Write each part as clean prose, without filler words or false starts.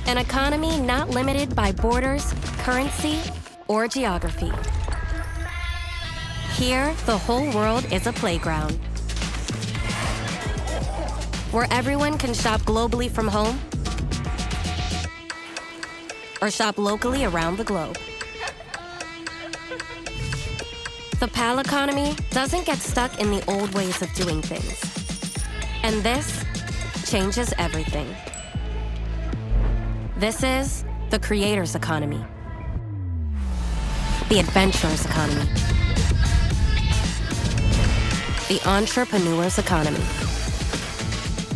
An economy not limited by borders, currency, or geography. Here, the whole world is a playground, where everyone can shop globally from home or shop locally around the globe. The PAL economy doesn't get stuck in the old ways of doing things. And this changes everything. This is the creator's economy, the adventurer's economy, the entrepreneur's economy.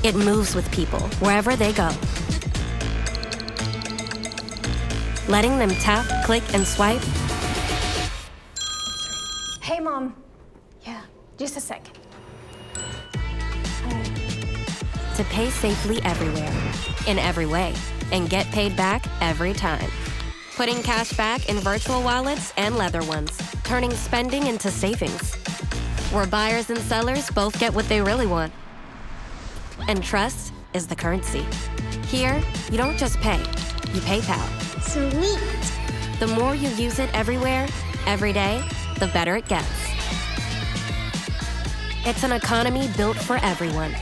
It moves with people wherever they go, letting them tap, click, and swipe. Hey, Mom. Yeah, just a second. To pay safely everywhere, in every way, and get paid back every time. Putting cash back in virtual wallets and leather ones, turning spending into savings. Where buyers and sellers both get what they really want. And trust is the currency. Here, you don't just pay, you PayPal. Sweet. The more you use it everywhere, every day, the better it gets. It's an economy built for everyone,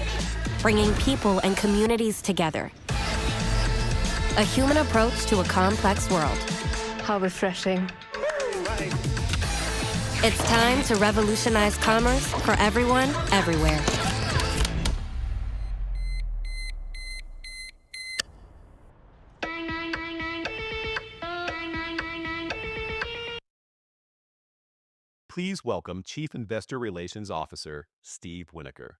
bringing people and communities together. A human approach to a complex world. How refreshing. It's time to revolutionize commerce for everyone, everywhere. Please welcome Chief Investor Relations Officer, Steve Winokur.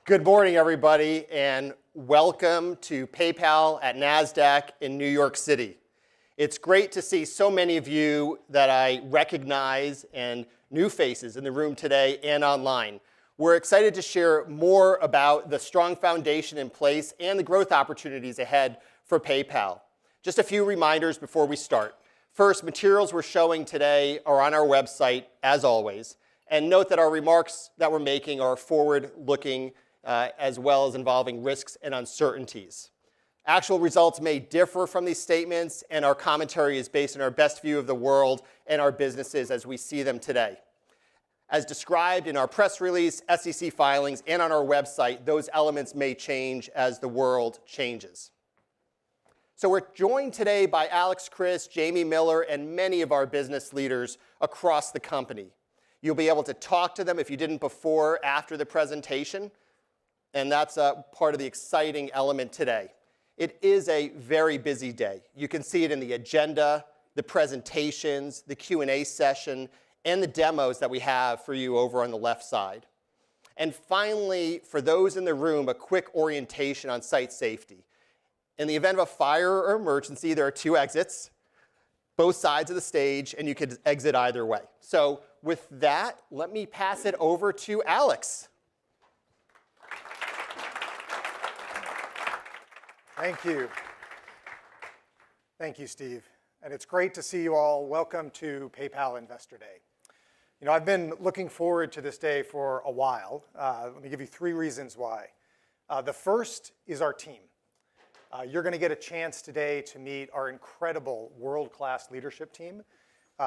Good morning, everybody, and welcome to PayPal at NASDAQ in New York City. It's great to see so many of you that I recognize and new faces in the room today and online. We're excited to share more about the strong foundation in place and the growth opportunities ahead for PayPal. Just a few reminders before we start. First, materials we're showing today are on our website, as always. And note that our remarks that we're making are forward-looking, as well as involving risks and uncertainties. Actual results may differ from these statements, and our commentary is based on our best view of the world and our businesses as we see them today. As described in our press release, SEC filings, and on our website, those elements may change as the world changes. So we're joined today by Alex Chris, Jamie Miller, and many of our business leaders across the company. You'll be able to talk to them if you didn't before, after the presentation, and that's part of the exciting element today. It is a very busy day. You can see it in the agenda, the presentations, the Q&A session, and the demos that we have for you over on the left side. And finally, for those in the room, a quick orientation on site safety. In the event of a fire or emergency, there are two exits, both sides of the stage, and you could exit either way. So with that, let me pass it over to Alex. Thank you. Thank you, Steve. And it's great to see you all. Welcome to PayPal Investor Day. You know, I've been looking forward to this day for a while. Let me give you 3 reasons why. The first is our team. You're going to get a chance today to meet our incredible world-class leadership team.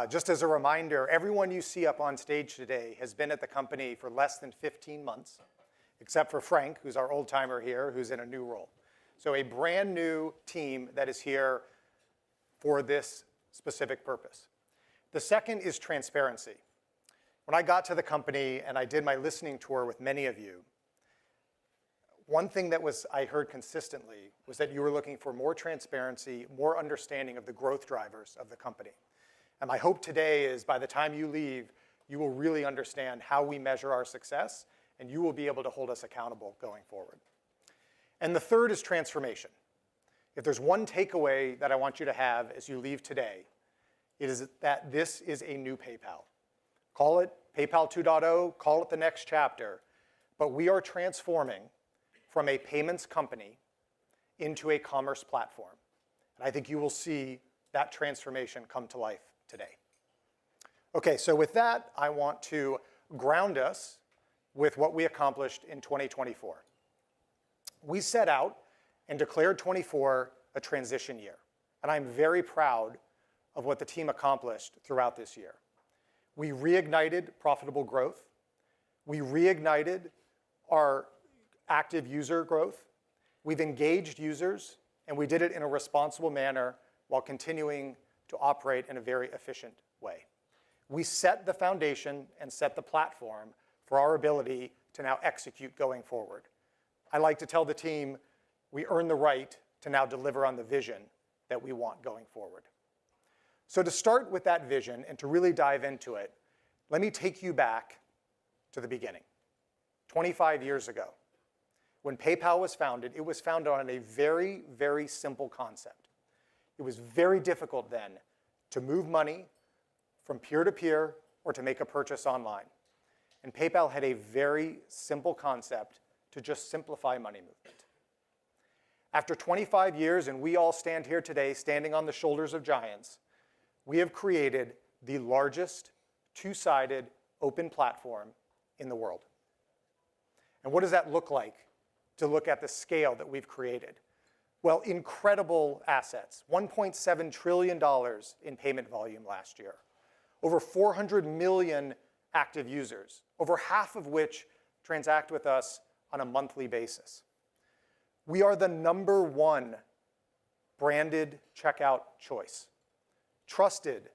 Just as a reminder, everyone you see up on stage today has been at the company for less than 15 months, except for Frank, who's our old-timer here, who's in a new role. So a brand new team that is here for this specific purpose. The second is transparency. When I got to the company and I did my listening tour with many of you, one thing that I heard consistently was that you were looking for more transparency, more understanding of the growth drivers of the company. And my hope today is by the time you leave, you will really understand how we measure our success, and you will be able to hold us accountable going forward. And the third is transformation. If there's one takeaway that I want you to have as you leave today, it is that this is a new PayPal. Call it PayPal 2.0, call it the next chapter, but we are transforming from a payments company into a commerce platform. And I think you will see that transformation come to life today. Okay, so with that, I want to ground us with what we accomplished in 2024. We set out and declared 24 a transition year. And I'm very proud of what the team accomplished throughout this year. We reignited profitable growth. We reignited our active user growth. We've engaged users, and we did it in a responsible manner while continuing to operate in a very efficient way. We set the foundation and set the platform for our ability to now execute going forward. I like to tell the team we earn the right to now deliver on the vision that we want going forward. So to start with that vision and to really dive into it, let me take you back to the beginning. 25 years ago, when PayPal was founded, it was founded on a very, very simple concept. It was very difficult then to move money from peer-to-peer or to make a purchase online. And PayPal had a very simple concept to just simplify money movement. After 25 years, and we all stand here today standing on the shoulders of giants, we have created the largest two-sided open platform in the world. And what does that look like to look at the scale that we've created? Well, incredible assets, $1.7 trillion in payment volume last year, over 400 million active users, over half of which transact with us on a monthly basis. We are the #1 branded checkout choice, trusted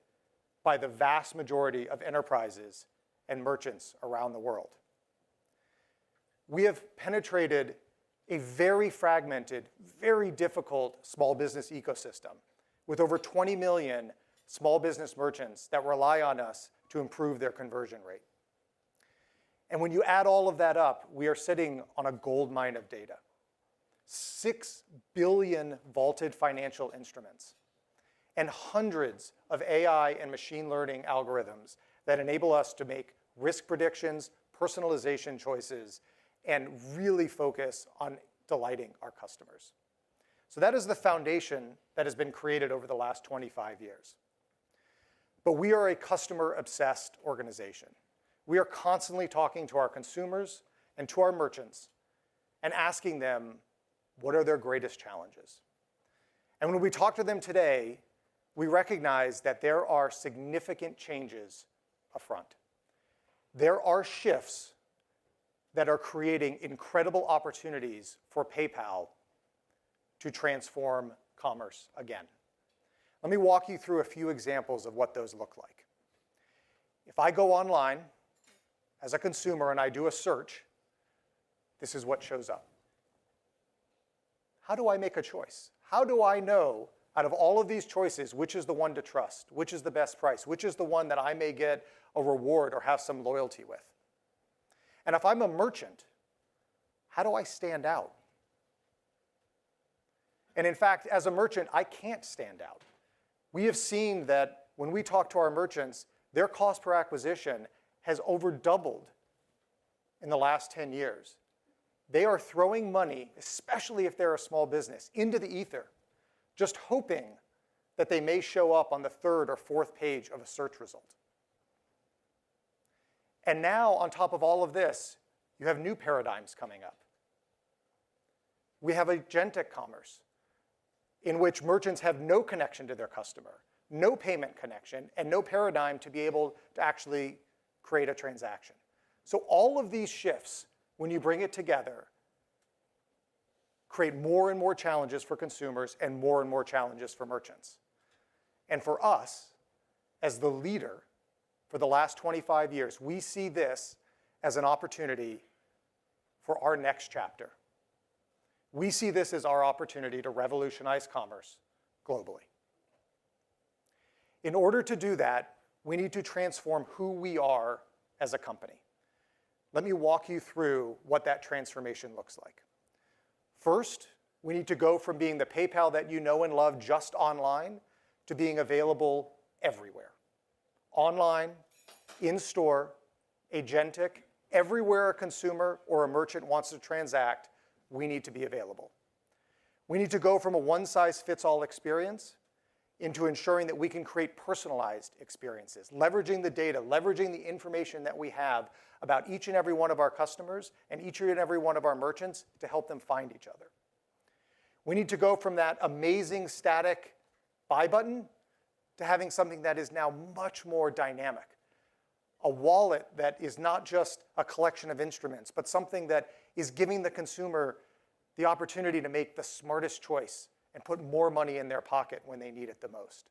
by the vast majority of enterprises and merchants around the world. We have penetrated a very fragmented, very difficult small business ecosystem with over 20 million small business merchants that rely on us to improve their conversion rate. And when you add all of that up, we are sitting on a gold mine of data. 6 billion vaulted financial instruments, and hundreds of AI and machine learning algorithms that enable us to make risk predictions, personalization choices, and really focus on delighting our customers. So that is the foundation that has been created over the last 25 years. But we are a customer-obsessed organization. We are constantly talking to our consumers and to our merchants and asking them, what are their greatest challenges? And when we talk to them today, we recognize that there are significant changes upfront. There are shifts that are creating incredible opportunities for PayPal to transform commerce again. Let me walk you through a few examples of what those look like. If I go online as a consumer and I do a search, this is what shows up. How do I make a choice? How do I know, out of all of these choices, which is the one to trust, which is the best price, which is the one that I may get a reward or have some loyalty with? And if I'm a merchant, how do I stand out? And in fact, as a merchant, I can't stand out. We have seen that when we talk to our merchants, their cost per acquisition has over doubled in the last 10 years. They are throwing money, especially if they're a small business, into the ether, just hoping that they may show up on the 3rd or 4th page of a search result. And now, on top of all of this, you have new paradigms coming up. We have agentic commerce, in which merchants have no connection to their customer, no payment connection, and no paradigm to be able to actually create a transaction. So all of these shifts, when you bring it together, create more and more challenges for consumers and more challenges for merchants. And for us, as the leader for the last 25 years, we see this as an opportunity for our next chapter. We see this as our opportunity to revolutionize commerce globally. In order to do that, we need to transform who we are as a company. Let me walk you through what that transformation looks like. First, we need to go from being the PayPal that you know and love just online to being available everywhere. Online, in-store, agentic, everywhere a consumer or a merchant wants to transact, we need to be available. We need to go from a one-size-fits-all experience into ensuring that we can create personalized experiences, leveraging the data, leveraging the information that we have about each and every one of our customers and each and every one of our merchants to help them find each other. We need to go from that amazing static buy button to having something that is now much more dynamic. A wallet that is not just a collection of instruments, but something that is giving the consumer the opportunity to make the smartest choice and put more money in their pocket when they need it the most.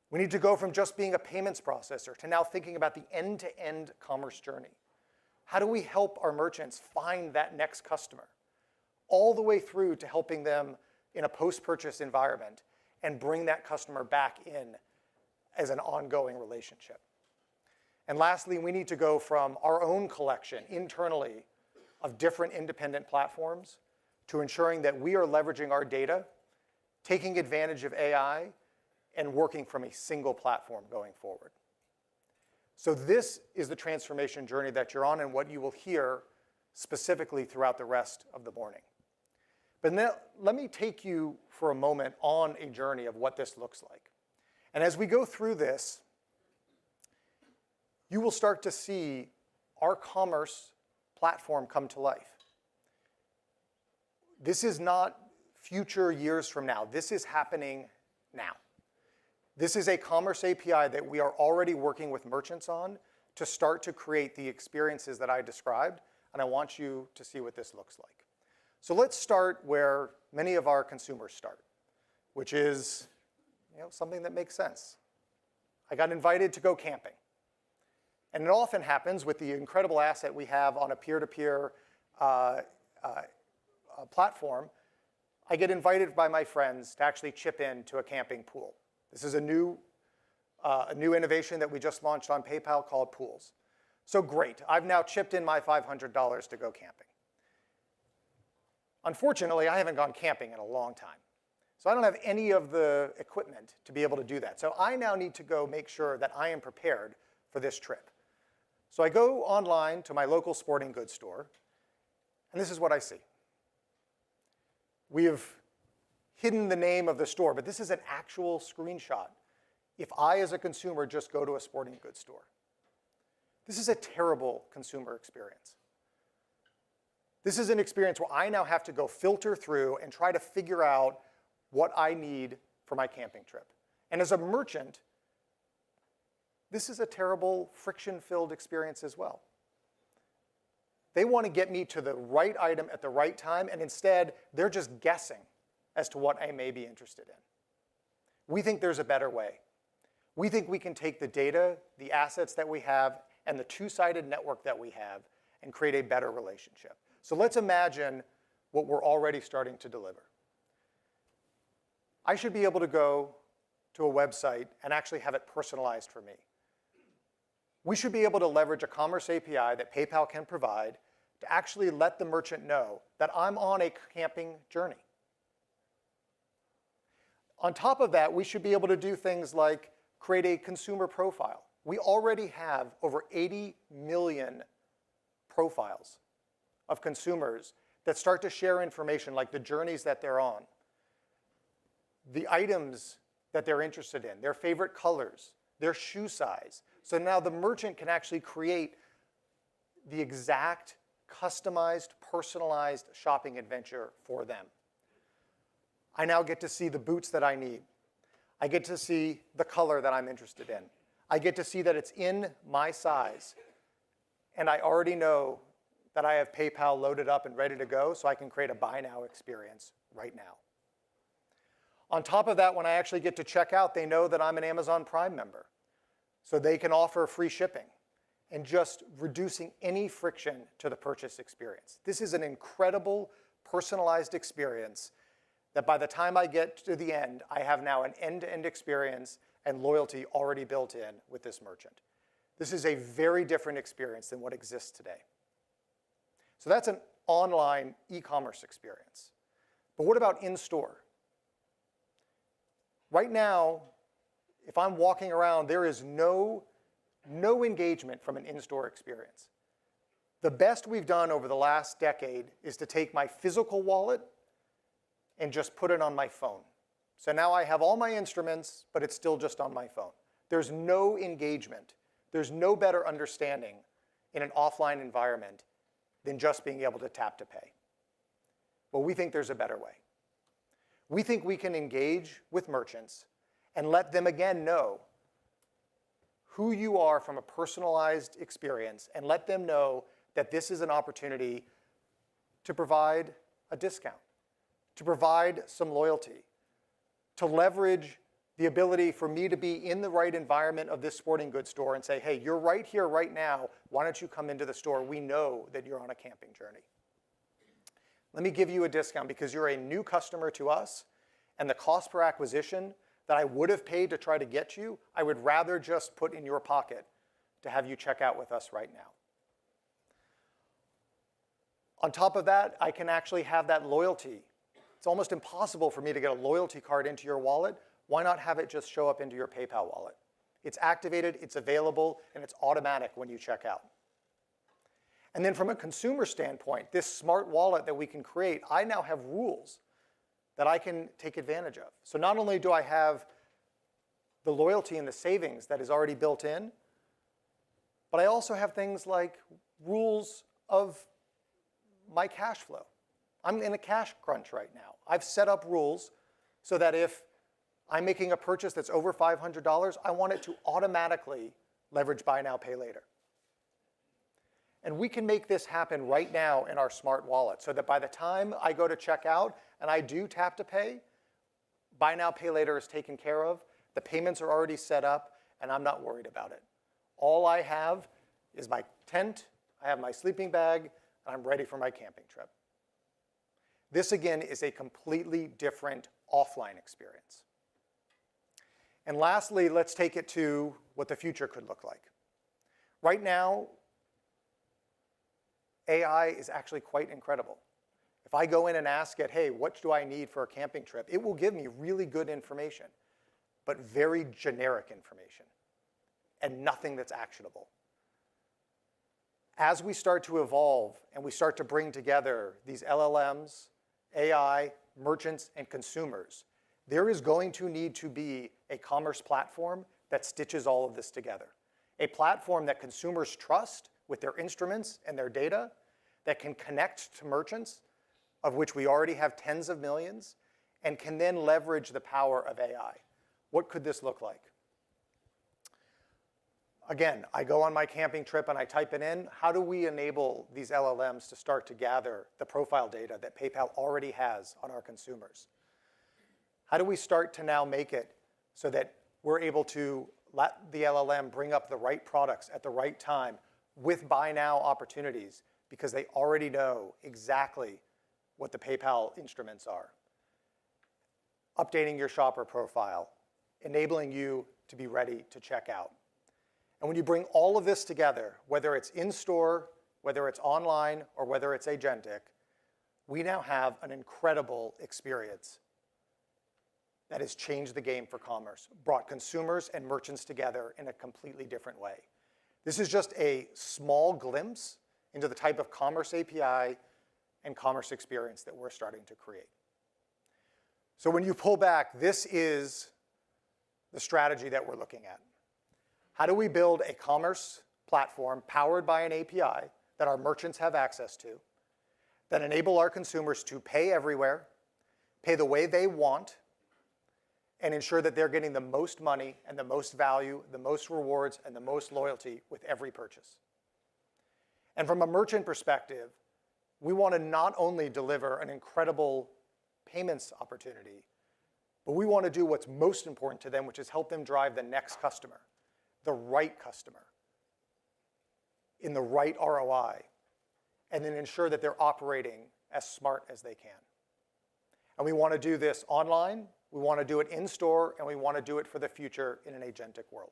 We need to go from just being a payments processor to now thinking about the end-to-end commerce journey. How do we help our merchants find that next customer? All the way through to helping them in a post-purchase environment and bring that customer back in as an ongoing relationship. And lastly, we need to go from our own collection internally of different independent platforms to ensuring that we are leveraging our data, taking advantage of AI, and working from a single platform going forward. So this is the transformation journey that you're on and what you will hear specifically throughout the rest of the morning. But now, let me take you for a moment on a journey of what this looks like. And as we go through this, you will start to see our commerce platform come to life. This is not future years from now. This is happening now. This is a commerce API that we are already working with merchants on to start to create the experiences that I described, and I want you to see what this looks like. So let's start where many of our consumers start, which is something that makes sense. I got invited to go camping. And it often happens with the incredible asset we have on a peer-to-peer platform. I get invited by my friends to actually chip in to a camping pool. This is a new innovation that we just launched on PayPal called Pools. So great, I've now chipped in my $500 to go camping. Unfortunately, I haven't gone camping in a long time. So I don't have any of the equipment to be able to do that. So I now need to go make sure that I am prepared for this trip. So I go online to my local sporting goods store, and this is what I see. We have hidden the name of the store, but this is an actual screenshot. If I, as a consumer, just go to a sporting goods store. This is a terrible consumer experience. This is an experience where I now have to go filter through and try to figure out what I need for my camping trip. And as a merchant, this is a terrible, friction-filled experience as well. They want to get me to the right item at the right time, and instead, they're just guessing as to what I may be interested in. We think there's a better way. We think we can take the data, the assets that we have, and the two-sided network that we have, and create a better relationship. So let's imagine what we're already starting to deliver. I should be able to go to a website and actually have it personalized for me. We should be able to leverage a commerce API that PayPal can provide to actually let the merchant know that I'm on a camping journey. On top of that, we should be able to do things like create a consumer profile. We already have over 80 million profiles of consumers that start to share information like the journeys that they're on, the items that they're interested in, their favorite colors, their shoe size. So now the merchant can actually create the exact customized, personalized shopping adventure for them. I now get to see the boots that I need. I get to see the color that I'm interested in. I get to see that it's in my size. And I already know that I have PayPal loaded up and ready to go, so I can create a buy now experience right now. On top of that, when I actually get to check out, they know that I'm an Amazon Prime member. So they can offer free shipping and just reducing any friction to the purchase experience. This is an incredible personalized experience that by the time I get to the end, I have now an end-to-end experience and loyalty already built in with this merchant. This is a very different experience than what exists today. So that's an online e-commerce experience. But what about in-store? Right now, if I'm walking around, there is no engagement from an in-store experience. The best we've done over the last decade is to take my physical wallet and just put it on my phone. So now I have all my instruments, but it's still just on my phone. There's no engagement. There's no better understanding in an offline environment than just being able to tap to pay. Well, we think there's a better way. We think we can engage with merchants and let them again know who you are from a personalized experience and let them know that this is an opportunity to provide a discount, to provide some loyalty, to leverage the ability for me to be in the right environment of this sporting goods store and say, hey, you're right here right now. Why don't you come into the store? We know that you're on a camping journey. Let me give you a discount because you're a new customer to us, and the cost per acquisition that I would have paid to try to get you, I would rather just put in your pocket to have you check out with us right now. On top of that, I can actually have that loyalty. It's almost impossible for me to get a loyalty card into your wallet. Why not have it just show up into your PayPal wallet? It's activated, it's available, and it's automatic when you check out. And then from a consumer standpoint, this smart wallet that we can create, I now have rules that I can take advantage of. So not only do I have the loyalty and the savings that is already built in, but I also have things like rules of my cash flow. I'm in a cash crunch right now. I've set up rules so that if I'm making a purchase that's over $500, I want it to automatically leverage buy now, pay later. And we can make this happen right now in our smart wallet so that by the time I go to check out and I do tap to pay, buy now, pay later is taken care of, the payments are already set up, and I'm not worried about it. All I have is my tent, I have my sleeping bag, and I'm ready for my camping trip. This, again, is a completely different offline experience. And lastly, let's take it to what the future could look like. Right now, AI is actually quite incredible. If I go in and ask it, hey, what do I need for a camping trip? It will give me really good information, but very generic information and nothing that's actionable. As we start to evolve and we start to bring together these LLMs, AI, merchants, and consumers, there is going to need to be a commerce platform that stitches all of this together. A platform that consumers trust with their instruments and their data, that can connect to merchants, of which we already have tens of millions, and can then leverage the power of AI. What could this look like? Again, I go on my camping trip and I type it in. How do we enable these LLMs to start to gather the profile data that PayPal already has on our consumers? How do we start to now make it so that we're able to let the LLM bring up the right products at the right time with buy now opportunities because they already know exactly what the PayPal instruments are? Updating your shopper profile, enabling you to be ready to check out. And when you bring all of this together, whether it's in-store, whether it's online, or whether it's agentic, we now have an incredible experience that has changed the game for commerce, brought consumers and merchants together in a completely different way. This is just a small glimpse into the type of commerce API and commerce experience that we're starting to create. So when you pull back, this is the strategy that we're looking at. How do we build a commerce platform powered by an API that our merchants have access to, that enable our consumers to pay everywhere, pay the way they want, and ensure that they're getting the most money and the most value, the most rewards, and the most loyalty with every purchase? And from a merchant perspective, we want to not only deliver an incredible payments opportunity, but we want to do what's most important to them, which is help them drive the next customer, the right customer, in the right ROI, and then ensure that they're operating as smart as they can. And we want to do this online, we want to do it in-store, and we want to do it for the future in an agentic world.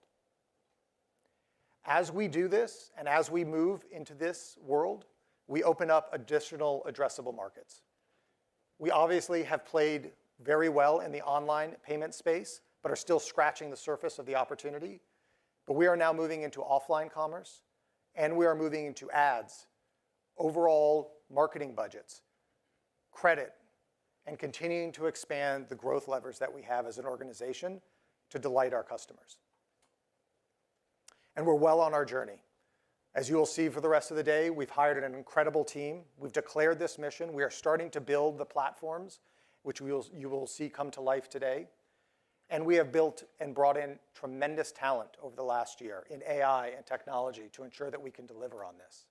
As we do this, and as we move into this world, we open up additional addressable markets. We obviously have played very well in the online payment space, but are still scratching the surface of the opportunity. But we are now moving into offline commerce, and we are moving into ads, overall marketing budgets, credit, and continuing to expand the growth levers that we have as an organization to delight our customers. And we're well on our journey. As you will see for the rest of the day, we've hired an incredible team. We've declared this mission. We are starting to build the platforms, which you will see come to life today. And we have built and brought in tremendous talent over the last year in AI and technology to ensure that we can deliver on this.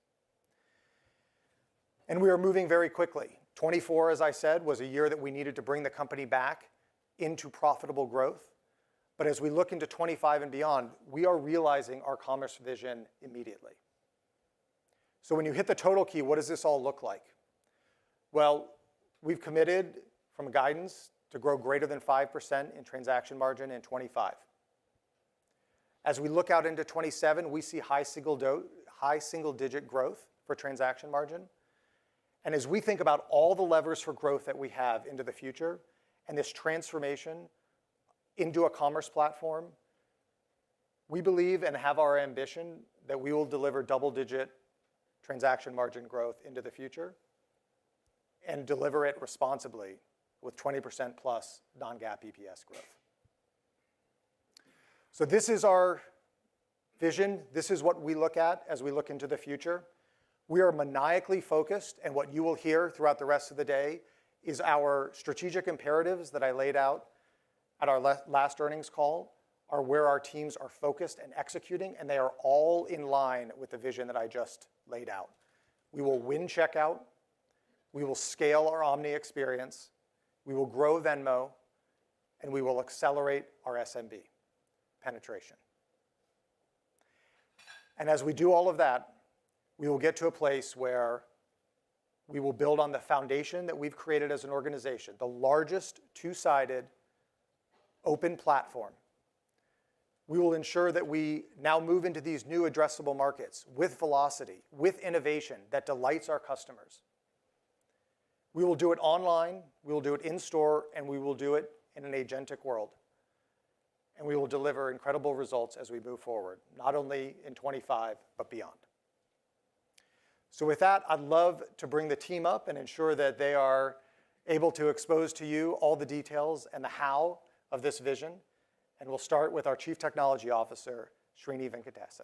And we are moving very quickly. 24, as I said, was a year that we needed to bring the company back into profitable growth. But as we look into 25 and beyond, we are realizing our commerce vision immediately. So when you hit the total key, what does this all look like? Well, we've committed from guidance to grow greater than 5% in transaction margin in 25. As we look out into 27, we see high single-digit growth for transaction margin. And as we think about all the levers for growth that we have into the future and this transformation into a commerce platform, we believe and have our ambition that we will deliver double-digit transaction margin growth into the future and deliver it responsibly with 20% plus non-GAAP EPS growth. So this is our vision. This is what we look at as we look into the future. We are maniacally focused, and what you will hear throughout the rest of the day is our strategic imperatives that I laid out at our last earnings call are where our teams are focused and executing, and they are all in line with the vision that I just laid out. We will win checkout. We will scale our omni experience. We will grow Venmo, and we will accelerate our SMB penetration. And as we do all of that, we will get to a place where we will build on the foundation that we've created as an organization, the largest two-sided open platform. We will ensure that we now move into these new addressable markets with velocity, with innovation that delights our customers. We will do it online, we will do it in store, and we will do it in an agentic world. And we will deliver incredible results as we move forward, not only in 25, but beyond. So with that, I'd love to bring the team up and ensure that they are able to expose to you all the details and the how of this vision. And we'll start with our Chief Technology Officer, Srini Venkatesan.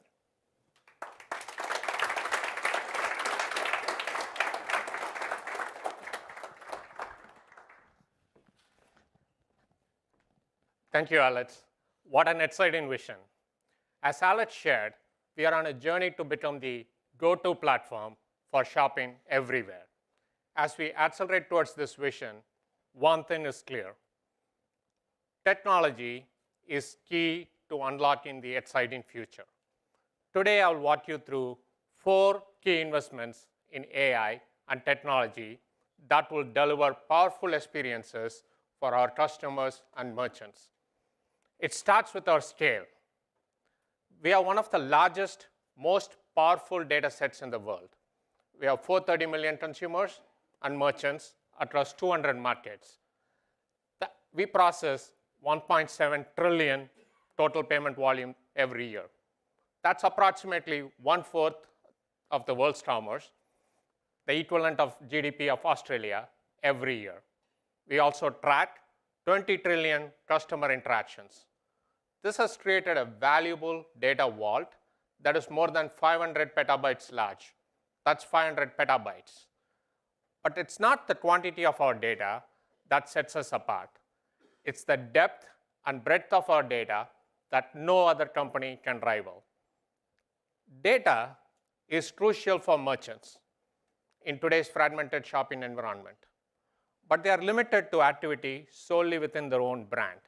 Thank you, Alex. What an exciting vision. As Alex shared, we are on a journey to become the go-to platform for shopping everywhere. As we accelerate towards this vision, one thing is clear. Technology is key to unlocking the exciting future. Today, I'll walk you through 4 key investments in AI and technology that will deliver powerful experiences for our customers and merchants. It starts with our scale. We are one of the largest, most powerful data sets in the world. We have 430 million consumers and merchants across 200 markets. We process 1.7 trillion total payment volume every year. That's approximately 1/4 of the world's commerce, the equivalent of GDP of Australia every year. We also track 20 trillion customer interactions. This has created a valuable data vault that is more than 500 petabytes large. That's 500 petabytes. But it's not the quantity of our data that sets us apart. It's the depth and breadth of our data that no other company can rival. Data is crucial for merchants in today's fragmented shopping environment. But they are limited to activity solely within their own brand,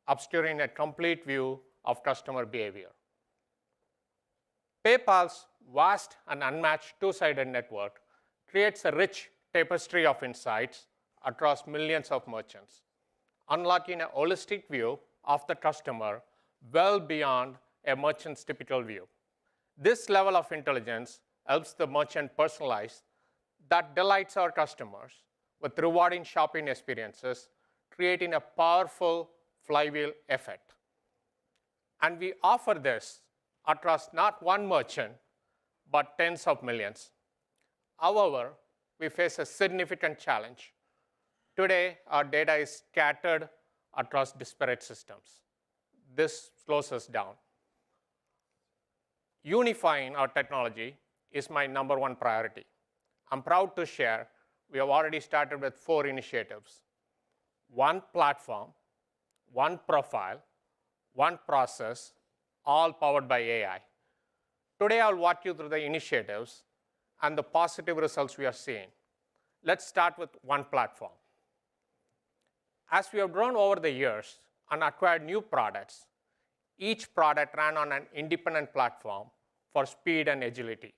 obscuring a complete view of customer behavior. PayPal's vast and unmatched two-sided network creates a rich tapestry of insights across millions of merchants, unlocking a holistic view of the customer well beyond a merchant's typical view. This level of intelligence helps the merchant personalize that delights our customers with rewarding shopping experiences, creating a powerful flywheel effect. And we offer this across not one merchant, but tens of millions. However, we face a significant challenge. Today, our data is scattered across disparate systems. This slows us down. Unifying our technology is my #1 priority. I'm proud to share we have already started with 4 initiatives. One platform, one profile, one process, all powered by AI. Today, I'll walk you through the initiatives and the positive results we are seeing. Let's start with one platform. As we have grown over the years and acquired new products, each product ran on an independent platform for speed and agility.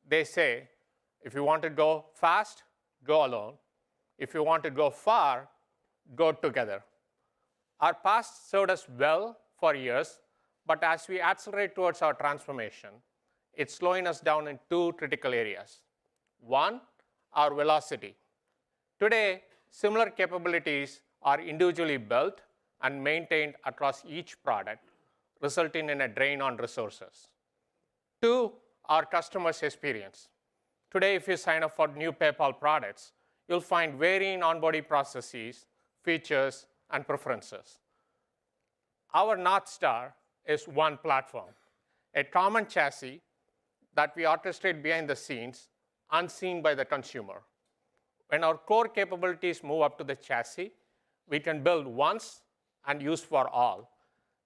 They say, if you want to go fast, go alone. If you want to go far, go together. Our past served us well for years, but as we accelerate towards our transformation, it's slowing us down in 2 critical areas. One, our velocity. Today, similar capabilities are individually built and maintained across each product, resulting in a drain on resources. 2, our customers' experience. Today, if you sign up for new PayPal products, you'll find varying onboarding processes, features, and preferences. Our North Star is one platform, a common chassis that we orchestrate behind the scenes, unseen by the consumer. When our core capabilities move up to the chassis, we can build once and use for all.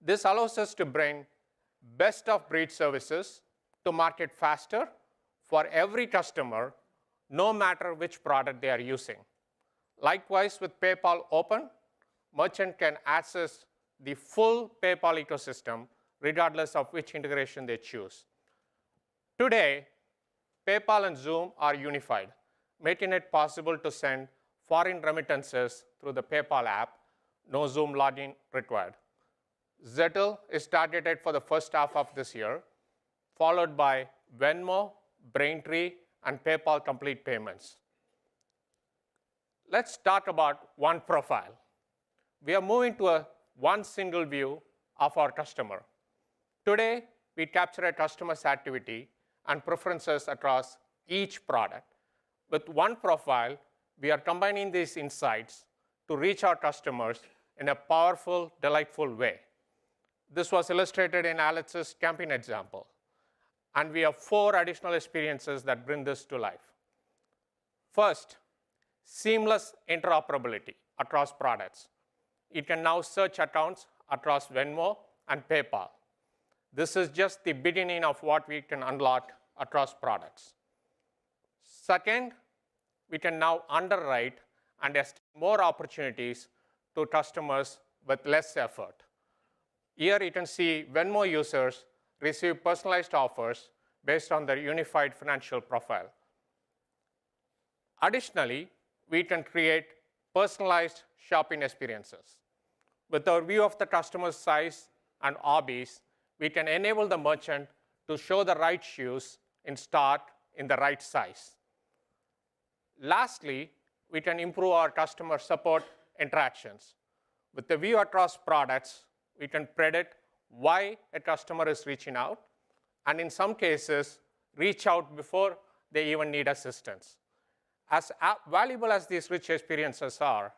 This allows us to bring best-of-breed services to market faster for every customer, no matter which product they are using. Likewise, with PayPal Open, merchant can access the full PayPal ecosystem regardless of which integration they choose. Today, PayPal and Xoom are unified, making it possible to send foreign remittances through the PayPal app, no Xoom login required. Zettle is targeted for the first half of this year, followed by Venmo, Braintree, and PayPal Complete Payments. Let's talk about one profile. We are moving to one single view of our customer. Today, we capture a customer's activity and preferences across each product. With one profile, we are combining these insights to reach our customers in a powerful, delightful way. This was illustrated in Alex's campaign example. And we have 4 additional experiences that bring this to life. First, seamless interoperability across products. You can now search accounts across Venmo and PayPal. This is just the beginning of what we can unlock across products. Second, we can now underwrite and extend more opportunities to customers with less effort. Here you can see Venmo users receive personalized offers based on their unified financial profile. Additionally, we can create personalized shopping experiences. With our view of the customer's size and hobbies, we can enable the merchant to show the right shoes in stock in the right size. Lastly, we can improve our customer support interactions. With the view across products, we can predict why a customer is reaching out, and in some cases, reach out before they even need assistance. As valuable as these rich experiences are,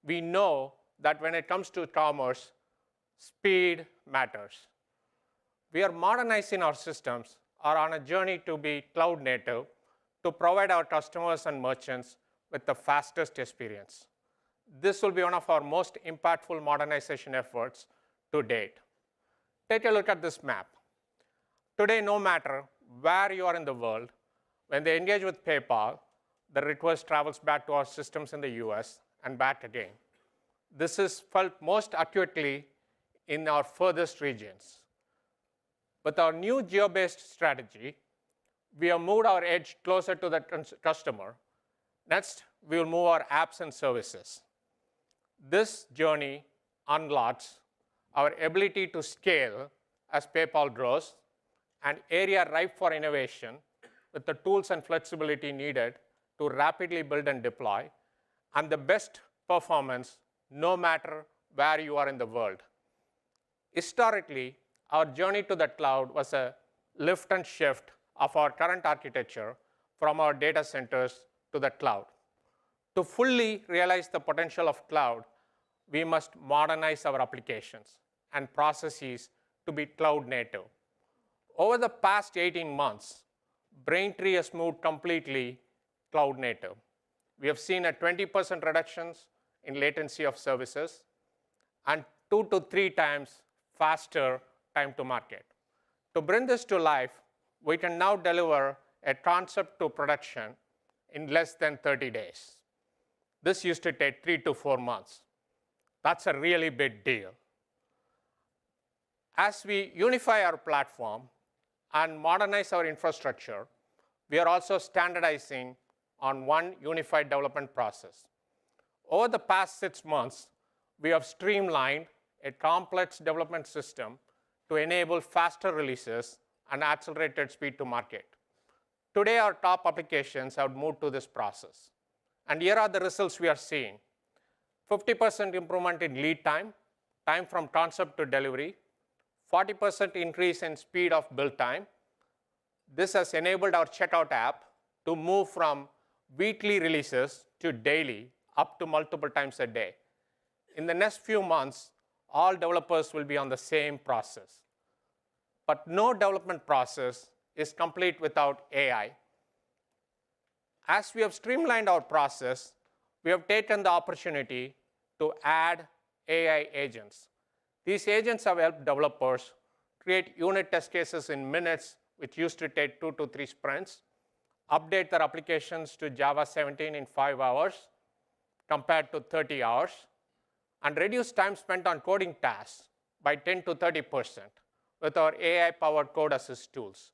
we know that when it comes to commerce, speed matters. We are modernizing our systems, are on a journey to be cloud native, to provide our customers and merchants with the fastest experience. This will be one of our most impactful modernization efforts to date. Take a look at this map. Today, no matter where you are in the world, when they engage with PayPal, the request travels back to our systems in the US and back again. This is felt most acutely in our furthest regions. With our new geo-based strategy, we have moved our edge closer to the customer. Next, we will move our apps and services. This journey unlocks our ability to scale as PayPal grows, an area ripe for innovation with the tools and flexibility needed to rapidly build and deploy, and the best performance no matter where you are in the world. Historically, our journey to the cloud was a lift and shift of our current architecture from our data centers to the cloud. To fully realize the potential of cloud, we must modernize our applications and processes to be cloud native. Over the past 18 months, Braintree has moved completely cloud native. We have seen a 20% reductions in latency of services and 2 to 3 times faster time to market. To bring this to life, we can now deliver a concept to production in less than 30 days. This used to take 3 to 4 months. That's a really big deal. As we unify our platform and modernize our infrastructure, we are also standardizing on one unified development process. Over the past 6 months, we have streamlined a complex development system to enable faster releases and accelerated speed to market. Today, our top applications have moved to this process. And here are the results we are seeing. 50% improvement in lead time, time from concept to delivery, 40% increase in speed of build time. This has enabled our checkout app to move from weekly releases to daily, up to multiple times a day. In the next few months, all developers will be on the same process. But no development process is complete without AI. As we have streamlined our process, we have taken the opportunity to add AI agents. These agents have helped developers create unit test cases in minutes, which used to take 2 to 3 sprints, update their applications to Java 17 in 5 hours compared to 30 hours, and reduce time spent on coding tasks by 10 to 30% with our AI-powered code assist tools.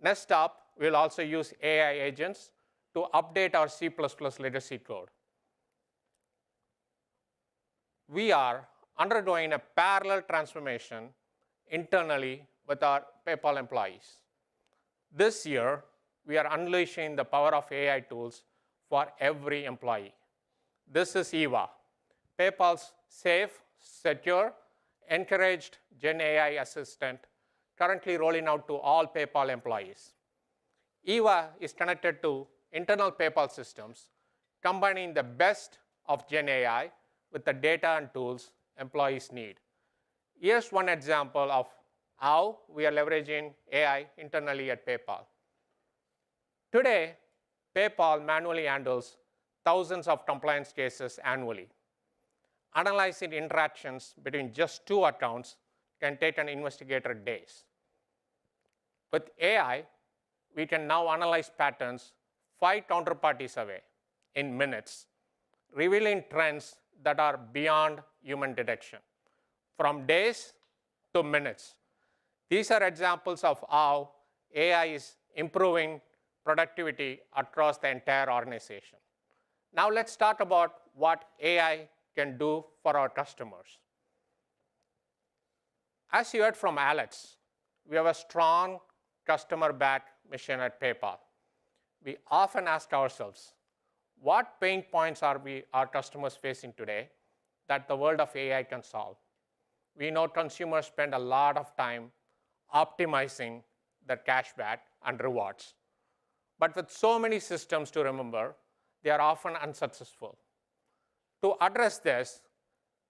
Next up, we'll also use AI agents to update our C++ legacy code. We are undergoing a parallel transformation internally with our PayPal employees. This year, we are unleashing the power of AI tools for every employee. This is EVA, PayPal's safe, secure, encouraged Gen AI assistant, currently rolling out to all PayPal employees. EVA is connected to internal PayPal systems, combining the best of Gen AI with the data and tools employees need. Here's one example of how we are leveraging AI internally at PayPal. Today, PayPal manually handles thousands of compliance cases annually. Analyzing interactions between just 2 accounts can take an investigator days. With AI, we can now analyze patterns 5 counterparties away in minutes, revealing trends that are beyond human detection, from days to minutes. These are examples of how AI is improving productivity across the entire organization. Now let's talk about what AI can do for our customers. As you heard from Alex, we have a strong customer-backed mission at PayPal. We often ask ourselves, what pain points are our customers facing today that the world of AI can solve? We know consumers spend a lot of time optimizing their cashback and rewards. But with so many systems to remember, they are often unsuccessful. To address this,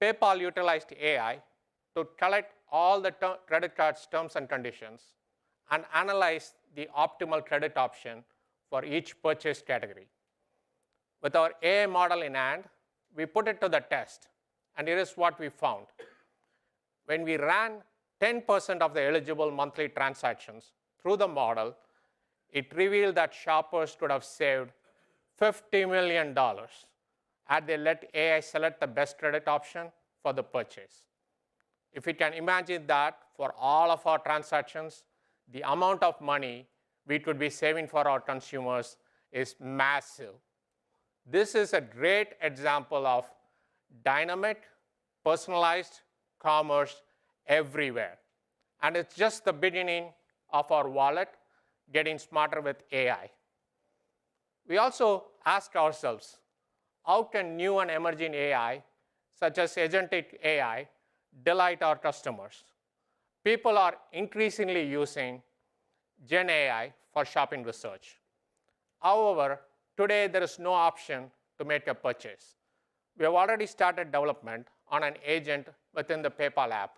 PayPal utilized AI to collect all the credit card's terms and conditions and analyze the optimal credit option for each purchase category. With our AI model in hand, we put it to the test, and here is what we found. When we ran 10% of the eligible monthly transactions through the model, it revealed that shoppers could have saved $50 million had they let AI select the best credit option for the purchase. If we can imagine that for all of our transactions, the amount of money we could be saving for our consumers is massive. This is a great example of dynamic, personalized commerce everywhere. And it's just the beginning of our wallet getting smarter with AI. We also ask ourselves, how can new and emerging AI, such as agentic AI, delight our customers? People are increasingly using Gen AI for shopping research. However, today there is no option to make a purchase. We have already started development on an agent within the PayPal app.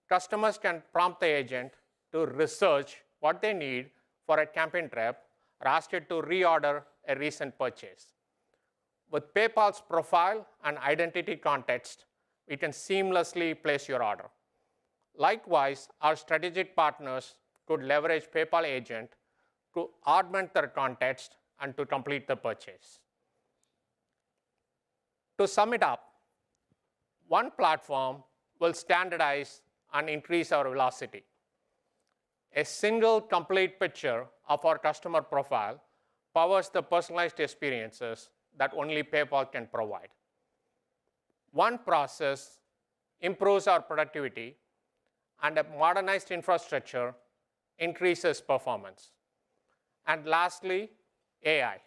Customers can prompt the agent to research what they need for a camping trip or ask it to reorder a recent purchase. With PayPal's profile and identity context, we can seamlessly place your order. Likewise, our strategic partners could leverage PayPal agent to augment their context and to complete the purchase. To sum it up, one platform will standardize and increase our velocity. A single complete picture of our customer profile powers the personalized experiences that only PayPal can provide. One process improves our productivity, and a modernized infrastructure increases performance. And lastly, AI,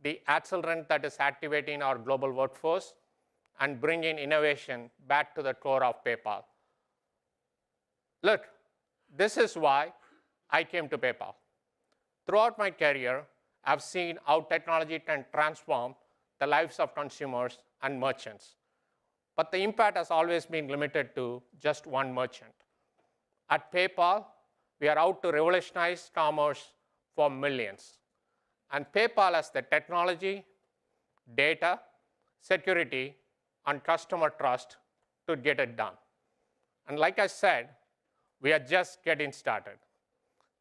the accelerant that is activating our global workforce and bringing innovation back to the core of PayPal. Look, this is why I came to PayPal. Throughout my career, I've seen how technology can transform the lives of consumers and merchants. But the impact has always been limited to just one merchant. At PayPal, we are out to revolutionize commerce for millions. And PayPal has the technology, data, security, and customer trust to get it done. And like I said, we are just getting started.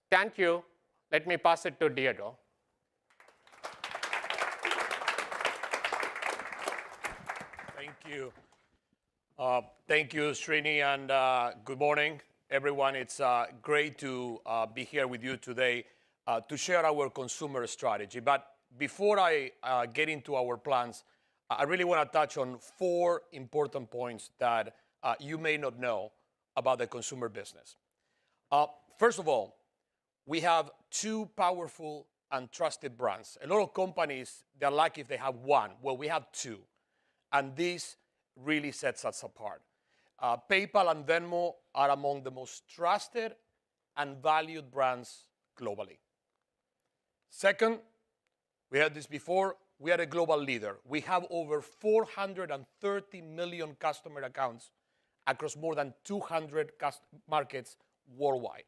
Thank you. Let me pass it to Diego. Thank you. Thank you, Srini, and good morning, everyone. It's great to be here with you today to share our consumer strategy. But before I get into our plans, I really want to touch on 4 important points that you may not know about the consumer business. First of all, we have 2 powerful and trusted brands. A lot of companies, they're lucky if they have 1. Well, we have 2. And this really sets us apart. PayPal and Venmo are among the most trusted and valued brands globally. Second, we heard this before, we are a global leader. We have over 430 million customer accounts across more than 200 markets worldwide.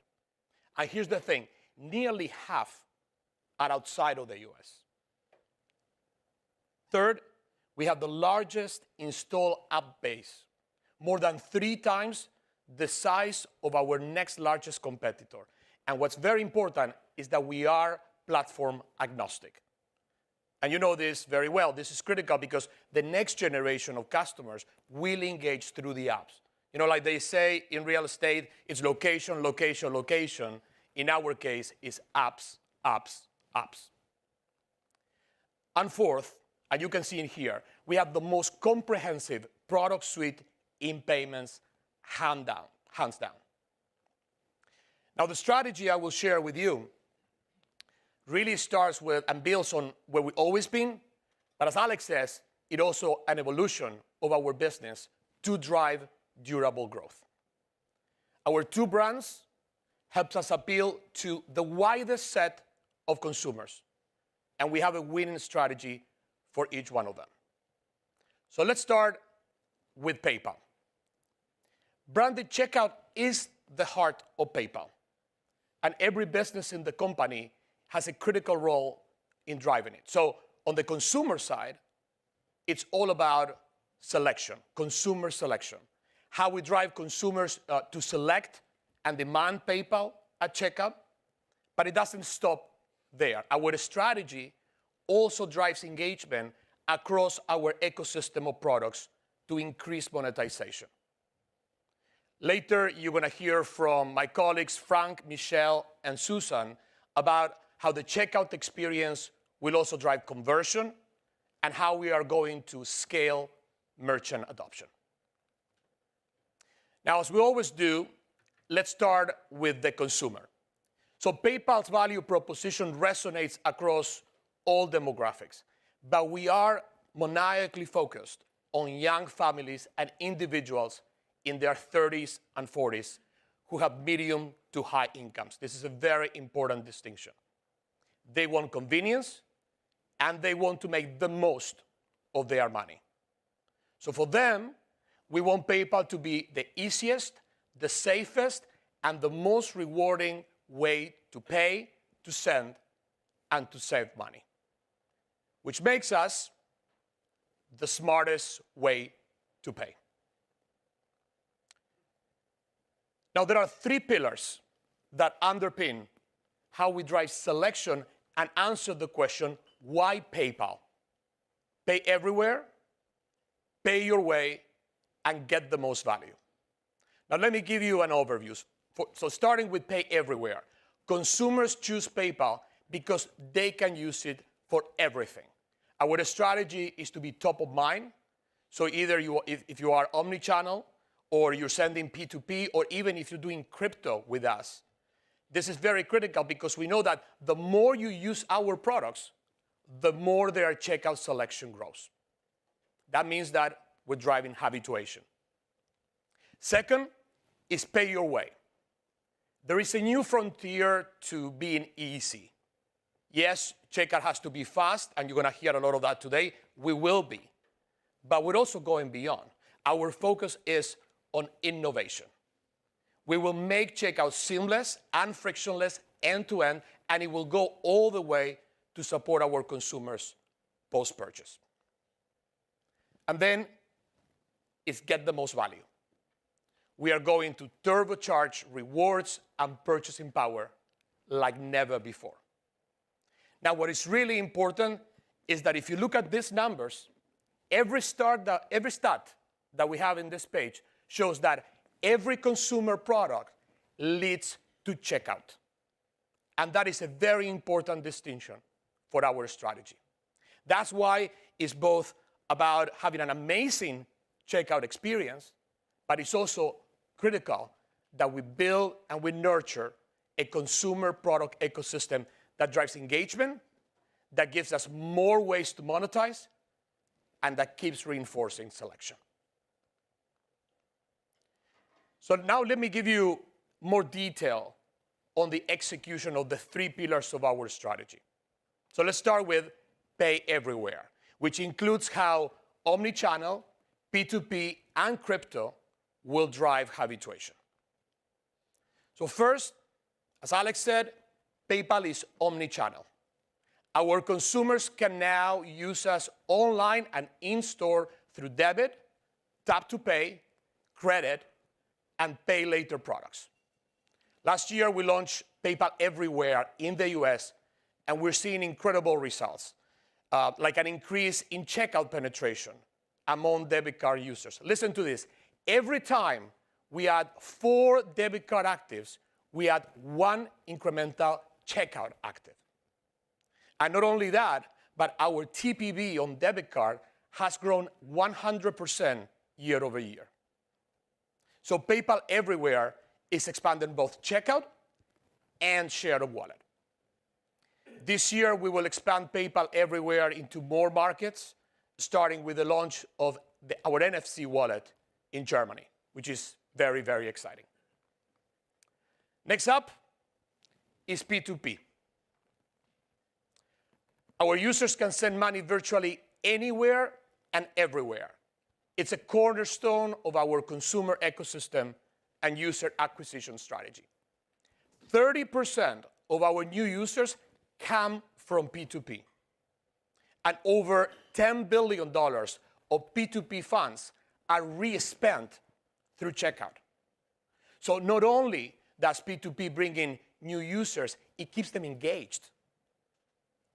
And here's the thing, nearly half are outside of the US. Third, we have the largest installed app base, more than 3 times the size of our next largest competitor. And what's very important is that we are platform agnostic. And you know this very well. This is critical because the next generation of customers will engage through the apps. You know, like they say in real estate, it's location, location, location. In our case, it's apps, apps, apps. And fourth, and you can see in here, we have the most comprehensive product suite in payments, hands down. Now, the strategy I will share with you really starts with and builds on where we've always been, but as Alex says, it's also an evolution of our business to drive durable growth. Our 2 brands helps us appeal to the widest set of consumers, and we have a winning strategy for each one of them. So let's start with PayPal. Branded checkout is the heart of PayPal, and every business in the company has a critical role in driving it. So on the consumer side, it's all about selection, consumer selection, how we drive consumers to select and demand PayPal at checkout, but it doesn't stop there. Our strategy also drives engagement across our ecosystem of products to increase monetization. Later, you're going to hear from my colleagues, Frank, Michelle, and Susan, about how the checkout experience will also drive conversion and how we are going to scale merchant adoption. Now, as we always do, let's start with the consumer. So PayPal's value proposition resonates across all demographics, but we are maniacally focused on young families and individuals in their 30s and 40s who have medium to high incomes. This is a very important distinction. They want convenience, and they want to make the most of their money. So for them, we want PayPal to be the easiest, the safest, and the most rewarding way to pay, to send, and to save money, which makes us the smartest way to pay. Now, there are three pillars that underpin how we drive selection and answer the question, why PayPal? Pay everywhere, pay your way, and get the most value. Now, let me give you an overview. So starting with pay everywhere, consumers choose PayPal because they can use it for everything. Our strategy is to be top of mind. So either if you are omni-channel, or you're sending P2P, or even if you're doing crypto with us, this is very critical because we know that the more you use our products, the more their checkout selection grows. That means that we're driving habituation. Second is pay your way. There is a new frontier to being easy. Yes, checkout has to be fast, and you're going to hear a lot of that today. We will be. But we're also going beyond. Our focus is on innovation. We will make checkout seamless and frictionless end-to-end, and it will go all the way to support our consumers post-purchase. And then is get the most value. We are going to turbocharge rewards and purchasing power like never before. Now, what is really important is that if you look at these numbers, every stat that we have in this page shows that every consumer product leads to checkout. And that is a very important distinction for our strategy. That's why it's both about having an amazing checkout experience, but it's also critical that we build and we nurture a consumer product ecosystem that drives engagement, that gives us more ways to monetize, and that keeps reinforcing selection. So now let me give you more detail on the execution of the three pillars of our strategy. So let's start with pay everywhere, which includes how omni-channel, P2P, and crypto will drive habituation. So first, as Alex said, PayPal is omni-channel. Our consumers can now use us online and in-store through debit, tap to pay, credit, and pay later products. Last year, we launched PayPal Everywhere in the US, and we're seeing incredible results, like an increase in checkout penetration among debit card users. Listen to this. Every time we add 4 debit card actives, we add 1 incremental checkout active. And not only that, but our TPV on debit card has grown 100% year over year. So PayPal Everywhere is expanding both checkout and share of wallet. This year, we will expand PayPal Everywhere into more markets, starting with the launch of our NFC wallet in Germany, which is very, very exciting. Next up is P2P. Our users can send money virtually anywhere and everywhere. It's a cornerstone of our consumer ecosystem and user acquisition strategy. 30% of our new users come from P2P. And over $10 billion of P2P funds are re-spent through checkout. So not only does P2P bring in new users, it keeps them engaged.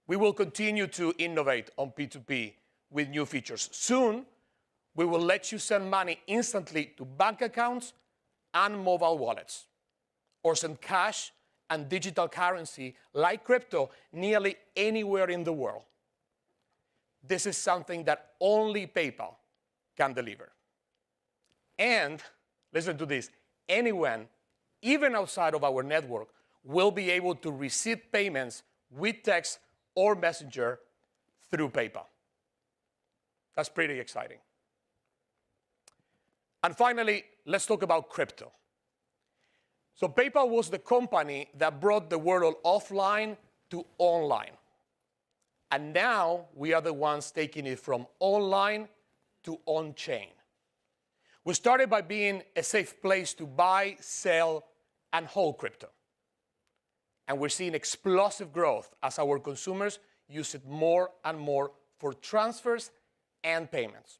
We will continue to innovate on P2P with new features. Soon, we will let you send money instantly to bank accounts and mobile wallets, or send cash and digital currency like crypto nearly anywhere in the world. This is something that only PayPal can deliver. And listen to this, anyone, even outside of our network, will be able to receive payments with text or messenger through PayPal. That's pretty exciting. And finally, let's talk about crypto. So PayPal was the company that brought the world of offline to online. And now we are the ones taking it from online to on-chain. We started by being a safe place to buy, sell, and hold crypto. And we're seeing explosive growth as our consumers use it more and more for transfers and payments.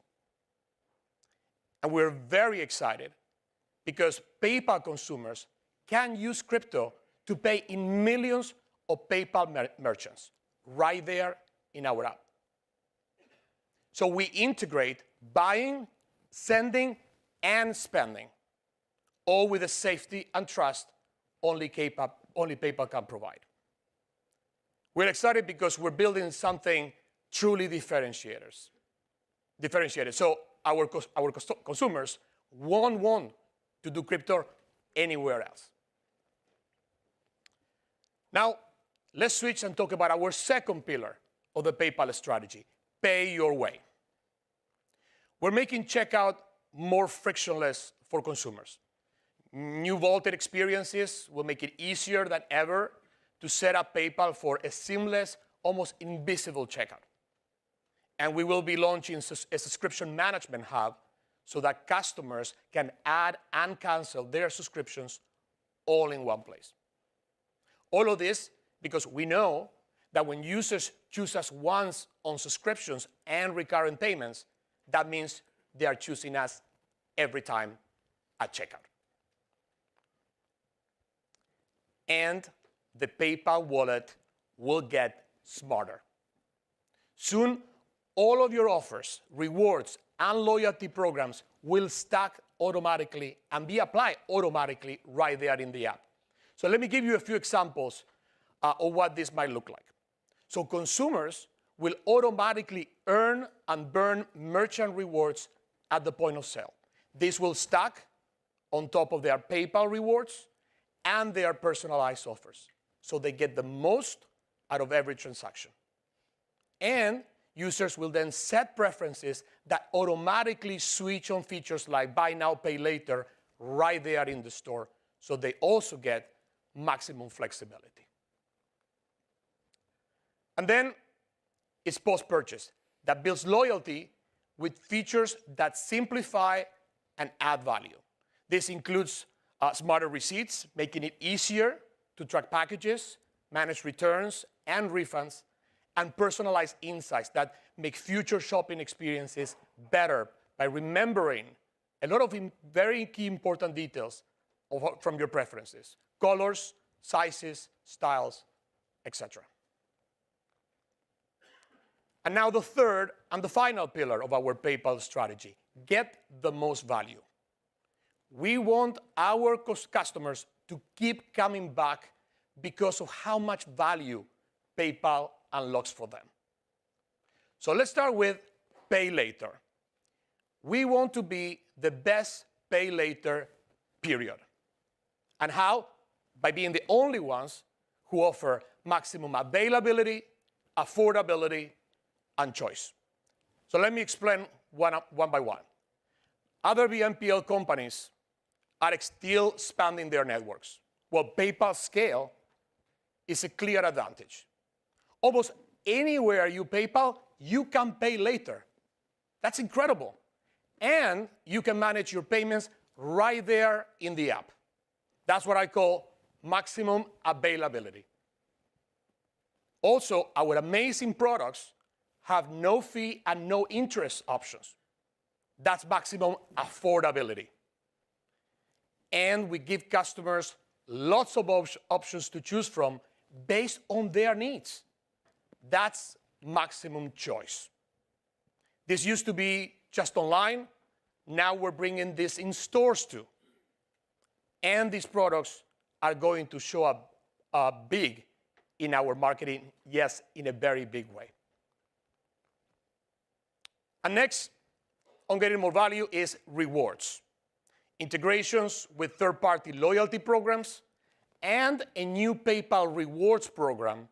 And we're very excited because PayPal consumers can use crypto to pay in millions of PayPal merchants right there in our app. So we integrate buying, sending, and spending, all with the safety and trust only PayPal can provide. We're excited because we're building something truly differentiated. So our consumers won't want to do crypto anywhere else. Now, let's switch and talk about our second pillar of the PayPal strategy, pay your way. We're making checkout more frictionless for consumers. New vaulted experiences will make it easier than ever to set up PayPal for a seamless, almost invisible checkout. And we will be launching a subscription management hub so that customers can add and cancel their subscriptions all in one place. All of this because we know that when users choose us once on subscriptions and recurring payments, that means they are choosing us every time at checkout. And the PayPal wallet will get smarter. Soon, all of your offers, rewards, and loyalty programs will stack automatically and be applied automatically right there in the app. So let me give you a few examples of what this might look like. So consumers will automatically earn and burn merchant rewards at the point of sale. This will stack on top of their PayPal rewards and their personalized offers, so they get the most out of every transaction. And users will then set preferences that automatically switch on features like buy now, pay later right there in the store, so they also get maximum flexibility. And then it's post-purchase that builds loyalty with features that simplify and add value. This includes smarter receipts, making it easier to track packages, manage returns and refunds, and personalized insights that make future shopping experiences better by remembering a lot of very key important details from your preferences: colors, sizes, styles, etc. And now the third and the final pillar of our PayPal strategy: get the most value. We want our customers to keep coming back because of how much value PayPal unlocks for them. So let's start with pay later. We want to be the best pay later, period. And how? By being the only ones who offer maximum availability, affordability, and choice. So let me explain one by one. Other BNPL companies are still expanding their networks. Well, PayPal's scale is a clear advantage. Almost anywhere you PayPal, you can pay later. That's incredible. And you can manage your payments right there in the app. That's what I call maximum availability. Also, our amazing products have no fee and no interest options. That's maximum affordability. And we give customers lots of options to choose from based on their needs. That's maximum choice. This used to be just online. Now we're bringing this in stores too. And these products are going to show up big in our marketing, yes, in a very big way. And next, on getting more value is rewards. Integrations with third-party loyalty programs, and a new PayPal rewards program,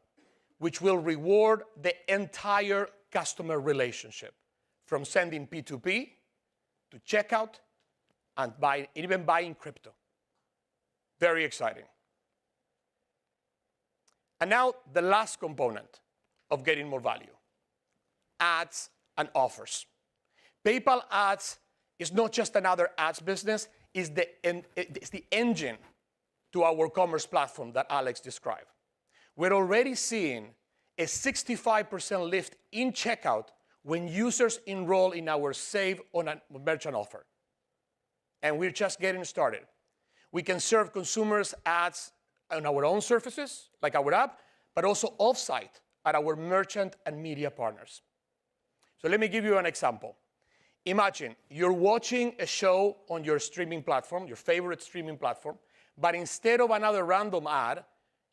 which will reward the entire customer relationship, from sending P2P to checkout and even buying crypto. Very exciting. And now the last component of getting more value: ads and offers. PayPal Ads is not just another ads business, it's the engine to our commerce platform that Alex described. We're already seeing a 65% lift in checkout when users enroll in our Save on a Merchant offer. And we're just getting started. We can serve consumers ads on our own surfaces, like our app, but also offsite at our merchant and media partners. So let me give you an example. Imagine you're watching a show on your streaming platform, your favorite streaming platform, but instead of another random ad,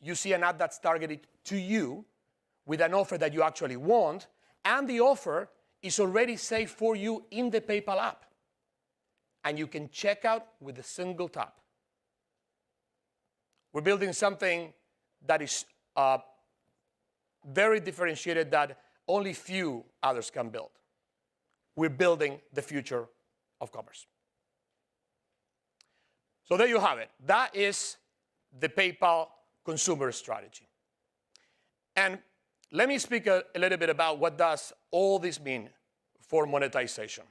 you see an ad that's targeted to you with an offer that you actually want, and the offer is already saved for you in the PayPal app. And you can check out with a single tap. We're building something that is very differentiated that only few others can build. We're building the future of commerce. So there you have it. That is the PayPal consumer strategy. And let me speak a little bit about what does all this mean for monetization.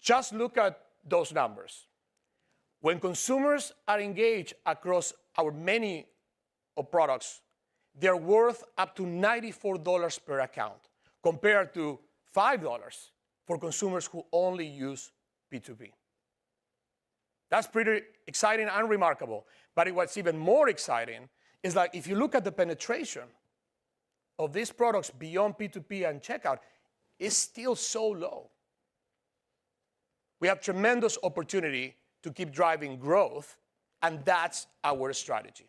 Just look at those numbers. When consumers are engaged across our many of products, they're worth up to $94 per account, compared to $5 for consumers who only use P2P. That's pretty exciting and remarkable. But what's even more exciting is that if you look at the penetration of these products beyond P2P and checkout, it's still so low. We have tremendous opportunity to keep driving growth, and that's our strategy.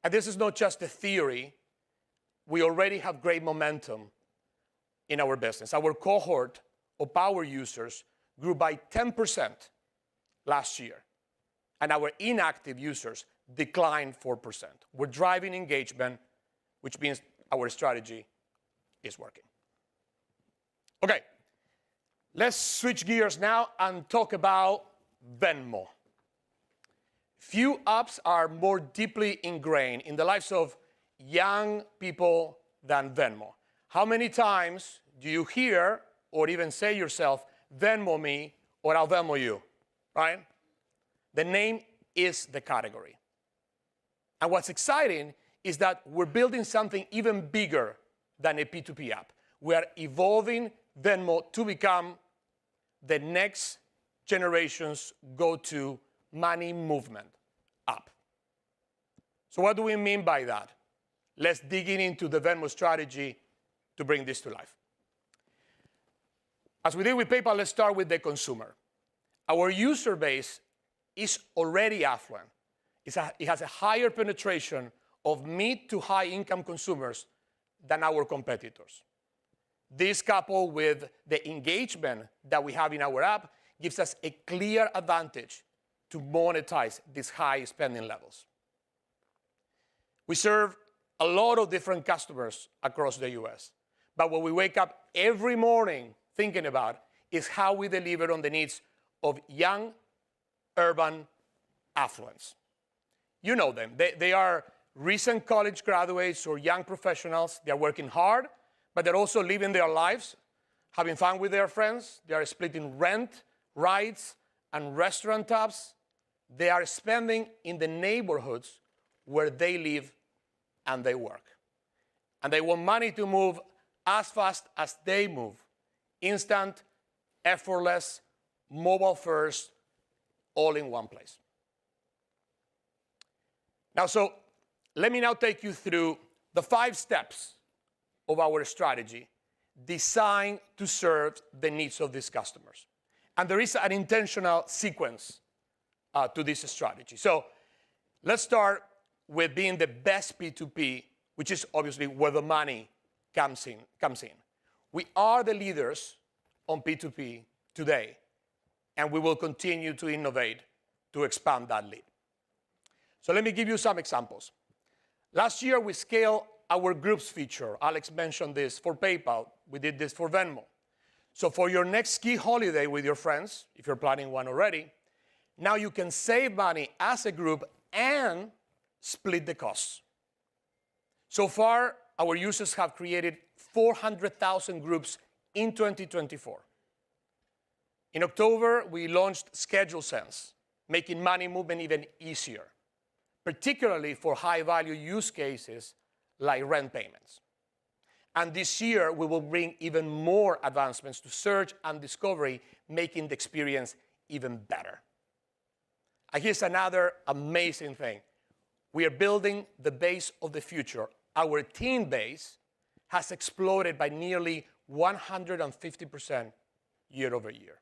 And this is not just a theory. We already have great momentum in our business. Our cohort of power users grew by 10% last year, and our inactive users declined 4%. We're driving engagement, which means our strategy is working. Okay, let's switch gears now and talk about Venmo. Few apps are more deeply ingrained in the lives of young people than Venmo. How many times do you hear or even say yourself, Venmo me, or I'll Venmo you, right? The name is the category. And what's exciting is that we're building something even bigger than a P2P app. We are evolving Venmo to become the next generation's go-to money movement app. So what do we mean by that? Let's dig into the Venmo strategy to bring this to life. As we did with PayPal, let's start with the consumer. Our user base is already affluent. It has a higher penetration of mid to high income consumers than our competitors. This, coupled with the engagement that we have in our app, gives us a clear advantage to monetize these high spending levels. We serve a lot of different customers across the US, but what we wake up every morning thinking about is how we deliver on the needs of young, urban affluents. You know them. They are recent college graduates or young professionals. They are working hard, but they're also living their lives, having fun with their friends. They are splitting rent, rides, and restaurant tabs. They are spending in the neighborhoods where they live and they work. And they want money to move as fast as they move. Instant, effortless, mobile first, all in one place. Now, so let me now take you through the 5 steps of our strategy designed to serve the needs of these customers. And there is an intentional sequence to this strategy. So let's start with being the best P2P, which is obviously where the money comes in. We are the leaders on P2P today, and we will continue to innovate to expand that lead. So let me give you some examples. Last year, we scaled our groups feature. Alex mentioned this for PayPal. We did this for Venmo. So for your next ski holiday with your friends, if you're planning one already, now you can save money as a group and split the costs. So far, our users have created 400,000 groups in 2024. In October, we launched Schedule Sense, making money movement even easier, particularly for high-value use cases like rent payments. And this year, we will bring even more advancements to search and discovery, making the experience even better. And here's another amazing thing. We are building the base of the future. Our teen base has exploded by nearly 150% year over year.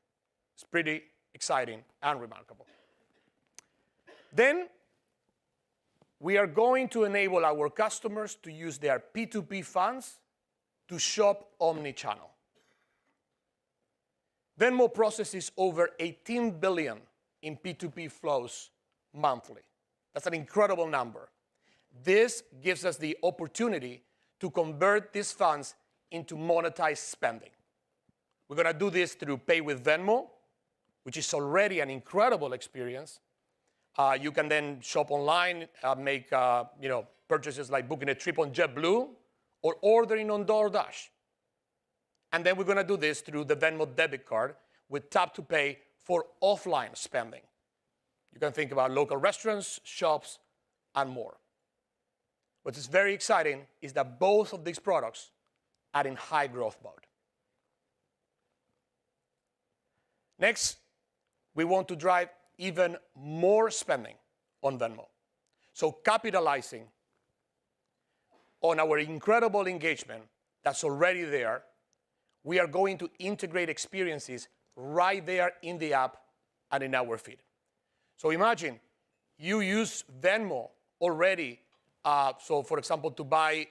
It's pretty exciting and remarkable. Then, we are going to enable our customers to use their P2P funds to shop omni-channel. Venmo processes over 18 billion in P2P flows monthly. That's an incredible number. This gives us the opportunity to convert these funds into monetized spending. We're going to do this through Pay with Venmo, which is already an incredible experience. You can then shop online, make purchases like booking a trip on JetBlue or ordering on DoorDash. And then we're going to do this through the Venmo debit card with Tap to Pay for offline spending. You can think about local restaurants, shops, and more. What is very exciting is that both of these products are in high growth mode. Next, we want to drive even more spending on Venmo. So capitalizing on our incredible engagement that's already there, we are going to integrate experiences right there in the app and in our feed. So imagine you use Venmo already, so for example, to buy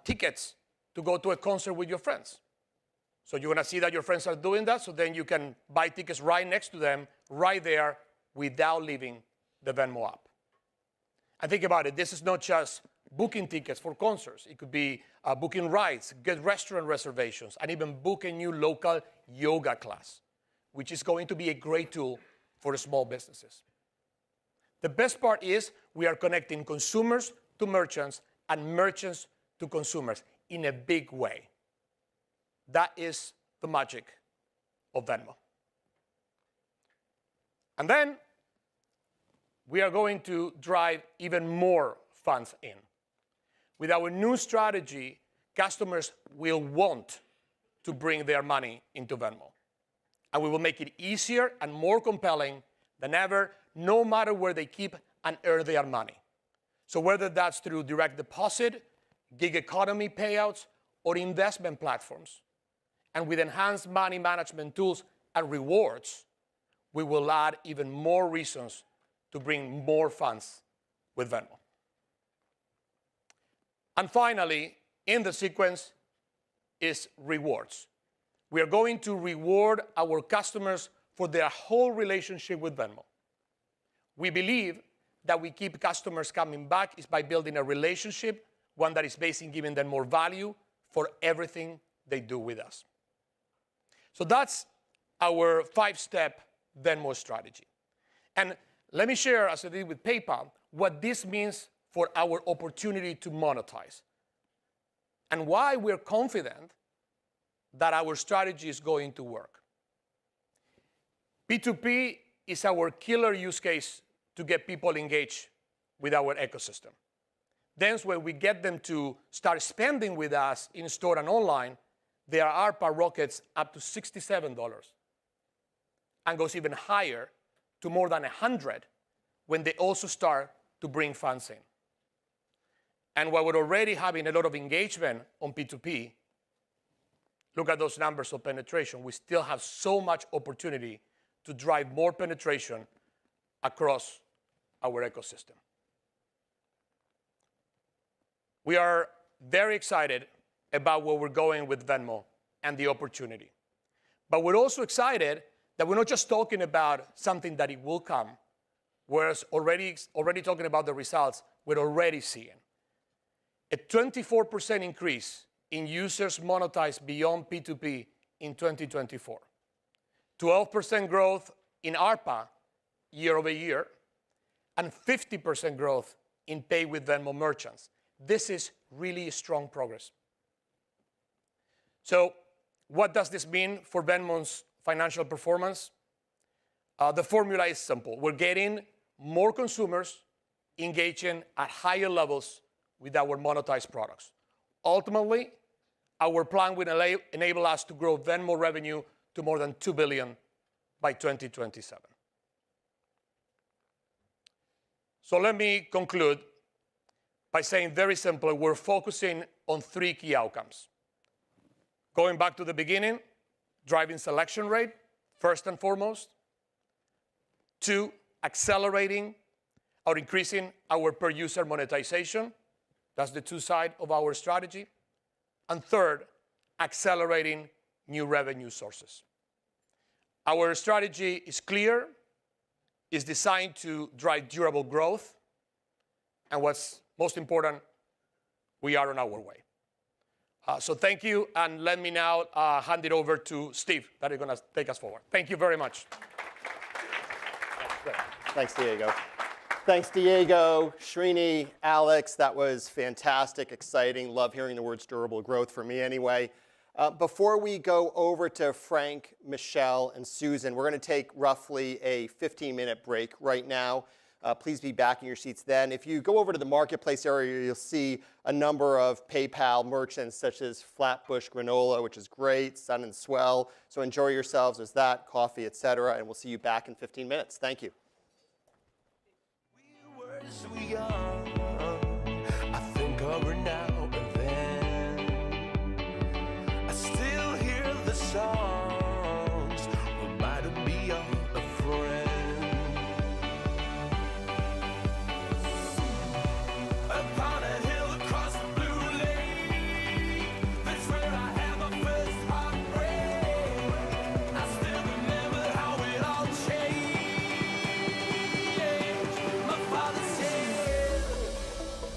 tickets to go to a concert with your friends. So you're going to see that your friends are doing that, so then you can buy tickets right next to them, right there, without leaving the Venmo app. And think about it, this is not just booking tickets for concerts. It could be booking rides, get restaurant reservations, and even book a new local yoga class, which is going to be a great tool for small businesses. The best part is we are connecting consumers to merchants and merchants to consumers in a big way. That is the magic of Venmo. And then we are going to drive even more funds in. With our new strategy, customers will want to bring their money into Venmo. And we will make it easier and more compelling than ever, no matter where they keep and earn their money. So whether that's through direct deposit, gig economy payouts, or investment platforms, and with enhanced money management tools and rewards, we will add even more reasons to bring more funds with Venmo. And finally, in the sequence is rewards. We are going to reward our customers for their whole relationship with Venmo. We believe that we keep customers coming back is by building a relationship, one that is based in giving them more value for everything they do with us. So that's our 5-step Venmo strategy. And let me share, as I did with PayPal, what this means for our opportunity to monetize and why we're confident that our strategy is going to work. P2P is our killer use case to get people engaged with our ecosystem. Then when we get them to start spending with us in store and online, their ARPA rockets up to $67 and goes even higher to more than 100 when they also start to bring funds in. And while we're already having a lot of engagement on P2P, look at those numbers of penetration. We still have so much opportunity to drive more penetration across our ecosystem. We are very excited about where we're going with Venmo and the opportunity. But we're also excited that we're not just talking about something that it will come, whereas already talking about the results we're already seeing. A 24% increase in users monetized beyond P2P in 2024. 12% growth in ARPA year over year, and 50% growth in Pay with Venmo merchants. This is really strong progress. So what does this mean for Venmo's financial performance? The formula is simple. We're getting more consumers engaging at higher levels with our monetized products. Ultimately, our plan will enable us to grow Venmo revenue to more than $2 billion by 2027. So let me conclude by saying very simply, we're focusing on 3 key outcomes. Going back to the beginning, driving selection rate, first and foremost. 2, accelerating or increasing our per-user monetization. That's the 2 sides of our strategy. And 3rd, accelerating new revenue sources. Our strategy is clear, is designed to drive durable growth, and what's most important, we are on our way. So thank you, and let me now hand it over to Steve, that is going to take us forward. Thank you very much. Thanks, Diego. Thanks, Diego, Srini, Alex. That was fantastic, exciting. Love hearing the words durable growth for me anyway. Before we go over to Frank, Michelle, and Susan, we're going to take roughly a 15-minute break right now. Please be back in your seats then. If you go over to the marketplace area, you'll see a number of PayPal merchants such as Flatbush Granola, which is great, Sun and Swell. So enjoy yourselves. There's that, coffee, etc. And we'll see you back in 15 minutes. Thank you. We were so young, I think over now and then. I still hear the songs, reminding me of a friend. Upon a hill across the blue lake, that's where I had my first heartbreak. I still remember how it all changed. My father said,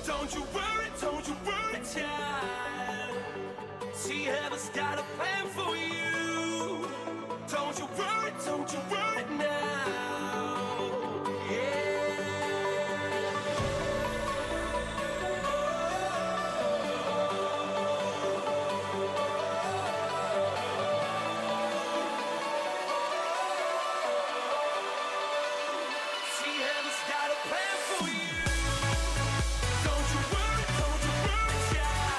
don't you worry, child. See, heaven's got a plan for you. Don't you worry now. Yeah. See, heaven's got a plan for you. Don't you worry, child.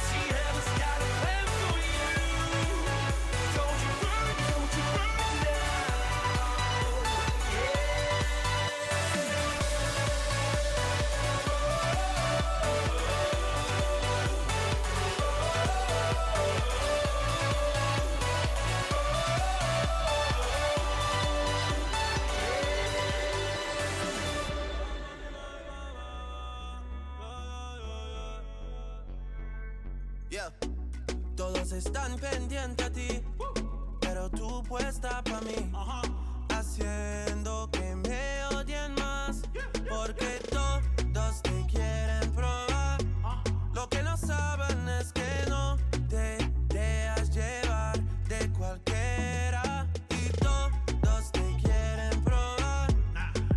See, heaven's got a plan for you. Don't you worry now. Yeah. Todos están pendientes a ti, pero tú puesta pa' mí, haciendo que me odien más, porque todos te quieren probar. Lo que no saben es que no te dejas llevar de cualquiera, y todos te quieren probar.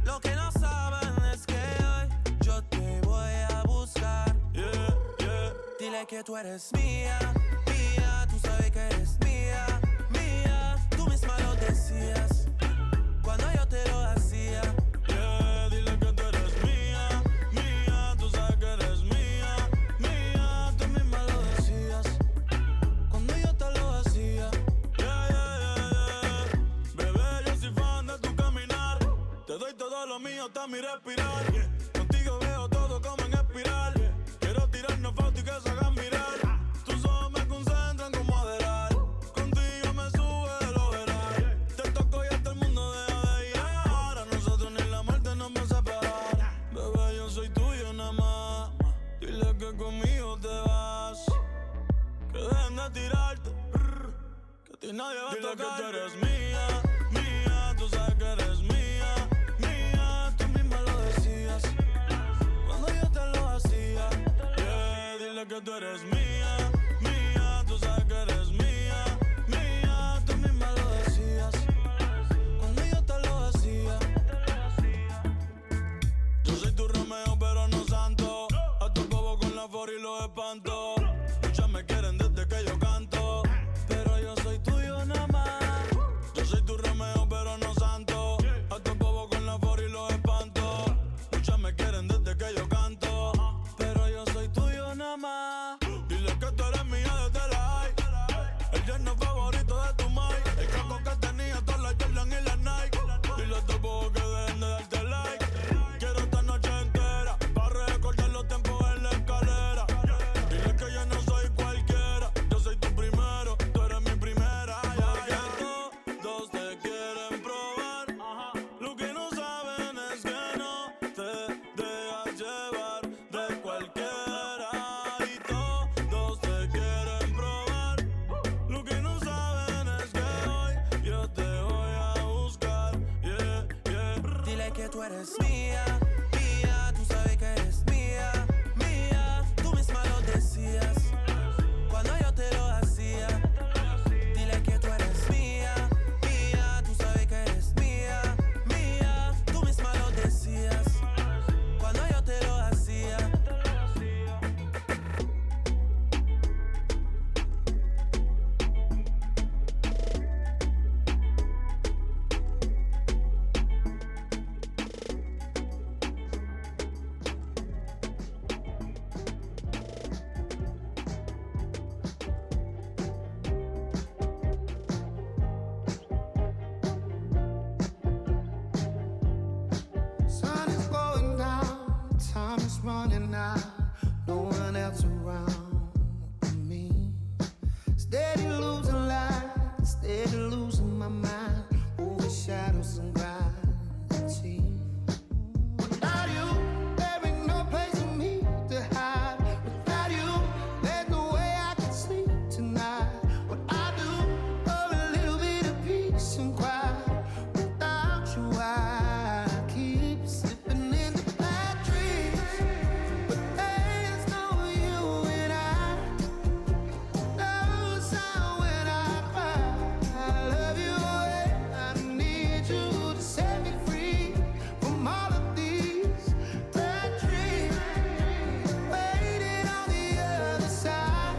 Lo que no saben es que hoy yo te voy a buscar. Dile que tú eres mía, mía, tú sabes que eres mía, mía. Tú misma lo decías cuando yo te lo hacía. Dile que tú eres mía, mía, tú sabes que eres mía, mía. Tú misma lo decías cuando yo te lo hacía. Bebé, yo soy fan de tu caminar. Te doy todo lo mío hasta mi respirar. Contigo veo todo como en espiral. Quiero tirarnos fotos y que se hagan mirar. Tus ojos me concentran como adelar. Contigo me sube el overall. Te toco y hasta el mundo deja de llegar. A nosotros ni la muerte nos va a separar. Bebé, yo soy tuyo nada más. Dile que conmigo te vas. Que dejen de tirarte. Que a ti nadie va a tocar. Dile que tú eres mía, mía. Tú sabes que eres mía, mía. Tú misma lo decías cuando yo te lo hacía. Dile que tú eres mía, mía. Tú sabes que eres mía, mía. Tú misma lo decías cuando yo te lo hacía. Yo soy tu Romeo pero no santo. A tu bobo tú eres mía, mía, tú sabes que eres mía, mía, tú misma lo decías cuando yo te lo hacía. Dile que tú eres mía, mía, tú sabes que eres mía, mía, tú misma lo decías cuando yo te lo hacía. Sun is going down, time is running out, no one else around but me. Steady losing light, steady losing my mind, over shadows and gravity. Without you, there ain't no place for me to hide. Without you, there's no way I can sleep tonight. What I do for a little bit of peace and quiet. Without you, I keep slipping into bad dreams. But there's no you and I. No sound when I cry. I love you and I need you to set me free from all of these bad dreams. Waiting on the other side.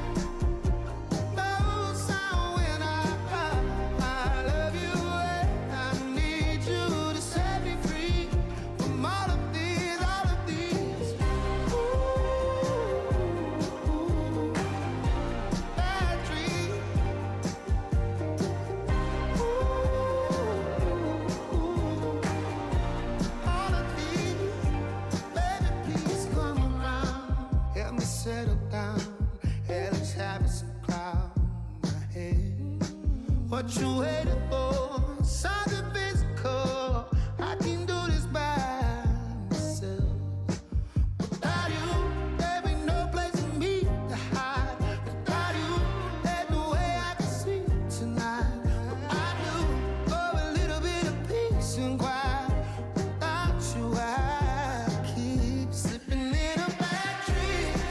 No sound when I cry. I love you and I need you to set me free from all of these bad dreams. All of these, baby, please come around. Help me settle down. Hellish habits and cloud my head. What you waiting for? Something physical. I can do this by myself. Without you, there ain't no place for me to hide. Without you, there's no way I can sleep tonight. What I do for a little bit of peace and quiet. Without you, I keep slipping into bad dreams.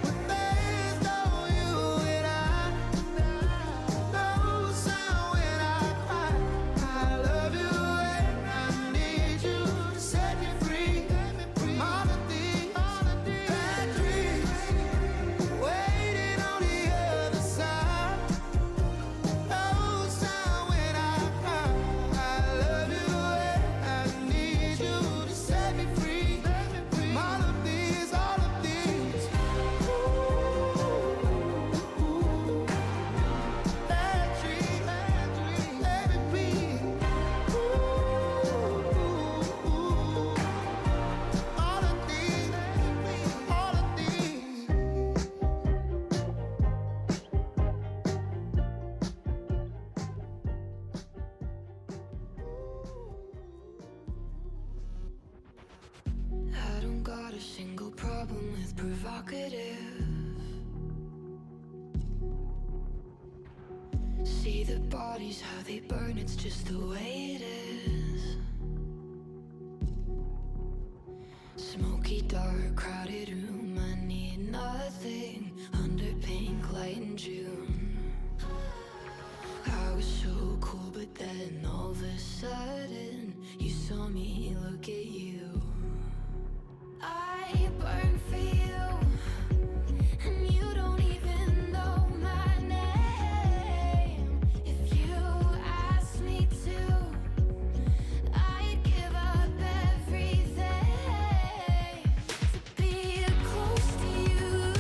But there's no you and I. No sound when I cry. I love you and I need you to set me free from all of these bad dreams. Waiting on the other side. No sound when I cry. I love you and I need you to set me free from all of these bad dreams. Baby, please. All of these, all of these. I don't got a single problem with provocative. See the bodies, how they burn, it's just the way it is. Smoky, dark, crowded room, I need nothing under pink light in June. I was so cool, but then all of a sudden you saw me look at you. I burn for you, and you don't even know my name. If you asked me to, I'd give up everything to be close to you.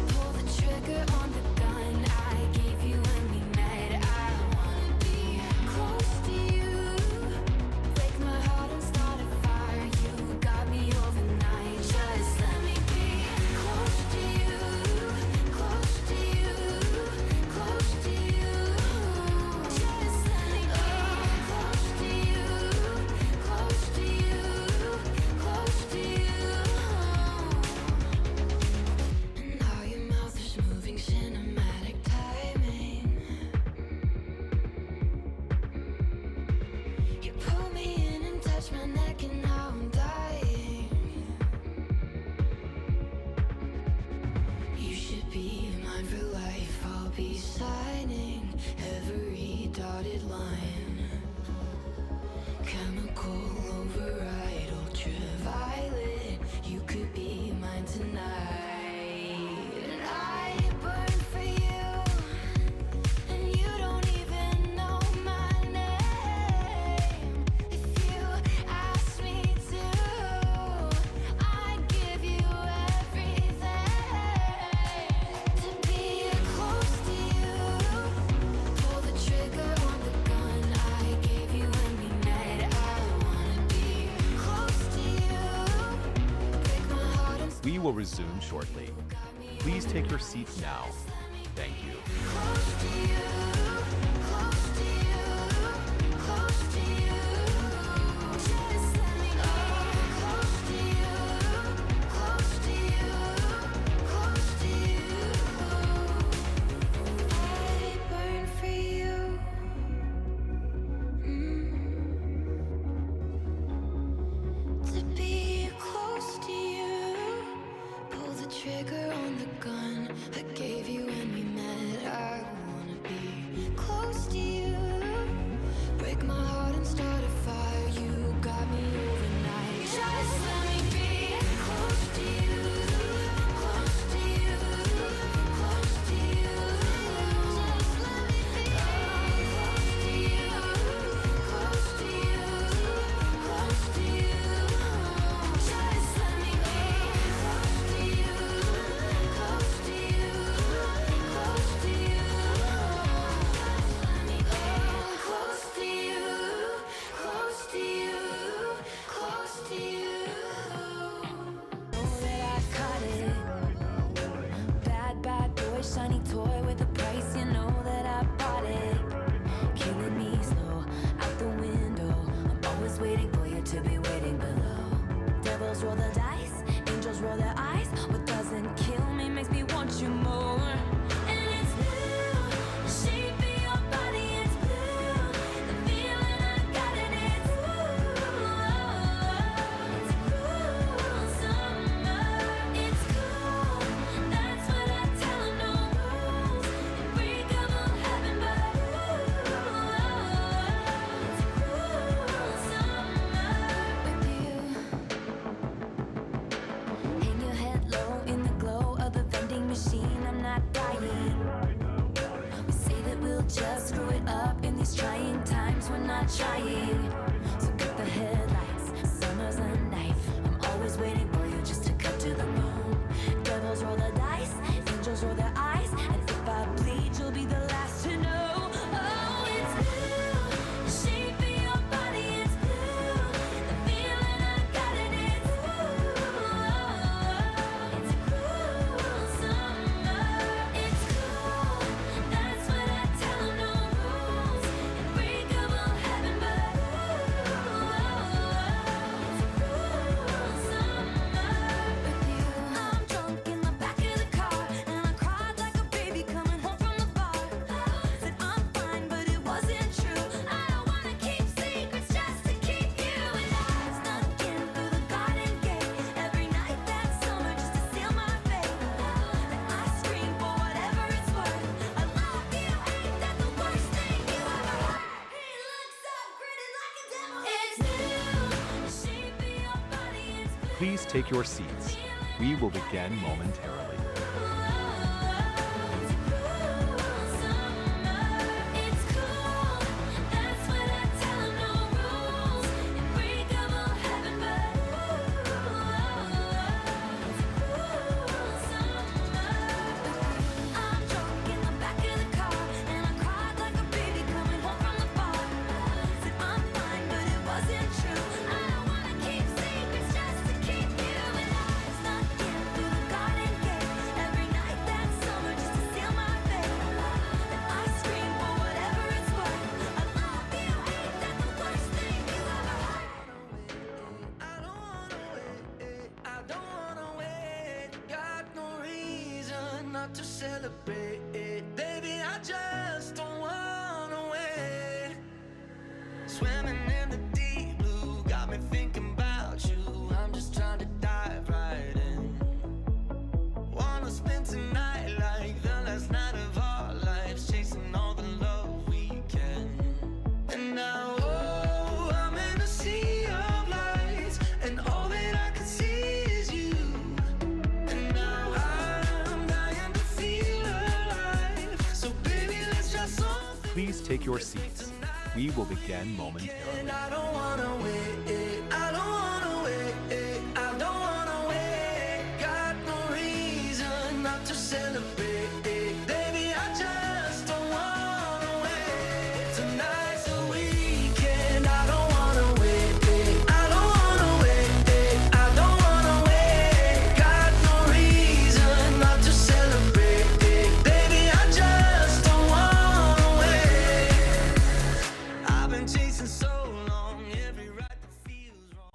Pull the trigger on the gun I gave you when we met. I wanna be close to you. Break my heart and start a fire. You got me overnight. dotted line. Chemical override, ultraviolet. You could be mine tonight. And I burn for you, and you don't even know my name. If you ask me to, I'd give you everything. To be close to you, pull the trigger on the gun I gave you when we met. I wanna be close to you, break my heart and We will resume shortly. Please take your seats now. Thank you. close to you, close to you, close to you. Just let me be close to you, close to you, close to you. I burn for you. To be close to you, pull the trigger on the gun I gave you when we met. I wanna be close to you, break my heart and start a fire. You got me overnight. Just let me be close to you, close to you, close to you. Just let me be close to you, close to you, close to you. Just let me be close to you, close to you, close to you. Let me be close to you, close to you, close to you. Know that I caught it. Bad, bad boy, shiny toy with a price. You know that I bought it. Killing me slow, out the window. I'm always waiting for you to be waiting below. Devils roll the dice, angels roll their eyes. What doesn't kill me makes me want you more. And it's blue, the shape of your body is blue. The feeling I got in it's it's cruel summer. It's cool, that's what I tell 'em, no rules. Unbreakable heaven, but it's cruel summer with you. Hang your head low in the glow of the vending machine. I'm not dying. We say that we'll just screw it up in these trying times. We're not trying. So cut the headlights. Summer's a knife. I'm always waiting for you just to cut to the moon. Devils roll the dice, angels roll their eyes. And if I bleed, you'll be the last to know. Oh, it's blue. The shape of your body is blue. The feeling I got in it's it's cruel summer. It's cool, that's what I tell 'em, no rules. Unbreakable heaven, but Please take your seats. We will begin momentarily. To celebrate, baby, I just don't wanna wait. Swimming in the deep blue, got me thinking about you. I'm just trying to dive right in. Wanna spend tonight like the last night of our lives, chasing all the love we can. Please take your seats. We will begin momentarily. I don't wanna wait, I don't wanna wait, I don't wanna wait. Got no reason not to celebrate, baby, I just don't wanna wait. Tonight's the weekend, I don't wanna wait, I don't wanna wait, I don't wanna wait. Got no reason not to celebrate, baby, I just don't wanna wait. I've been chasing so long, every right that feels wrong.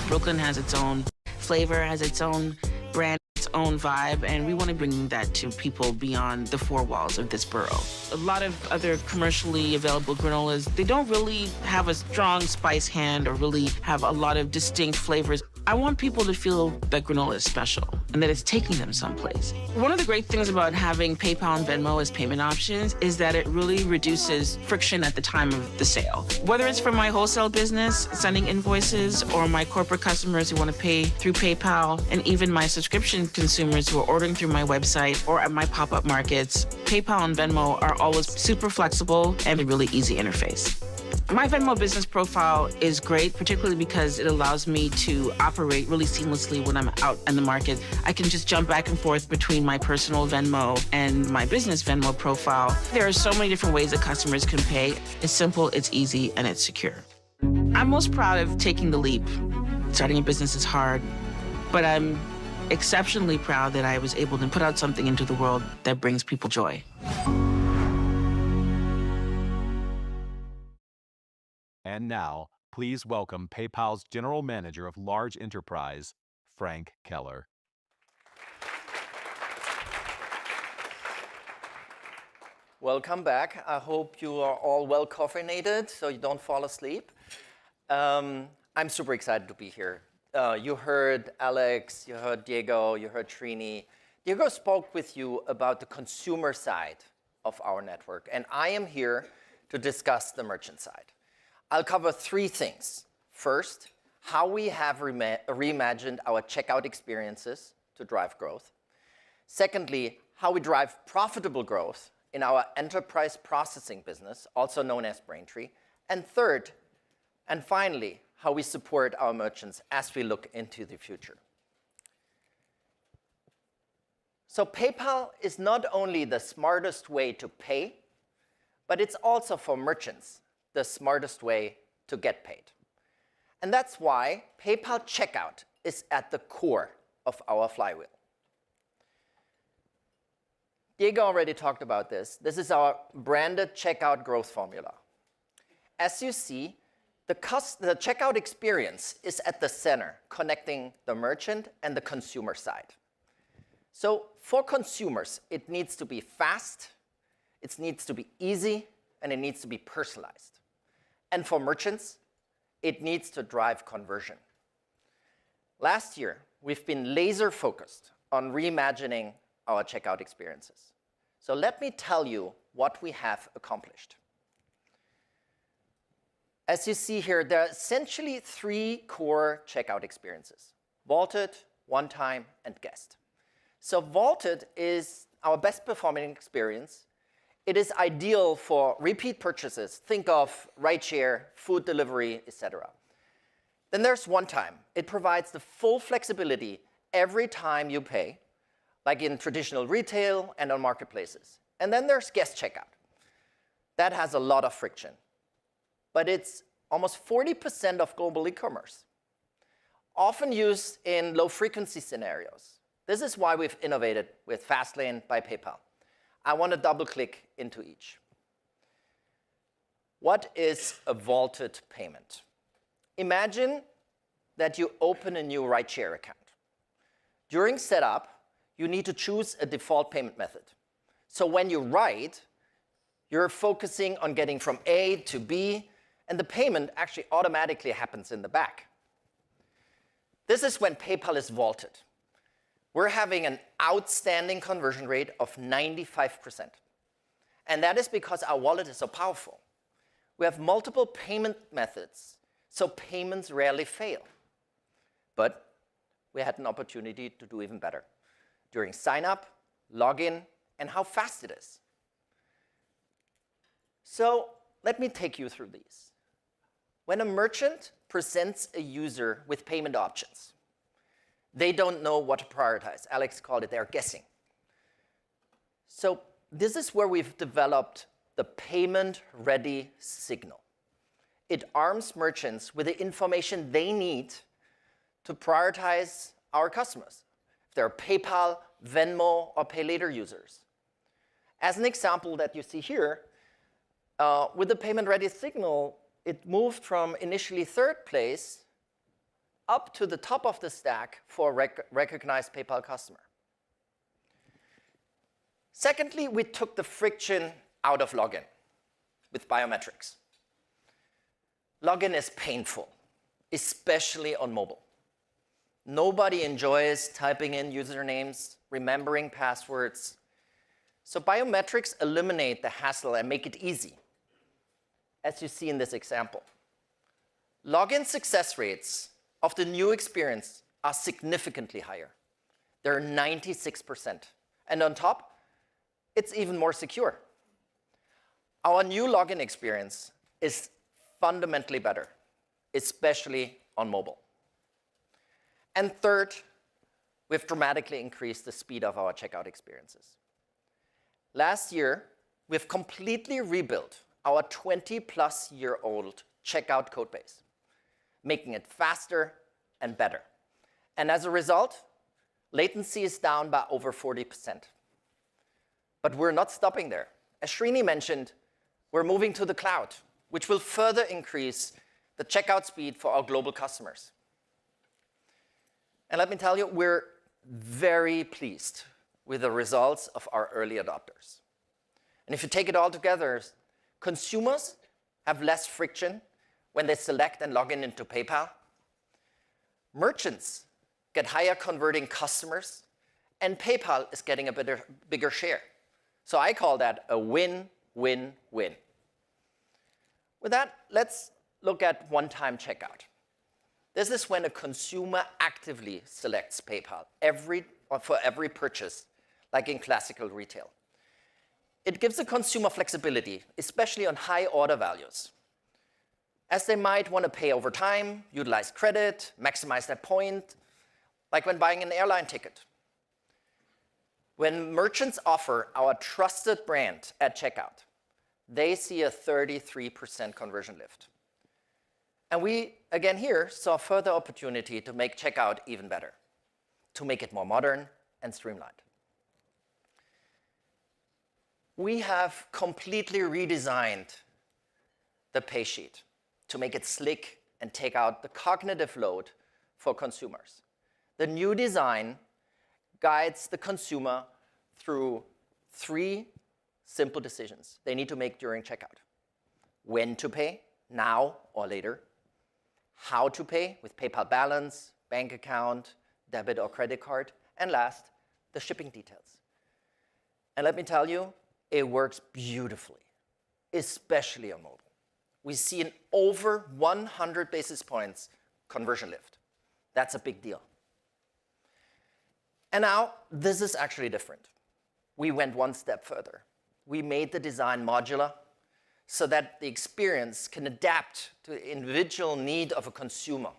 Brooklyn has its own flavor, has its own brand, its own vibe, and we want to bring that to people beyond the four walls of this borough. A lot of other commercially available granolas, they don't really have a strong spice hand or really have a lot of distinct flavors. I want people to feel that granola is special and that it's taking them someplace. One of the great things about having PayPal and Venmo as payment options is that it really reduces friction at the time of the sale. Whether it's for my wholesale business, sending invoices, or my corporate customers who want to pay through PayPal, and even my subscription consumers who are ordering through my website or at my pop-up markets, PayPal and Venmo are always super flexible and a really easy interface. My Venmo business profile is great, particularly because it allows me to operate really seamlessly when I'm out in the market. I can just jump back and forth between my personal Venmo and my business Venmo profile. There are so many different ways that customers can pay. It's simple, it's easy, and it's secure. I'm most proud of taking the leap. Starting a business is hard, but I'm exceptionally proud that I was able to put out something into the world that brings people joy. And now, please welcome PayPal's General Manager of Large Enterprise, Frank Keller. Welcome back. I hope you are all well caffeinated so you don't fall asleep. I'm super excited to be here. You heard Alex, you heard Diego, you heard Trini. Diego spoke with you about the consumer side of our network, and I am here to discuss the merchant side. I'll cover three things. First, how we have reimagined our checkout experiences to drive growth. Secondly, how we drive profitable growth in our enterprise processing business, also known as Braintree. And third, and finally, how we support our merchants as we look into the future. So PayPal is not only the smartest way to pay, but it's also for merchants the smartest way to get paid. And that's why PayPal Checkout is at the core of our flywheel. Diego already talked about this. This is our branded checkout growth formula. As you see, the checkout experience is at the center, connecting the merchant and the consumer side. So for consumers, it needs to be fast, it needs to be easy, and it needs to be personalized. And for merchants, it needs to drive conversion. Last year, we've been laser focused on reimagining our checkout experiences. So let me tell you what we have accomplished. As you see here, there are essentially three core checkout experiences: Vaulted, One Time, and Guest. So Vaulted is our best performing experience. It is ideal for repeat purchases. Think of rideshare, food delivery, etc. Then there's One Time. It provides the full flexibility every time you pay, like in traditional retail and on marketplaces. And then there's Guest Checkout. That has a lot of friction, but it's almost 40% of global e-commerce, often used in low-frequency scenarios. This is why we've innovated with Fastlane by PayPal. I want to double-click into each. What is a vaulted payment? Imagine that you open a new rideshare account. During setup, you need to choose a default payment method. So when you ride, you're focusing on getting from A to B, and the payment actually automatically happens in the back. This is when PayPal is vaulted. We're having an outstanding conversion rate of 95%. And that is because our wallet is so powerful. We have multiple payment methods, so payments rarely fail. But we had an opportunity to do even better during sign up, login, and how fast it is. So let me take you through these. When a merchant presents a user with payment options, they don't know what to prioritize. Alex called it, they're guessing. So this is where we've developed the payment-ready signal. It arms merchants with the information they need to prioritize our customers, if they're PayPal, Venmo, or Pay Later users. As an example that you see here, with the payment-ready signal, it moved from initially third place up to the top of the stack for a recognized PayPal customer. Secondly, we took the friction out of login with biometrics. Login is painful, especially on mobile. Nobody enjoys typing in usernames, remembering passwords. So biometrics eliminate the hassle and make it easy, as you see in this example. Login success rates of the new experience are significantly higher. They're 96%. And on top, it's even more secure. Our new login experience is fundamentally better, especially on mobile. And third, we've dramatically increased the speed of our checkout experiences. Last year, we've completely rebuilt our 20-plus-year-old checkout code base, making it faster and better. And as a result, latency is down by over 40%. But we're not stopping there. As Srini mentioned, we're moving to the cloud, which will further increase the checkout speed for our global customers. And let me tell you, we're very pleased with the results of our early adopters. And if you take it all together, consumers have less friction when they select and log in into PayPal. Merchants get higher converting customers, and PayPal is getting a bigger share. So I call that a win-win-win. With that, let's look at one-time checkout. This is when a consumer actively selects PayPal for every purchase, like in classical retail. It gives the consumer flexibility, especially on high order values, as they might want to pay over time, utilize credit, maximize their point, like when buying an airline ticket. When merchants offer our trusted brand at checkout, they see a 33% conversion lift. And we, again here, saw further opportunity to make checkout even better, to make it more modern and streamlined. We have completely redesigned the pay sheet to make it slick and take out the cognitive load for consumers. The new design guides the consumer through 3 simple decisions they need to make during checkout. When to pay, now or later. How to pay with PayPal balance, bank account, debit or credit card. And last, the shipping details. And let me tell you, it works beautifully, especially on mobile. We see an over 100 basis points conversion lift. That's a big deal. And now, this is actually different. We went one step further. We made the design modular so that the experience can adapt to the individual need of a consumer.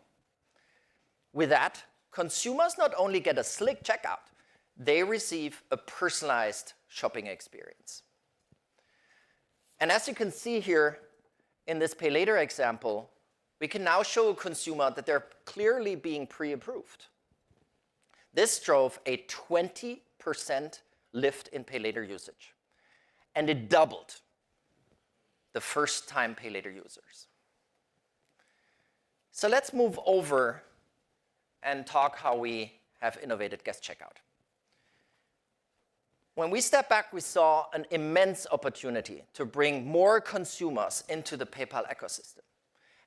With that, consumers not only get a slick checkout, they receive a personalized shopping experience. And as you can see here in this Pay Later example, we can now show a consumer that they're clearly being pre-approved. This drove a 20% lift in Pay Later usage, and it doubled the first-time Pay Later users. So let's move over and talk how we have innovated guest checkout. When we stepped back, we saw an immense opportunity to bring more consumers into the PayPal ecosystem,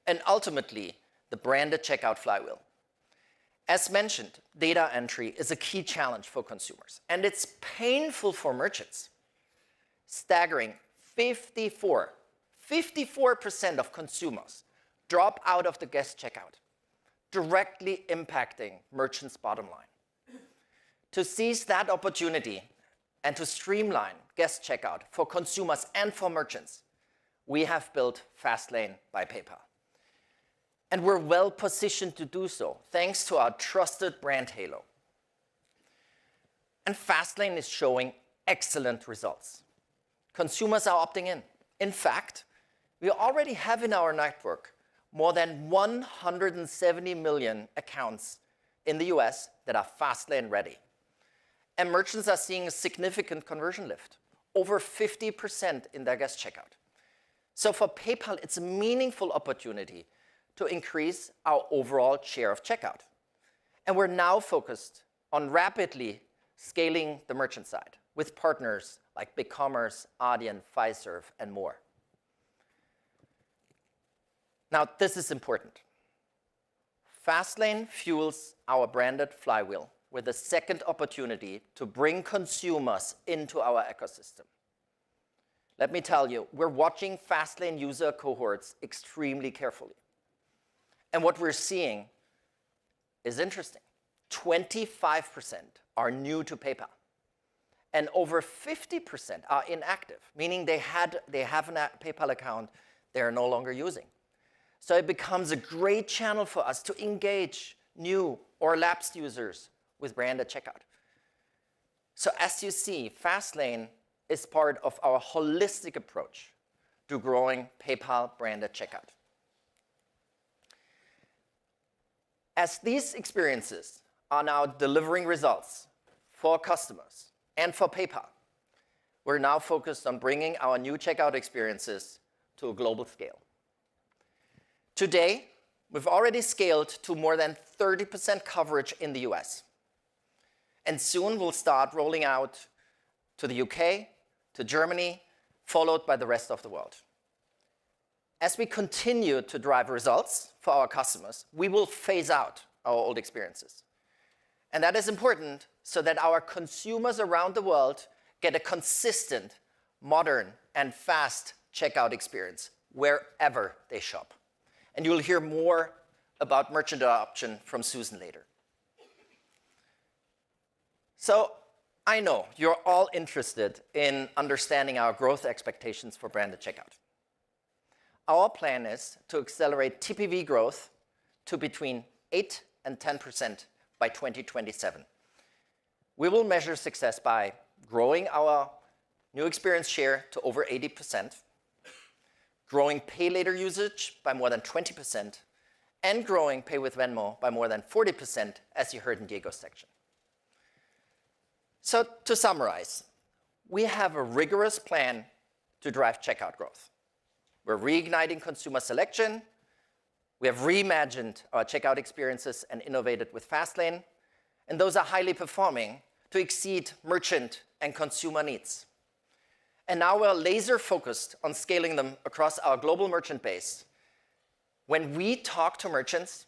and ultimately, the branded checkout flywheel. As mentioned, data entry is a key challenge for consumers, and it's painful for merchants. Staggering 54% of consumers drop out of the guest checkout, directly impacting merchants' bottom line. To seize that opportunity and to streamline guest checkout for consumers and for merchants, we have built Fastlane by PayPal. And we're well positioned to do so, thanks to our trusted brand halo. And Fastlane is showing excellent results. Consumers are opting in. In fact, we already have in our network more than 170 million accounts in the US that are Fastlane ready. And merchants are seeing a significant conversion lift, over 50% in their guest checkout. So for PayPal, it's a meaningful opportunity to increase our overall share of checkout. And we're now focused on rapidly scaling the merchant side with partners like BigCommerce, Adyen, Fiserv, and more. Now, this is important. Fastlane fuels our branded flywheel with a second opportunity to bring consumers into our ecosystem. Let me tell you, we're watching Fastlane user cohorts extremely carefully. And what we're seeing is interesting. 25% are new to PayPal. And over 50% are inactive, meaning they have a PayPal account they're no longer using. So it becomes a great channel for us to engage new or lapsed users with branded checkout. So as you see, Fastlane is part of our holistic approach to growing PayPal branded checkout. As these experiences are now delivering results for customers and for PayPal, we're now focused on bringing our new checkout experiences to a global scale. Today, we've already scaled to more than 30% coverage in the US. And soon we'll start rolling out to the UK, to Germany, followed by the rest of the world. As we continue to drive results for our customers, we will phase out our old experiences. And that is important so that our consumers around the world get a consistent, modern, and fast checkout experience wherever they shop. And you'll hear more about merchant adoption from Susan later. So I know you're all interested in understanding our growth expectations for branded checkout. Our plan is to accelerate TPV growth to between 8 and 10% by 2027. We will measure success by growing our new experience share to over 80%, growing Pay Later usage by more than 20%, and growing Pay with Venmo by more than 40%, as you heard in Diego's section. So to summarize, we have a rigorous plan to drive checkout growth. We're reigniting consumer selection. We have reimagined our checkout experiences and innovated with Fastlane. And those are highly performing to exceed merchant and consumer needs. And now we're laser focused on scaling them across our global merchant base. When we talk to merchants,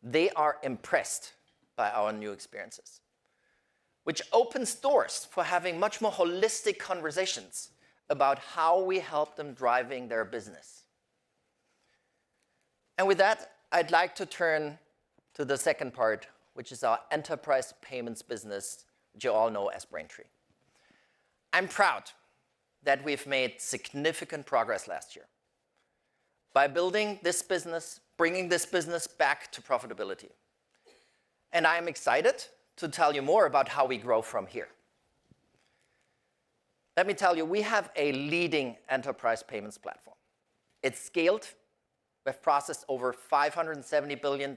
they are impressed by our new experiences, which opens doors for having much more holistic conversations about how we help them driving their business. And with that, I'd like to turn to the second part, which is our enterprise payments business, which you all know as Braintree. I'm proud that we've made significant progress last year by building this business, bringing this business back to profitability. And I'm excited to tell you more about how we grow from here. Let me tell you, we have a leading enterprise payments platform. It's scaled. We've processed over $570 billion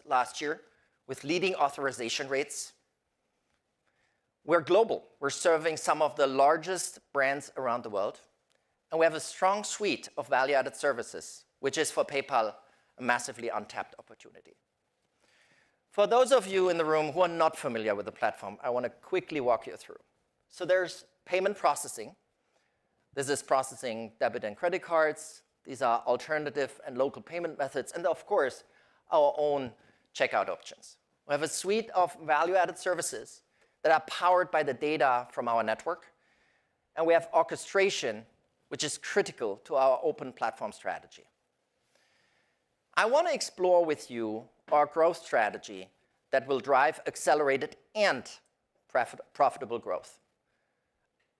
last year with leading authorization rates. We're global. We're serving some of the largest brands around the world. And we have a strong suite of value-added services, which is for PayPal a massively untapped opportunity. For those of you in the room who are not familiar with the platform, I want to quickly walk you through. So there's payment processing. This is processing debit and credit cards. These are alternative and local payment methods. And of course, our own checkout options. We have a suite of value-added services that are powered by the data from our network. And we have orchestration, which is critical to our open platform strategy. I want to explore with you our growth strategy that will drive accelerated and profitable growth.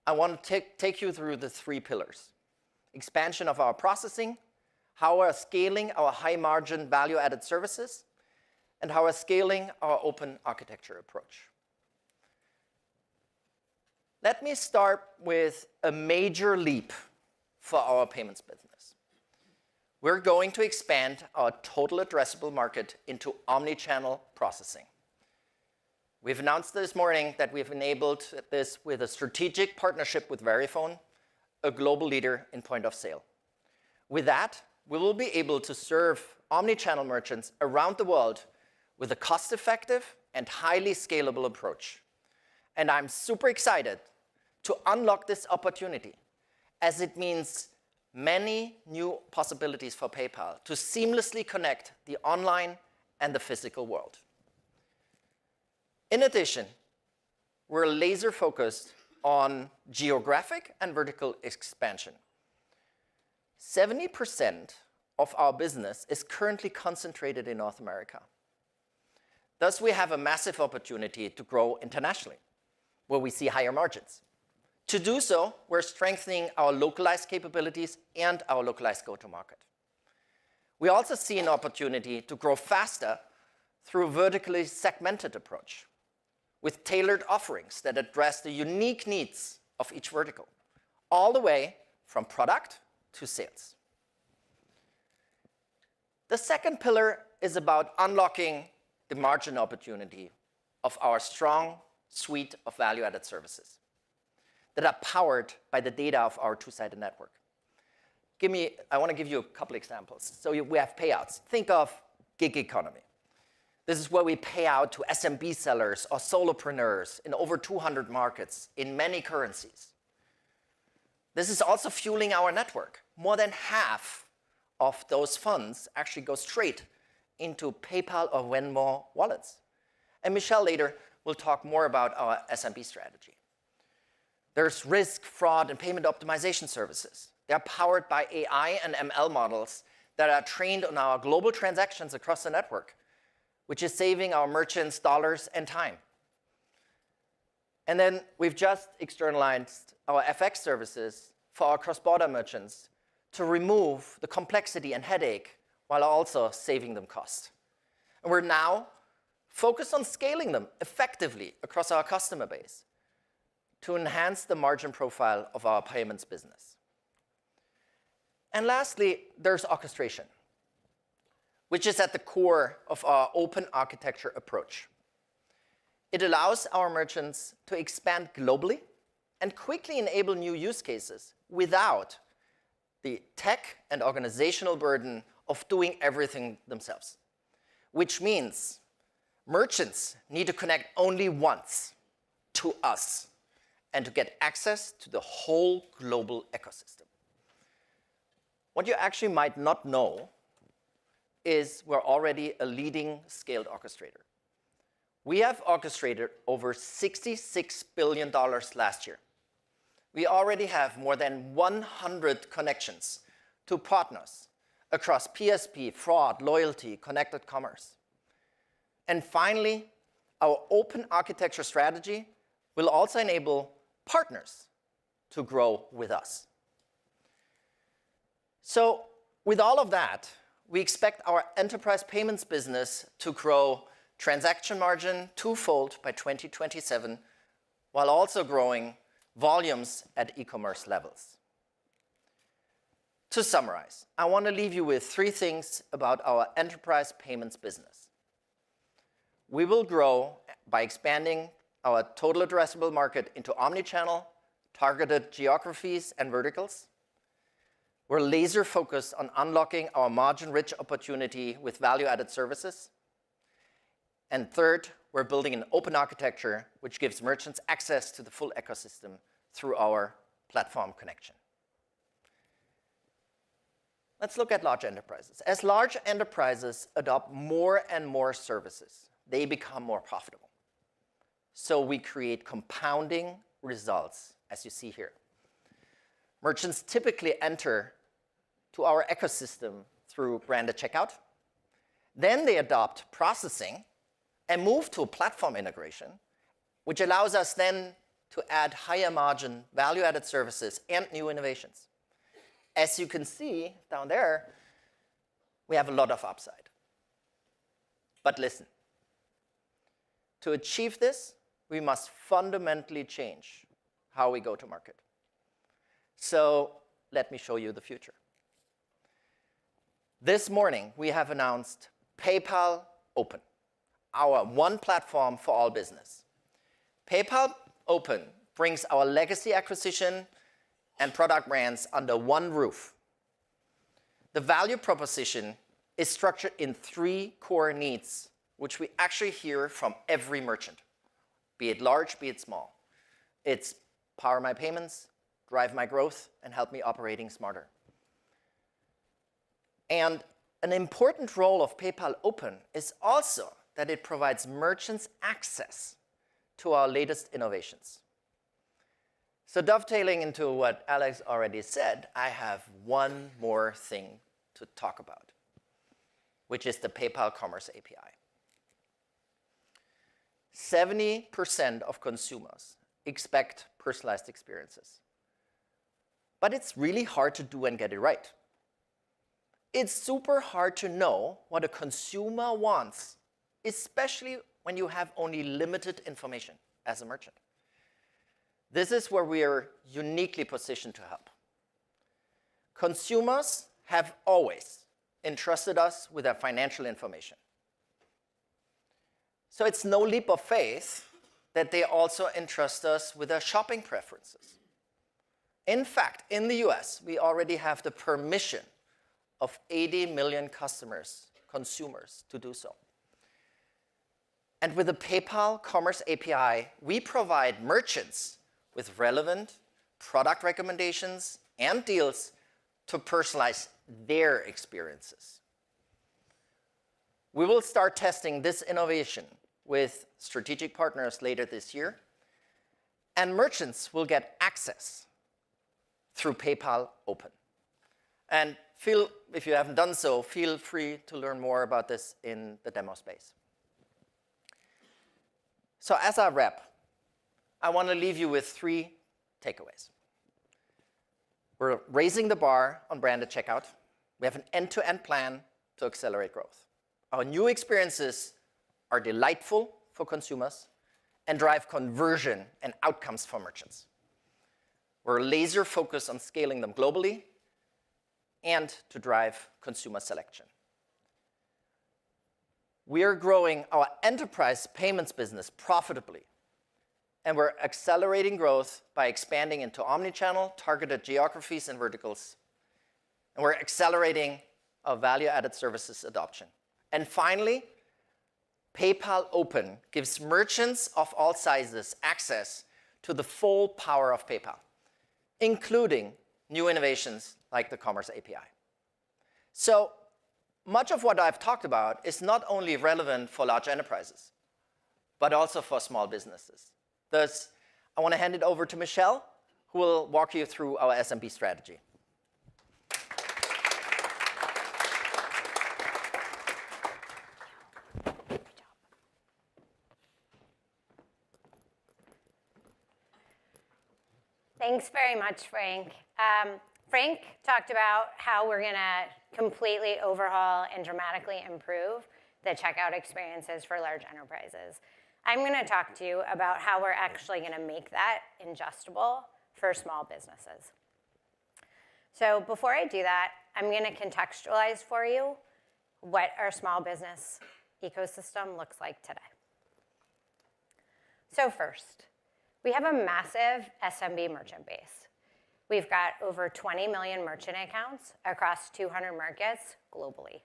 I want to take you through the 3 pillars. expansion of our processing, how we're scaling our high-margin value-added services, and how we're scaling our open architecture approach. Let me start with a major leap for our payments business. We're going to expand our total addressable market into omni-channel processing. We've announced this morning that we've enabled this with a strategic partnership with Verifone, a global leader in point of sale. With that, we will be able to serve omni-channel merchants around the world with a cost-effective and highly scalable approach. And I'm super excited to unlock this opportunity, as it means many new possibilities for PayPal to seamlessly connect the online and the physical world. In addition, we're laser-focused on geographic and vertical expansion. 70% of our business is currently concentrated in North America. Thus, we have a massive opportunity to grow internationally, where we see higher margins. To do so, we're strengthening our localized capabilities and our localized go-to-market. We also see an opportunity to grow faster through a vertically segmented approach, with tailored offerings that address the unique needs of each vertical, all the way from product to sales. The second pillar is about unlocking the margin opportunity of our strong suite of value-added services that are powered by the data of our two-sided network. I want to give you a couple examples. So we have payouts. Think of gig economy. This is where we pay out to SMB sellers or solopreneurs in over 200 markets in many currencies. This is also fueling our network. More than half of those funds actually go straight into PayPal or Venmo wallets. And Michelle later will talk more about our SMB strategy. There's risk, fraud, and payment optimization services. They're powered by AI and ML models that are trained on our global transactions across the network, which is saving our merchants dollars and time. And then we've just externalized our FX services for our cross-border merchants to remove the complexity and headache while also saving them cost. And we're now focused on scaling them effectively across our customer base to enhance the margin profile of our payments business. And lastly, there's orchestration, which is at the core of our open architecture approach. It allows our merchants to expand globally and quickly enable new use cases without the tech and organizational burden of doing everything themselves, which means merchants need to connect only once to us and to get access to the whole global ecosystem. What you actually might not know is we're already a leading scaled orchestrator. We have orchestrated over $66 billion last year. We already have more than 100 connections to partners across PSP, fraud, loyalty, connected commerce. And finally, our open architecture strategy will also enable partners to grow with us. So with all of that, we expect our enterprise payments business to grow transaction margin twofold by 2027, while also growing volumes at e-commerce levels. To summarize, I want to leave you with 3 things about our enterprise payments business. We will grow by expanding our total addressable market into omni-channel, targeted geographies, and verticals. We're laser focused on unlocking our margin-rich opportunity with value-added services. And third, we're building an open architecture which gives merchants access to the full ecosystem through our platform connection. Let's look at large enterprises. As large enterprises adopt more and more services, they become more profitable. So we create compounding results, as you see here. Merchants typically enter to our ecosystem through branded checkout. Then they adopt processing and move to a platform integration, which allows us then to add higher margin value-added services and new innovations. as you can see down there, we have a lot of upside. But listen, to achieve this, we must fundamentally change how we go to market. So let me show you the future. This morning, we have announced PayPal Open, our one platform for all business. PayPal Open brings our legacy acquisition and product brands under one roof. The value proposition is structured in 3 core needs, which we actually hear from every merchant, be it large, be it small. It's power my payments, drive my growth, and help me operating smarter. And an important role of PayPal Open is also that it provides merchants access to our latest innovations. So dovetailing into what Alex already said, I have one more thing to talk about, which is the PayPal Commerce API. 70% of consumers expect personalized experiences. But it's really hard to do and get it right. It's super hard to know what a consumer wants, especially when you have only limited information as a merchant. This is where we are uniquely positioned to help. Consumers have always entrusted us with their financial information. So it's no leap of faith that they also entrust us with their shopping preferences. In fact, in the US, we already have the permission of 80 million consumers to do so. And with the PayPal Commerce API, we provide merchants with relevant product recommendations and deals to personalize their experiences. We will start testing this innovation with strategic partners later this year, and merchants will get access through PayPal Open. And if you haven't done so, feel free to learn more about this in the demo space. So as I wrap, I want to leave you with 3 takeaways. We're raising the bar on branded checkout. We have an end-to-end plan to accelerate growth. Our new experiences are delightful for consumers and drive conversion and outcomes for merchants. We're laser focused on scaling them globally and to drive consumer selection. We are growing our enterprise payments business profitably, and we're accelerating growth by expanding into omnichannel, targeted geographies, and verticals. And we're accelerating our value-added services adoption. And finally, PayPal Open gives merchants of all sizes access to the full power of PayPal, including new innovations like the Commerce API. So much of what I've talked about is not only relevant for large enterprises, but also for small businesses. Thus, I want to hand it over to Michelle, who will walk you through our SMB strategy. Thanks very much, Frank. Frank talked about how we're going to completely overhaul and dramatically improve the checkout experiences for large enterprises. I'm going to talk to you about how we're actually going to make that ingestible for small businesses. So before I do that, I'm going to contextualize for you what our small business ecosystem looks like today. So first, we have a massive SMB merchant base. We've got over 20 million merchant accounts across 200 markets globally.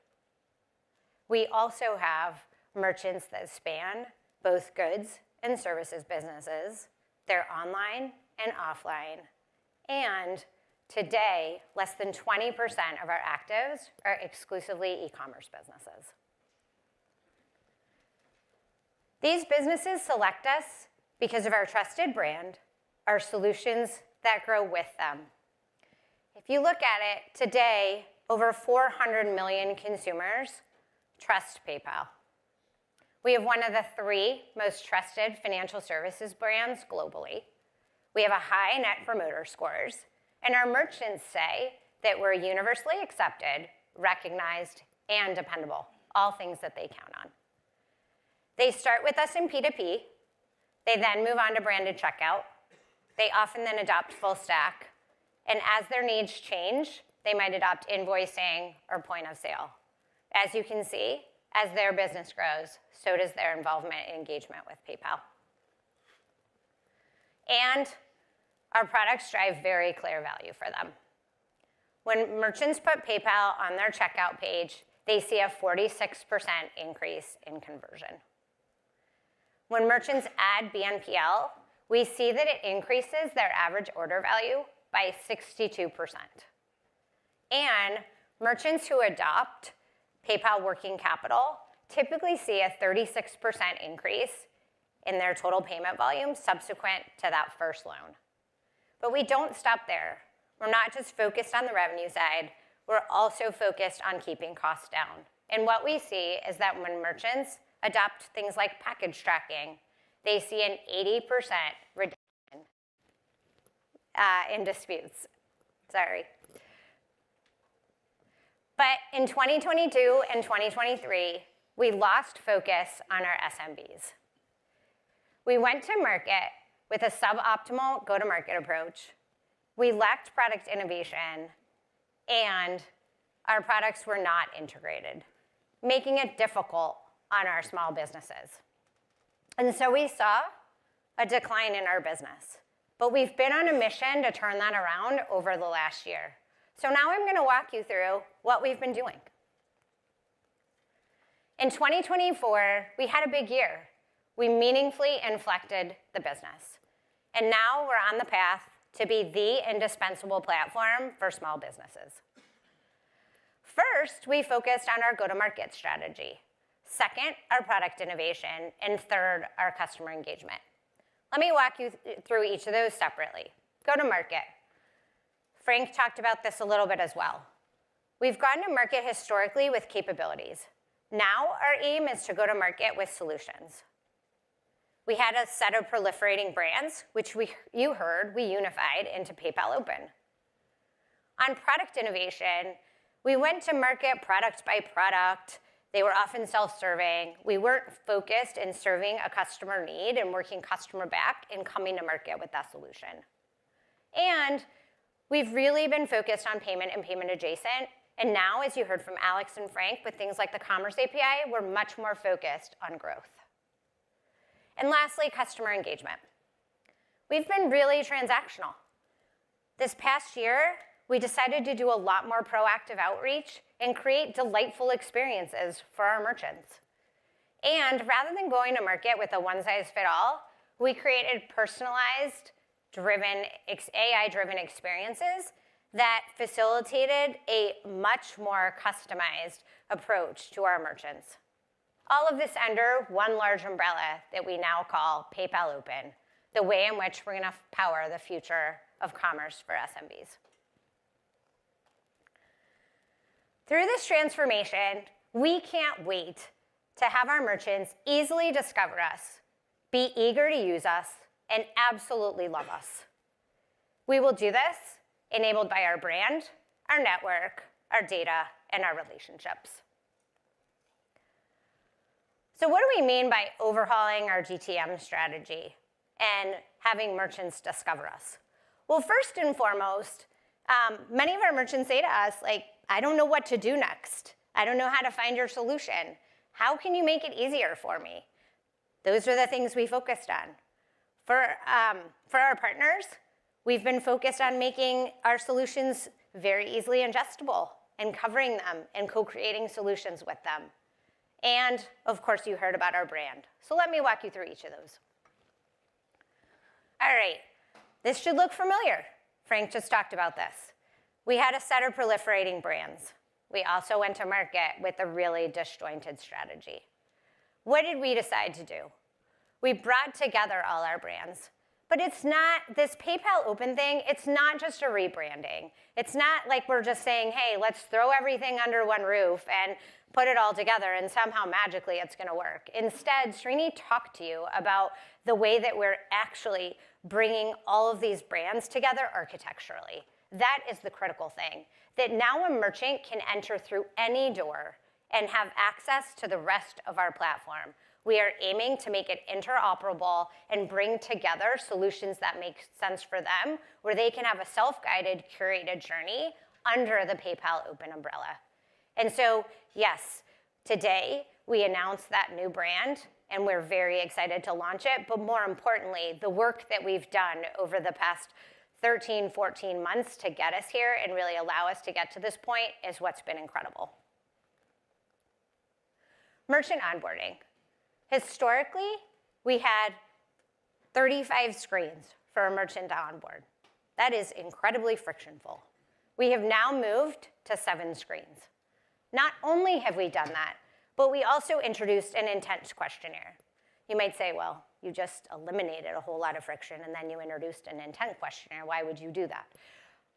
We also have merchants that span both goods and services businesses. They're online and offline. And today, less than 20% of our actives are exclusively e-commerce businesses. These businesses select us because of our trusted brand, our solutions that grow with them. If you look at it, today, over 400 million consumers trust PayPal. We have one of the 3 most trusted financial services brands globally. We have a high net promoter scores, and our merchants say that we're universally accepted, recognized, and dependable, all things that they count on. They start with us in P2P. They then move on to branded checkout. They often then adopt full stack. And as their needs change, they might adopt invoicing or point of sale. As you can see, as their business grows, so does their involvement and engagement with PayPal. And our products drive very clear value for them. When merchants put PayPal on their checkout page, they see a 46% increase in conversion. When merchants add BNPL, we see that it increases their average order value by 62%. And merchants who adopt PayPal Working Capital typically see a 36% increase in their total payment volume subsequent to that first loan. But we don't stop there. We're not just focused on the revenue side, we're also focused on keeping costs down. And what we see is that when merchants adopt things like package tracking, they see an 80% reduction in disputes. Sorry. But in 2022 and 2023, we lost focus on our SMBs. We went to market with a suboptimal go-to-market approach. We lacked product innovation, and our products were not integrated, making it difficult on our small businesses. And so we saw a decline in our business. But we've been on a mission to turn that around over the last year. So now I'm going to walk you through what we've been doing. In 2024, we had a big year. We meaningfully inflected the business. And now we're on the path to be the indispensable platform for small businesses. First, we focused on our go-to-market strategy. Second, our product innovation. And third, our customer engagement. Let me walk you through each of those separately. Go-to-market. Frank talked about this a little bit as well. We've gone to market historically with capabilities. Now our aim is to go to market with solutions. We had a set of proliferating brands, which you heard we unified into PayPal Open. On product innovation, we went to market product by product. They were often self-serving. We weren't focused in serving a customer need and working customer back and coming to market with that solution. And we've really been focused on payment and payment adjacent. And now, as you heard from Alex and Frank, with things like the Commerce API, we're much more focused on growth. And lastly, customer engagement. We've been really transactional. This past year, we decided to do a lot more proactive outreach and create delightful experiences for our merchants. And rather than going to market with a one-size-fits-all, we created personalized, AI-driven experiences that facilitated a much more customized approach to our merchants. All of this under one large umbrella that we now call PayPal Open, the way in which we're going to power the future of commerce for SMBs. Through this transformation, we can't wait to have our merchants easily discover us, be eager to use us, and absolutely love us. We will do this enabled by our brand, our network, our data, and our relationships. So what do we mean by overhauling our GTM strategy and having merchants discover us? Well, first and foremost, many of our merchants say to us, like, I don't know what to do next. I don't know how to find your solution. How can you make it easier for me? Those are the things we focused on. For our partners, we've been focused on making our solutions very easily ingestible and covering them and co-creating solutions with them. And, of course, you heard about our brand. So let me walk you through each of those. All right, this should look familiar. Frank just talked about this. We had a set of proliferating brands. We also went to market with a really disjointed strategy. What did we decide to do? We brought together all our brands. But it's not, this PayPal Open thing, it's not just a rebranding. It's not like we're just saying, hey, let's throw everything under one roof and put it all together and somehow magically it's going to work. Instead, Srini talked to you about the way that we're actually bringing all of these brands together architecturally. That is the critical thing, that now a merchant can enter through any door and have access to the rest of our platform. We are aiming to make it interoperable and bring together solutions that make sense for them, where they can have a self-guided, curated journey under the PayPal open umbrella. And so, yes, today we announced that new brand, and we're very excited to launch it. But more importantly, the work that we've done over the past 13, 14 months to get us here and really allow us to get to this point is what's been incredible. Merchant onboarding. Historically, we had 35 screens for a merchant to onboard. That is incredibly frictionful. We have now moved to 7 screens. Not only have we done that, but we also introduced an intent questionnaire. You might say, well, you just eliminated a whole lot of friction and then you introduced an intent questionnaire. Why would you do that?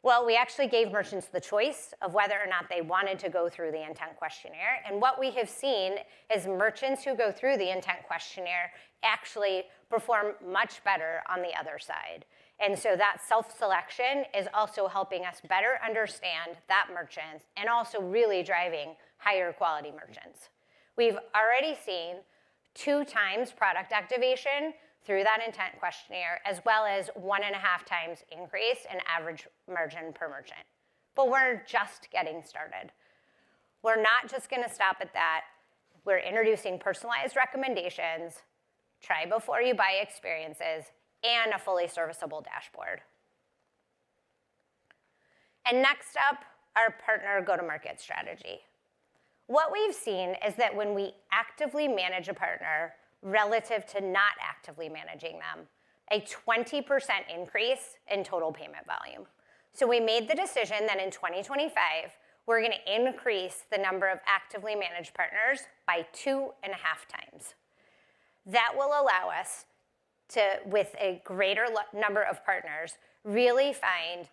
Well, we actually gave merchants the choice of whether or not they wanted to go through the intent questionnaire. And what we have seen is merchants who go through the intent questionnaire actually perform much better on the other side. And so that self-selection is also helping us better understand that merchant and also really driving higher quality merchants. We've already seen 2 times product activation through that intent questionnaire, as well as 1.5 times increase in average margin per merchant. But we're just getting started. We're not just gonna stop at that. We're introducing personalized recommendations, try before you buy experiences, and a fully serviceable dashboard. And next up, our partner go-to-market strategy. What we've seen is that when we actively manage a partner relative to not actively managing them, a 20% increase in total payment volume. So we made the decision that in 2025, we're gonna increase the number of actively managed partners by 2.5 times. That will allow us to, with a greater number of partners, really find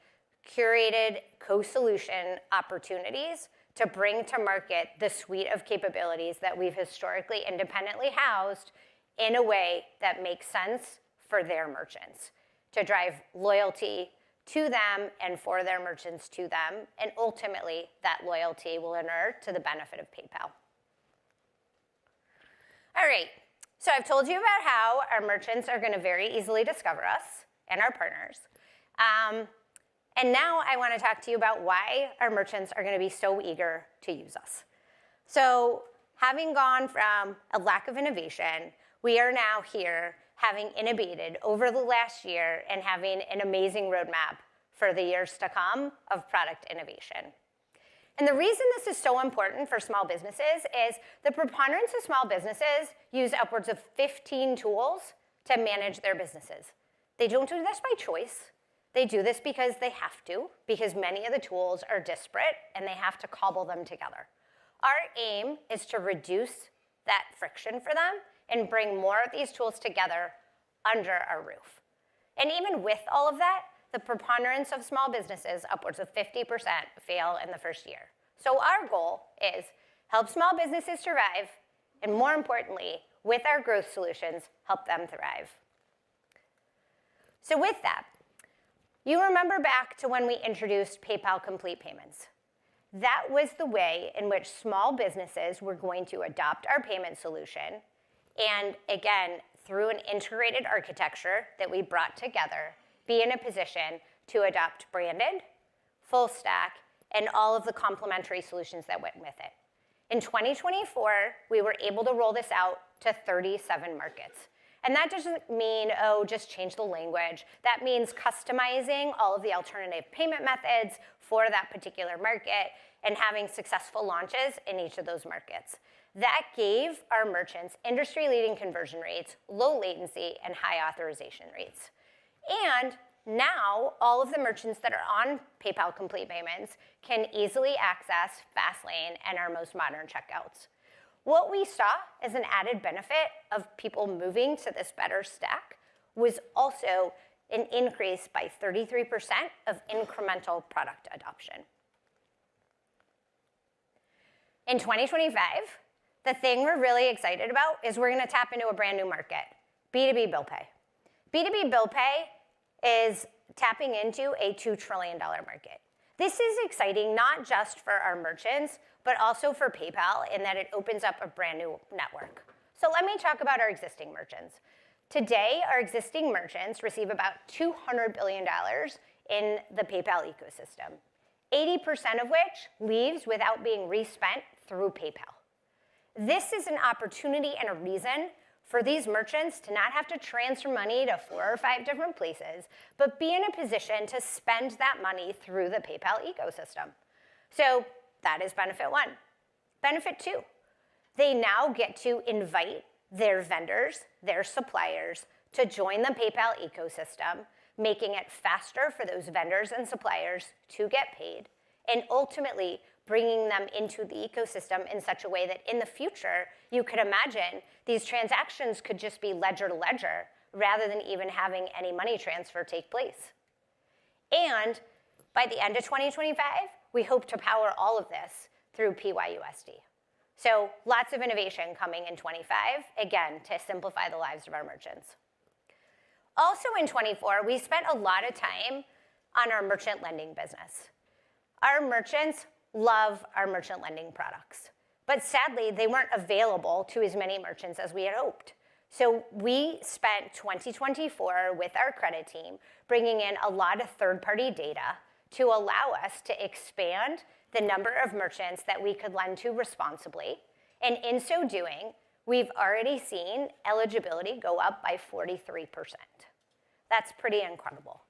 curated co-solution opportunities to bring to market the suite of capabilities that we've historically independently housed in a way that makes sense for their merchants, to drive loyalty to them and for their merchants to them, and ultimately that loyalty will inure to the benefit of PayPal. All right, so I've told you about how our merchants are gonna very easily discover us and our partners. And now I want to talk to you about why our merchants are going to be so eager to use us. So having gone from a lack of innovation, we are now here having innovated over the last year and having an amazing roadmap for the years to come of product innovation. And the reason this is so important for small businesses is the preponderance of small businesses use upwards of 15 tools to manage their businesses. They don't do this by choice. They do this because they have to, because many of the tools are disparate and they have to cobble them together. Our aim is to reduce that friction for them and bring more of these tools together under our roof. And even with all of that, the preponderance of small businesses, upwards of 50%, fail in the first year. So our goal is help small businesses survive, and more importantly, with our growth solutions, help them thrive. So with that, you remember back to when we introduced PayPal Complete Payments. That was the way in which small businesses were going to adopt our payment solution, and again, through an integrated architecture that we brought together, be in a position to adopt branded, full stack, and all of the complementary solutions that went with it. In 2024, we were able to roll this out to 37 markets. And that doesn't mean, oh, just change the language. That means customizing all of the alternative payment methods for that particular market and having successful launches in each of those markets. That gave our merchants industry-leading conversion rates, low latency, and high authorization rates. And now, all of the merchants that are on PayPal Complete Payments can easily access Fastlane and our most modern checkouts. What we saw as an added benefit of people moving to this better stack was also an increase by 33% of incremental product adoption. In 2025, the thing we're really excited about is we're gonna tap into a brand new market, B2B bill pay. B2B bill pay is tapping into a $2 trillion market. This is exciting not just for our merchants, but also for PayPal in that it opens up a brand new network. So let me talk about our existing merchants. Today, our existing merchants receive about $200 billion in the PayPal ecosystem, 80% of which leaves without being respent through PayPal. This is an opportunity and a reason for these merchants to not have to transfer money to 4 or 5 different places, but be in a position to spend that money through the PayPal ecosystem. So that is benefit 1. Benefit 2, they now get to invite their vendors, their suppliers, to join the PayPal ecosystem, making it faster for those vendors and suppliers to get paid, and ultimately bringing them into the ecosystem in such a way that in the future, you could imagine these transactions could just be ledger to ledger rather than even having any money transfer take place. And by the end of 2025, we hope to power all of this through PYUSD. So lots of innovation coming in 25, again, to simplify the lives of our merchants. Also in 24, we spent a lot of time on our merchant lending business. Our merchants love our merchant lending products, but sadly, they weren't available to as many merchants as we had hoped. So we spent 2024 with our credit team bringing in a lot of third-party data to allow us to expand the number of merchants that we could lend to responsibly. And in so doing, we've already seen eligibility go up by 43%. That's pretty incredible.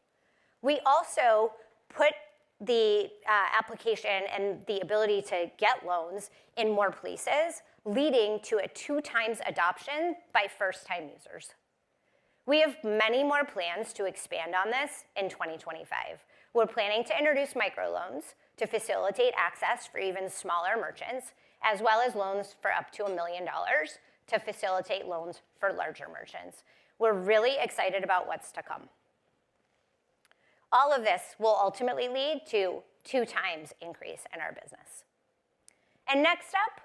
We also put the application and the ability to get loans in more places, leading to a 2 times adoption by first-time users. We have many more plans to expand on this in 2025. We're planning to introduce microloans to facilitate access for even smaller merchants, as well as loans for up to $1 million to facilitate loans for larger merchants. We're really excited about what's to come. All of this will ultimately lead to 2 times increase in our business. And next up,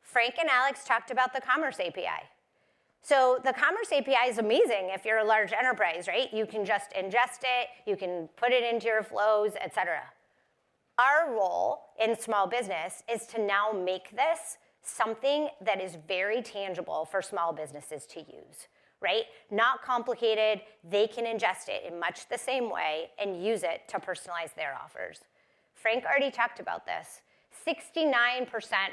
Frank and Alex talked about the Commerce API. So the Commerce API is amazing if you're a large enterprise, right? You can just ingest it, you can put it into your flows, et cetera. Our role in small business is to now make this something that is very tangible for small businesses to use, right? Not complicated, they can ingest it in much the same way and use it to personalize their offers. Frank already talked about this. 69%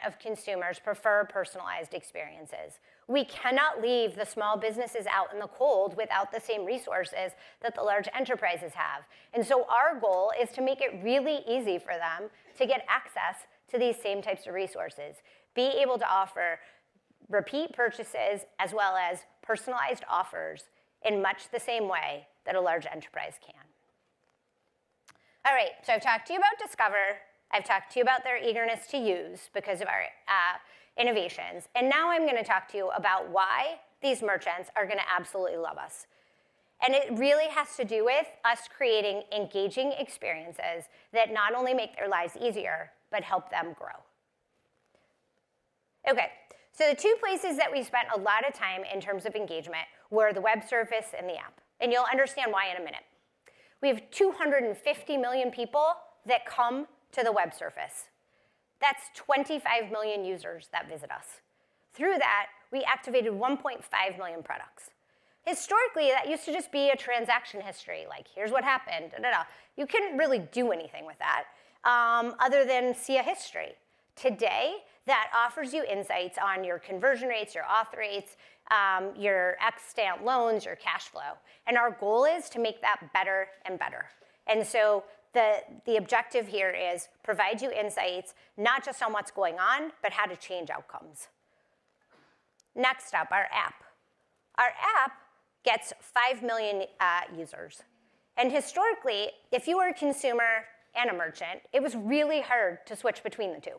of consumers prefer personalized experiences. We cannot leave the small businesses out in the cold without the same resources that the large enterprises have. And so our goal is to make it really easy for them to get access to these same types of resources, be able to offer repeat purchases as well as personalized offers in much the same way that a large enterprise can. All right, so I've talked to you about Discover. I've talked to you about their eagerness to use because of our innovations. And now I'm going to talk to you about why these merchants are going to absolutely love us. And it really has to do with us creating engaging experiences that not only make their lives easier, but help them grow. Okay, so the 2 places that we spent a lot of time in terms of engagement were the web surface and the app. And you'll understand why in a minute. We have 250 million people that come to the web surface. That's 25 million users that visit us. Through that, we activated 1.5 million products. Historically, that used to just be a transaction history, like here's what happened, da, da, da. You couldn't really do anything with that other than see a history. Today, that offers you insights on your conversion rates, your auth rates, your extant loans, your cash flow. And our goal is to make that better and better. And so the objective here is provide you insights, not just on what's going on, but how to change outcomes. Next up, our app. Our app gets 5 million users. And historically, if you were a consumer and a merchant, it was really hard to switch between the 2.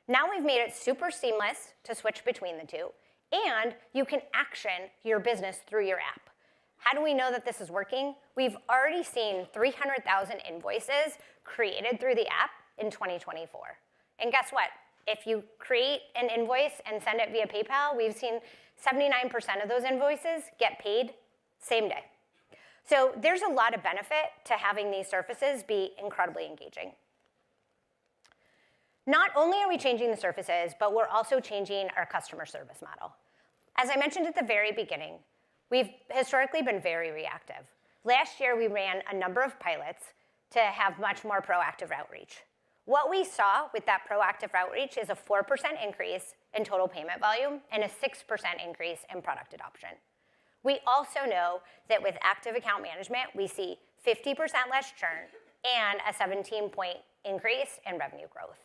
Now we've made it super seamless to switch between the 2, and you can action your business through your app. How do we know that this is working? We've already seen 300,000 invoices created through the app in 2024. And guess what? If you create an invoice and send it via PayPal, we've seen 79% of those invoices get paid same day. So there's a lot of benefit to having these surfaces be incredibly engaging. Not only are we changing the surfaces, but we're also changing our customer service model. As I mentioned at the very beginning, we've historically been very reactive. Last year, we ran a number of pilots to have much more proactive outreach. What we saw with that proactive outreach is a 4% increase in total payment volume and a 6% increase in product adoption. We also know that with active account management, we see 50% less churn and a 17-point increase in revenue growth.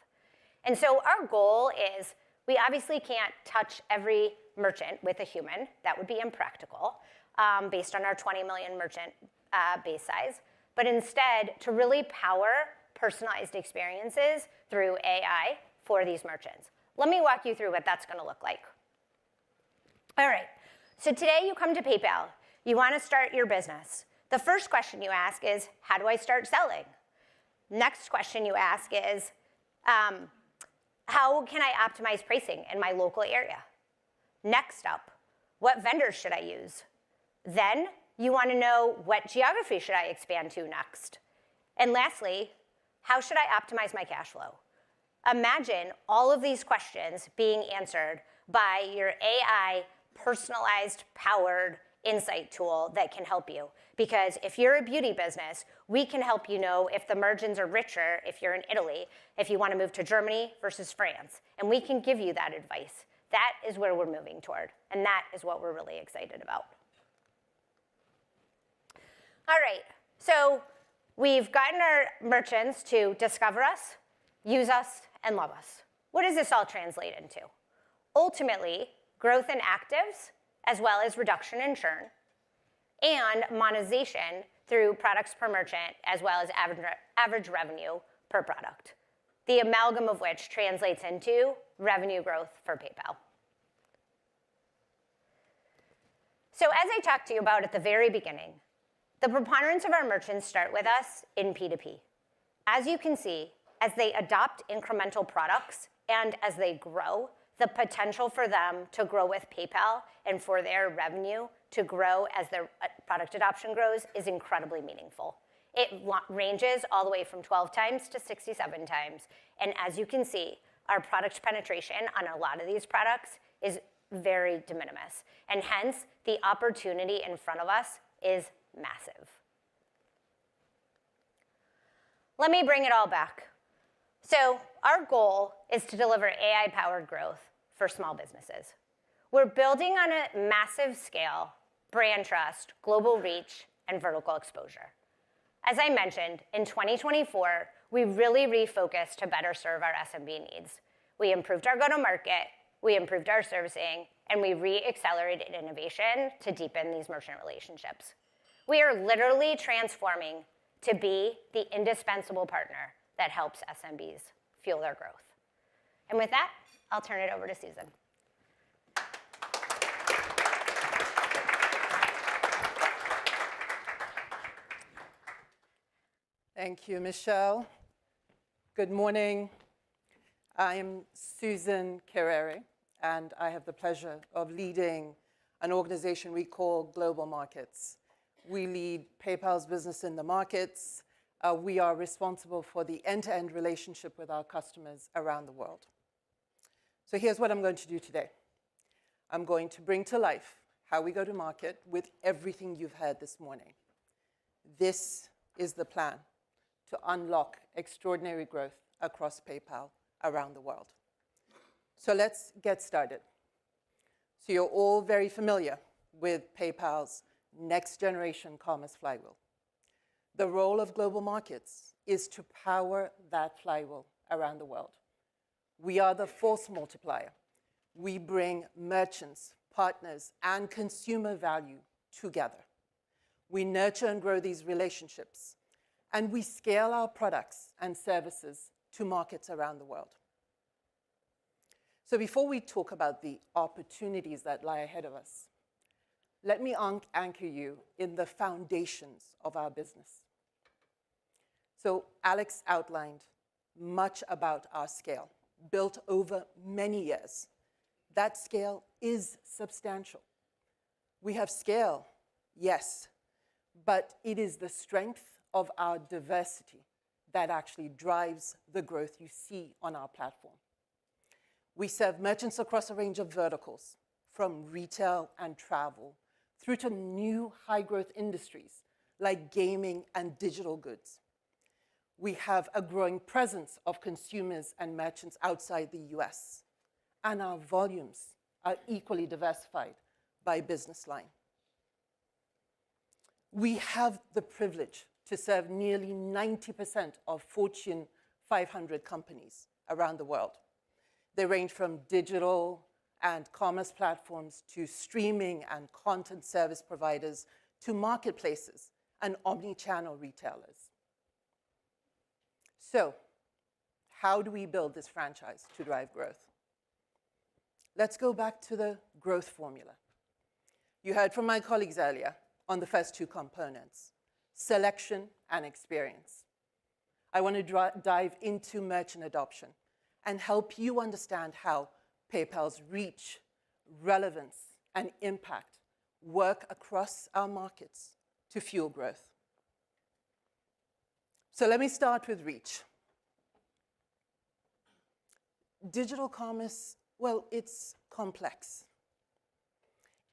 And so our goal is, we obviously can't touch every merchant with a human. That would be impractical based on our 20 million merchant base size, but instead to really power personalized experiences through AI for these merchants. Let me walk you through what that's going to look like. All right, so today you come to PayPal. You want to start your business. The first question you ask is, how do I start selling? Next question you ask is, how can I optimize pricing in my local area? Next up, what vendors should I use? Then you want to know, what geography should I expand to next? And lastly, how should I optimize my cash flow? Imagine all of these questions being answered by your AI personalized, powered insight tool that can help you. Because if you're a beauty business, we can help you know if the margins are richer if you're in Italy, if you want to move to Germany versus France. And we can give you that advice. That is where we're moving toward. And that is what we're really excited about. All right, so we've gotten our merchants to discover us, use us, and love us. What does this all translate into? Ultimately, growth in actives, as well as reduction in churn, and monetization through products per merchant, as well as average revenue per product, the amalgam of which translates into revenue growth for PayPal. So as I talked to you about at the very beginning, the preponderance of our merchants start with us in P2P. As you can see, as they adopt incremental products and as they grow, the potential for them to grow with PayPal and for their revenue to grow as their product adoption grows is incredibly meaningful. It ranges all the way from 12 times to 67 times. And as you can see, our product penetration on a lot of these products is very de minimis. And hence, the opportunity in front of us is massive. Let me bring it all back. So our goal is to deliver AI-powered growth for small businesses. We're building on a massive scale, brand trust, global reach, and vertical exposure. As I mentioned, in 2024, we really refocused to better serve our SMB needs. We improved our go-to-market, we improved our servicing, and we re-accelerated innovation to deepen these merchant relationships. We are literally transforming to be the indispensable partner that helps SMBs fuel their growth. And with that, I'll turn it over to Susan. Thank you, Michelle. Good morning. I am Susan Carrere, and I have the pleasure of leading an organization we call Global Markets. We lead PayPal's business in the markets. We are responsible for the end-to-end relationship with our customers around the world. So here's what I'm going to do today. I'm going to bring to life how we go to market with everything you've heard this morning. This is the plan to unlock extraordinary growth across PayPal around the world. So let's get started. So you're all very familiar with PayPal's next-generation commerce flywheel. The role of Global Markets is to power that flywheel around the world. We are the force multiplier. We bring merchants, partners, and consumer value together. We nurture and grow these relationships, and we scale our products and services to markets around the world. So before we talk about the opportunities that lie ahead of us, let me anchor you in the foundations of our business. So Alex outlined much about our scale, built over many years. That scale is substantial. We have scale, yes, but it is the strength of our diversity that actually drives the growth you see on our platform. We serve merchants across a range of verticals, from retail and travel through to new high-growth industries like gaming and digital goods. We have a growing presence of consumers and merchants outside the US, and our volumes are equally diversified by business line. We have the privilege to serve nearly 90% of Fortune 500 companies around the world. They range from digital and commerce platforms to streaming and content service providers to marketplaces and omni-channel retailers. So, how do we build this franchise to drive growth? Let's go back to the growth formula. You heard from my colleagues earlier on the first two components, selection and experience. I want to dive into merchant adoption and help you understand how PayPal's reach, relevance, and impact work across our markets to fuel growth. So let me start with reach. Digital commerce, well, it's complex.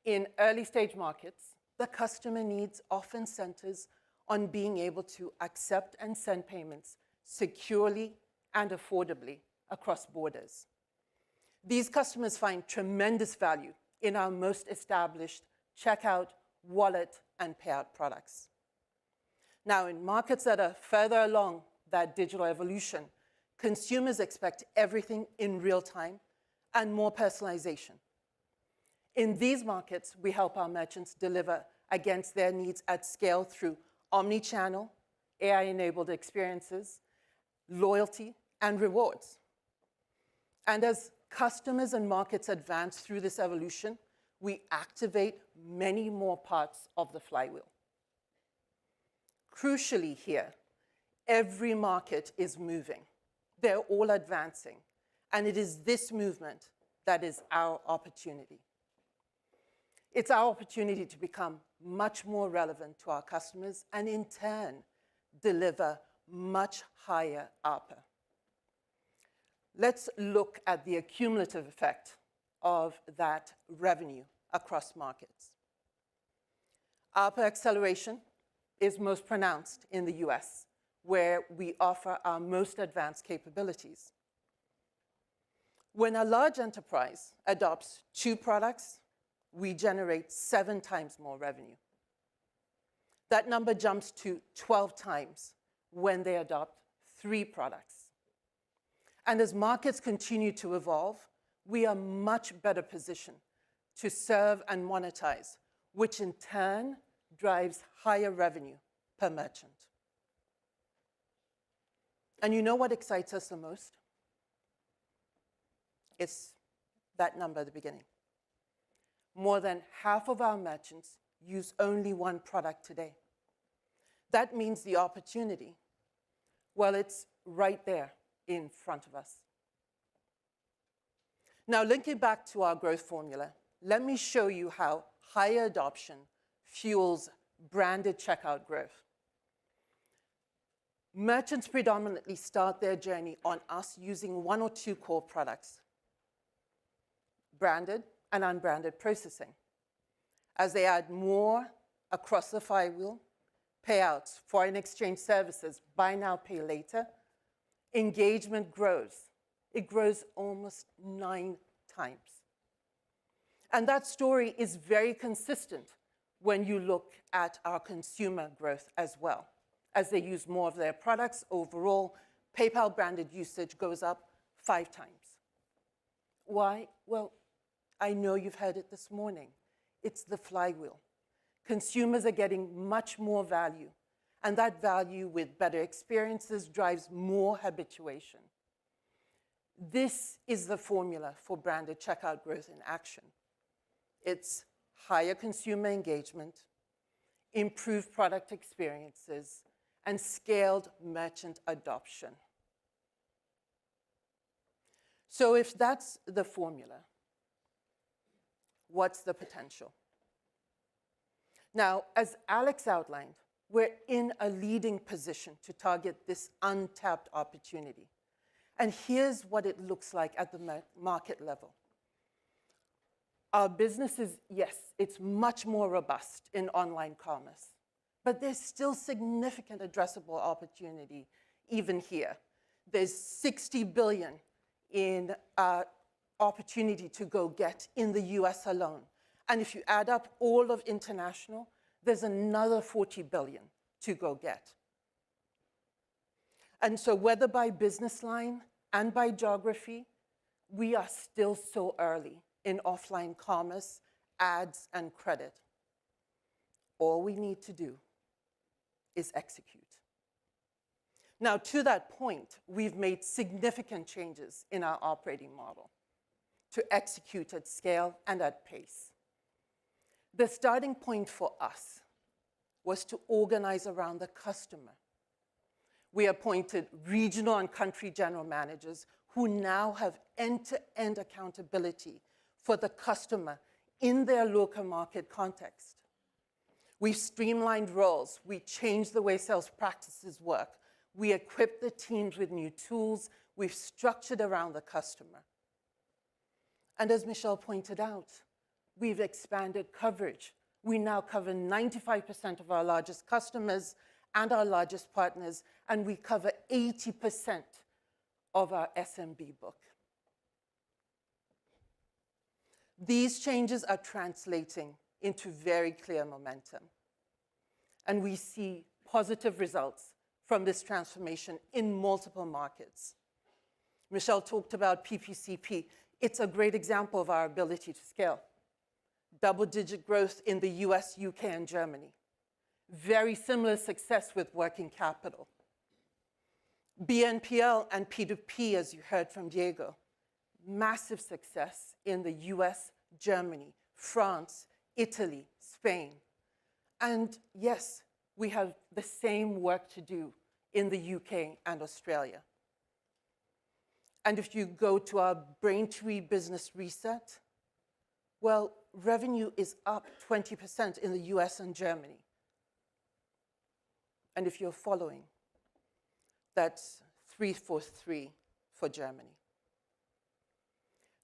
In early stage markets, the customer needs often centers on being able to accept and send payments securely and affordably across borders. These customers find tremendous value in our most established checkout, wallet, and payout products. Now, in markets that are further along that digital evolution, consumers expect everything in real time and more personalization. In these markets, we help our merchants deliver against their needs at scale through omni-channel, AI-enabled experiences, loyalty, and rewards. And as customers and markets advance through this evolution, we activate many more parts of the flywheel. Crucially here, every market is moving. They're all advancing. And it is this movement that is our opportunity. It's our opportunity to become much more relevant to our customers and in turn, deliver much higher ARPA. Let's look at the accumulative effect of that revenue across markets. ARPA acceleration is most pronounced in the US, where we offer our most advanced capabilities. When a large enterprise adopts 2 products, we generate 7 times more revenue. That number jumps to 12 times when they adopt 3 products. And as markets continue to evolve, we are much better positioned to serve and monetize, which in turn drives higher revenue per merchant. And you know what excites us the most? It's that number at the beginning. More than half of our merchants use only 1 product today. That means the opportunity, well, it's right there in front of us. Now, linking back to our growth formula, let me show you how higher adoption fuels branded checkout growth. Merchants predominantly start their journey on us using 1 or 2 core products, branded and unbranded processing. As they add more across the flywheel, payouts, foreign exchange services, buy now, pay later, engagement grows. It grows almost 9 times. And that story is very consistent when you look at our consumer growth as well. As they use more of their products, overall, PayPal branded usage goes up 5 times. Why? Well, I know you've heard it this morning. It's the flywheel. Consumers are getting much more value, and that value with better experiences drives more habituation. This is the formula for branded checkout growth in action. It's higher consumer engagement, improved product experiences, and scaled merchant adoption. So if that's the formula, what's the potential? Now, as Alex outlined, we're in a leading position to target this untapped opportunity. And here's what it looks like at the market level. Our business is, yes, it's much more robust in online commerce, but there's still significant addressable opportunity even here. There's $60 billion in opportunity to go get in the US alone. And if you add up all of international, there's another $40 billion to go get. And so whether by business line and by geography, we are still so early in offline commerce, ads, and credit. All we need to do is execute. Now, to that point, we've made significant changes in our operating model to execute at scale and at pace. The starting point for us was to organize around the customer. We appointed regional and country general managers who now have end-to-end accountability for the customer in their local market context. We've streamlined roles. We changed the way sales practices work. We equipped the teams with new tools. We've structured around the customer. And as Michelle pointed out, we've expanded coverage. We now cover 95% of our largest customers and our largest partners, and we cover 80% of our SMB book. These changes are translating into very clear momentum, and we see positive results from this transformation in multiple markets. Michelle talked about PPCP. It's a great example of our ability to scale. Double-digit growth in the US, UK, and Germany. Very similar success with working capital. BNPL and P2P, as you heard from Diego, massive success in the US, Germany, France, Italy, Spain. And yes, we have the same work to do in the UK and Australia. And if you go to our Braintree business reset, well, revenue is up 20% in the US and Germany. And if you're following, that's 343 for Germany.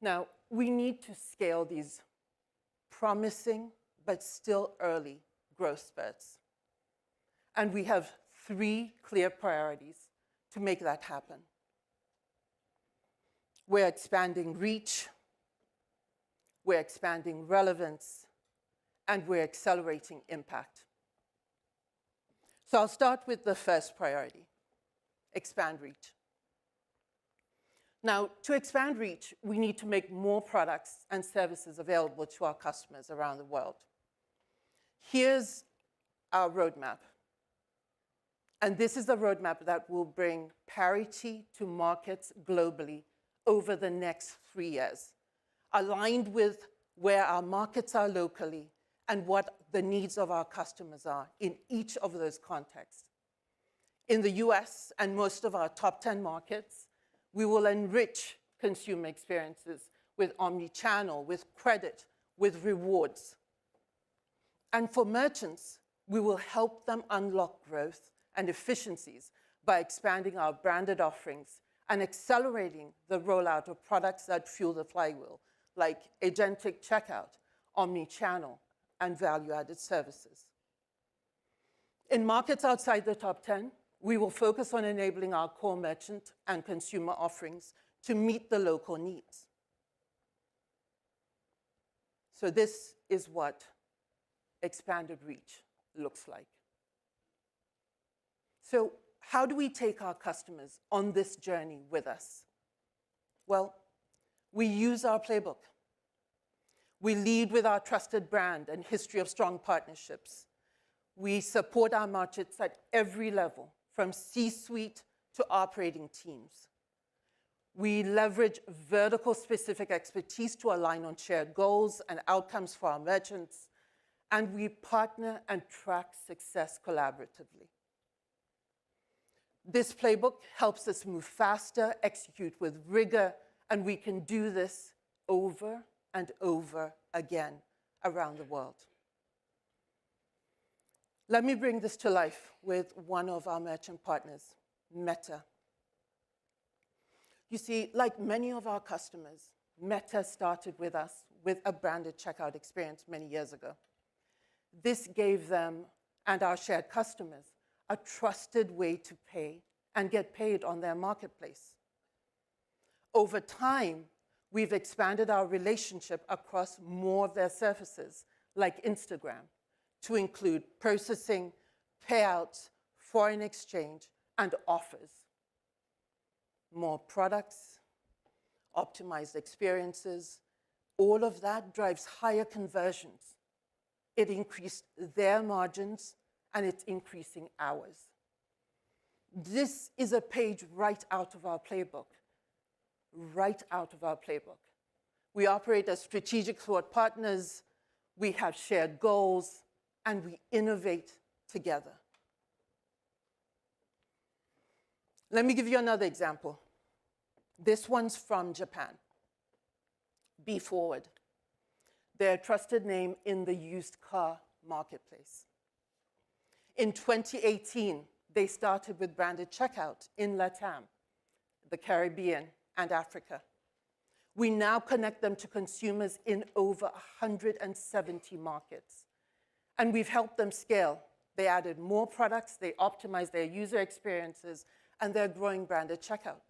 Now, we need to scale these promising but still early growth spurts. And we have 3 clear priorities to make that happen. We're expanding reach, we're expanding relevance, and we're accelerating impact. So I'll start with the first priority, expand reach. Now, to expand reach, we need to make more products and services available to our customers around the world. Here's our roadmap. And this is a roadmap that will bring parity to markets globally over the next 3 years, aligned with where our markets are locally and what the needs of our customers are in each of those contexts. In the US and most of our top 10 markets, we will enrich consumer experiences with omni-channel, with credit, with rewards. And for merchants, we will help them unlock growth and efficiencies by expanding our branded offerings and accelerating the rollout of products that fuel the flywheel, like agentic checkout, omni-channel, and value-added services. In markets outside the top 10, we will focus on enabling our core merchant and consumer offerings to meet the local needs. So this is what expanded reach looks like. So how do we take our customers on this journey with us? Well, we use our playbook. We lead with our trusted brand and history of strong partnerships. We support our markets at every level, from C-suite to operating teams. We leverage vertical-specific expertise to align on shared goals and outcomes for our merchants, and we partner and track success collaboratively. This playbook helps us move faster, execute with rigor, and we can do this over and over again around the world. Let me bring this to life with one of our merchant partners, Meta. You see, like many of our customers, Meta started with us with a branded checkout experience many years ago. This gave them and our shared customers a trusted way to pay and get paid on their marketplace. Over time, we've expanded our relationship across more of their services, like Instagram, to include processing, payouts, foreign exchange, and offers. More products, optimized experiences, all of that drives higher conversions. It increased their margins, and it's increasing ours. This is a page right out of our playbook. Right out of our playbook. We operate as strategic thought partners, we have shared goals, and we innovate together. Let me give you another example. This one's from Japan. Be Forward. They're a trusted name in the used car marketplace. In 2018, they started with branded checkout in LATAM, the Caribbean, and Africa. We now connect them to consumers in over 170 markets. And we've helped them scale. They added more products, they optimized their user experiences, and they're growing branded checkout.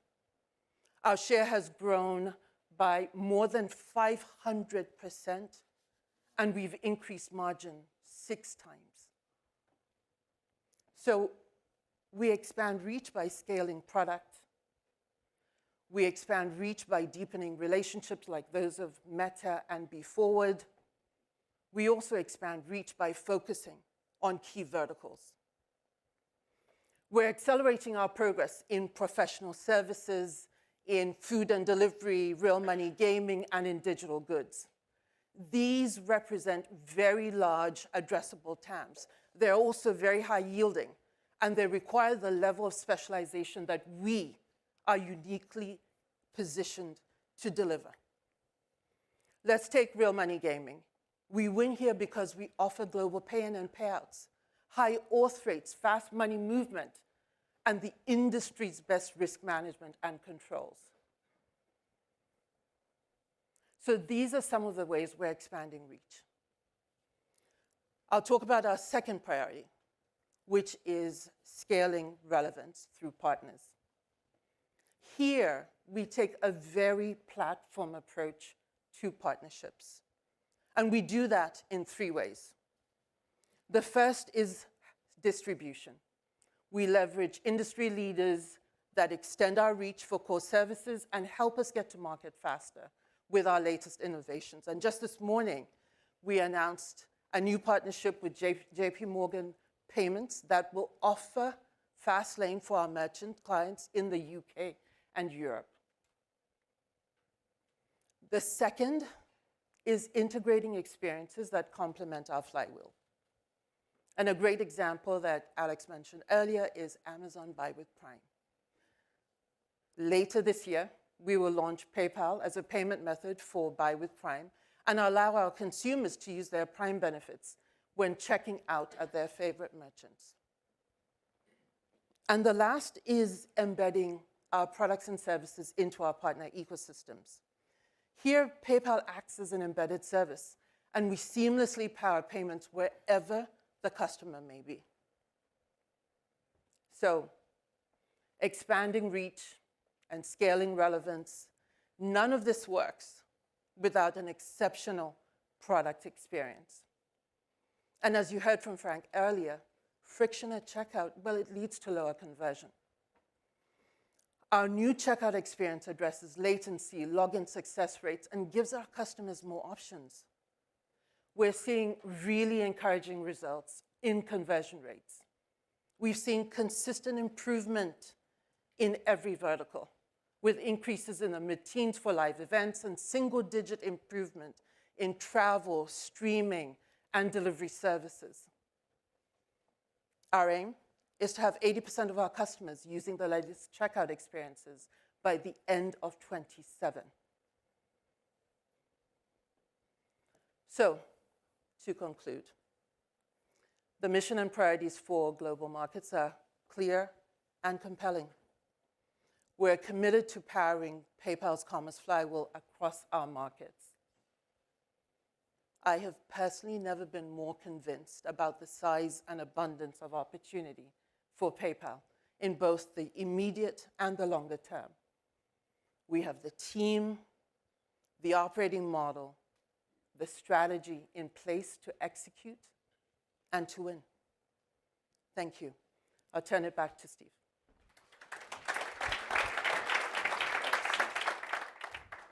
Our share has grown by more than 500%, and we've increased margin 6 times. So we expand reach by scaling product. We expand reach by deepening relationships like those of Meta and Be Forward. We also expand reach by focusing on key verticals. We're accelerating our progress in professional services, in food and delivery, real money gaming, and in digital goods. These represent very large addressable TAMs. They're also very high yielding, and they require the level of specialization that we are uniquely positioned to deliver. Let's take real money gaming. We win here because we offer global pay-in and payouts, high auth rates, fast money movement, and the industry's best risk management and controls. So these are some of the ways we're expanding reach. I'll talk about our second priority, which is scaling relevance through partners. Here, we take a very platform approach to partnerships. And we do that in 3 ways. The first is distribution. We leverage industry leaders that extend our reach for core services and help us get to market faster with our latest innovations. And just this morning, we announced a new partnership with JP Morgan Payments that will offer fast lane for our merchant clients in the UK and Europe. The second is integrating experiences that complement our flywheel. And a great example that Alex mentioned earlier is Amazon Buy with Prime. Later this year, we will launch PayPal as a payment method for Buy with Prime and allow our consumers to use their Prime benefits when checking out at their favorite merchants. And the last is embedding our products and services into our partner ecosystems. Here, PayPal acts as an embedded service, and we seamlessly power payments wherever the customer may be. So, expanding reach and scaling relevance, none of this works without an exceptional product experience. And as you heard from Frank earlier, friction at checkout, well, it leads to lower conversion. Our new checkout experience addresses latency, login success rates, and gives our customers more options. We're seeing really encouraging results in conversion rates. We've seen consistent improvement in every vertical, with increases in the mid-teens for live events and single-digit improvement in travel, streaming, and delivery services. Our aim is to have 80% of our customers using the latest checkout experiences by the end of 2027. So, to conclude, The mission and priorities for global markets are clear and compelling. We're committed to powering PayPal's commerce flywheel across our markets. I have personally never been more convinced about the size and abundance of opportunity for PayPal in both the immediate and the longer term. We have the team, the operating model, the strategy in place to execute and to win. Thank you. I'll turn it back to Steve.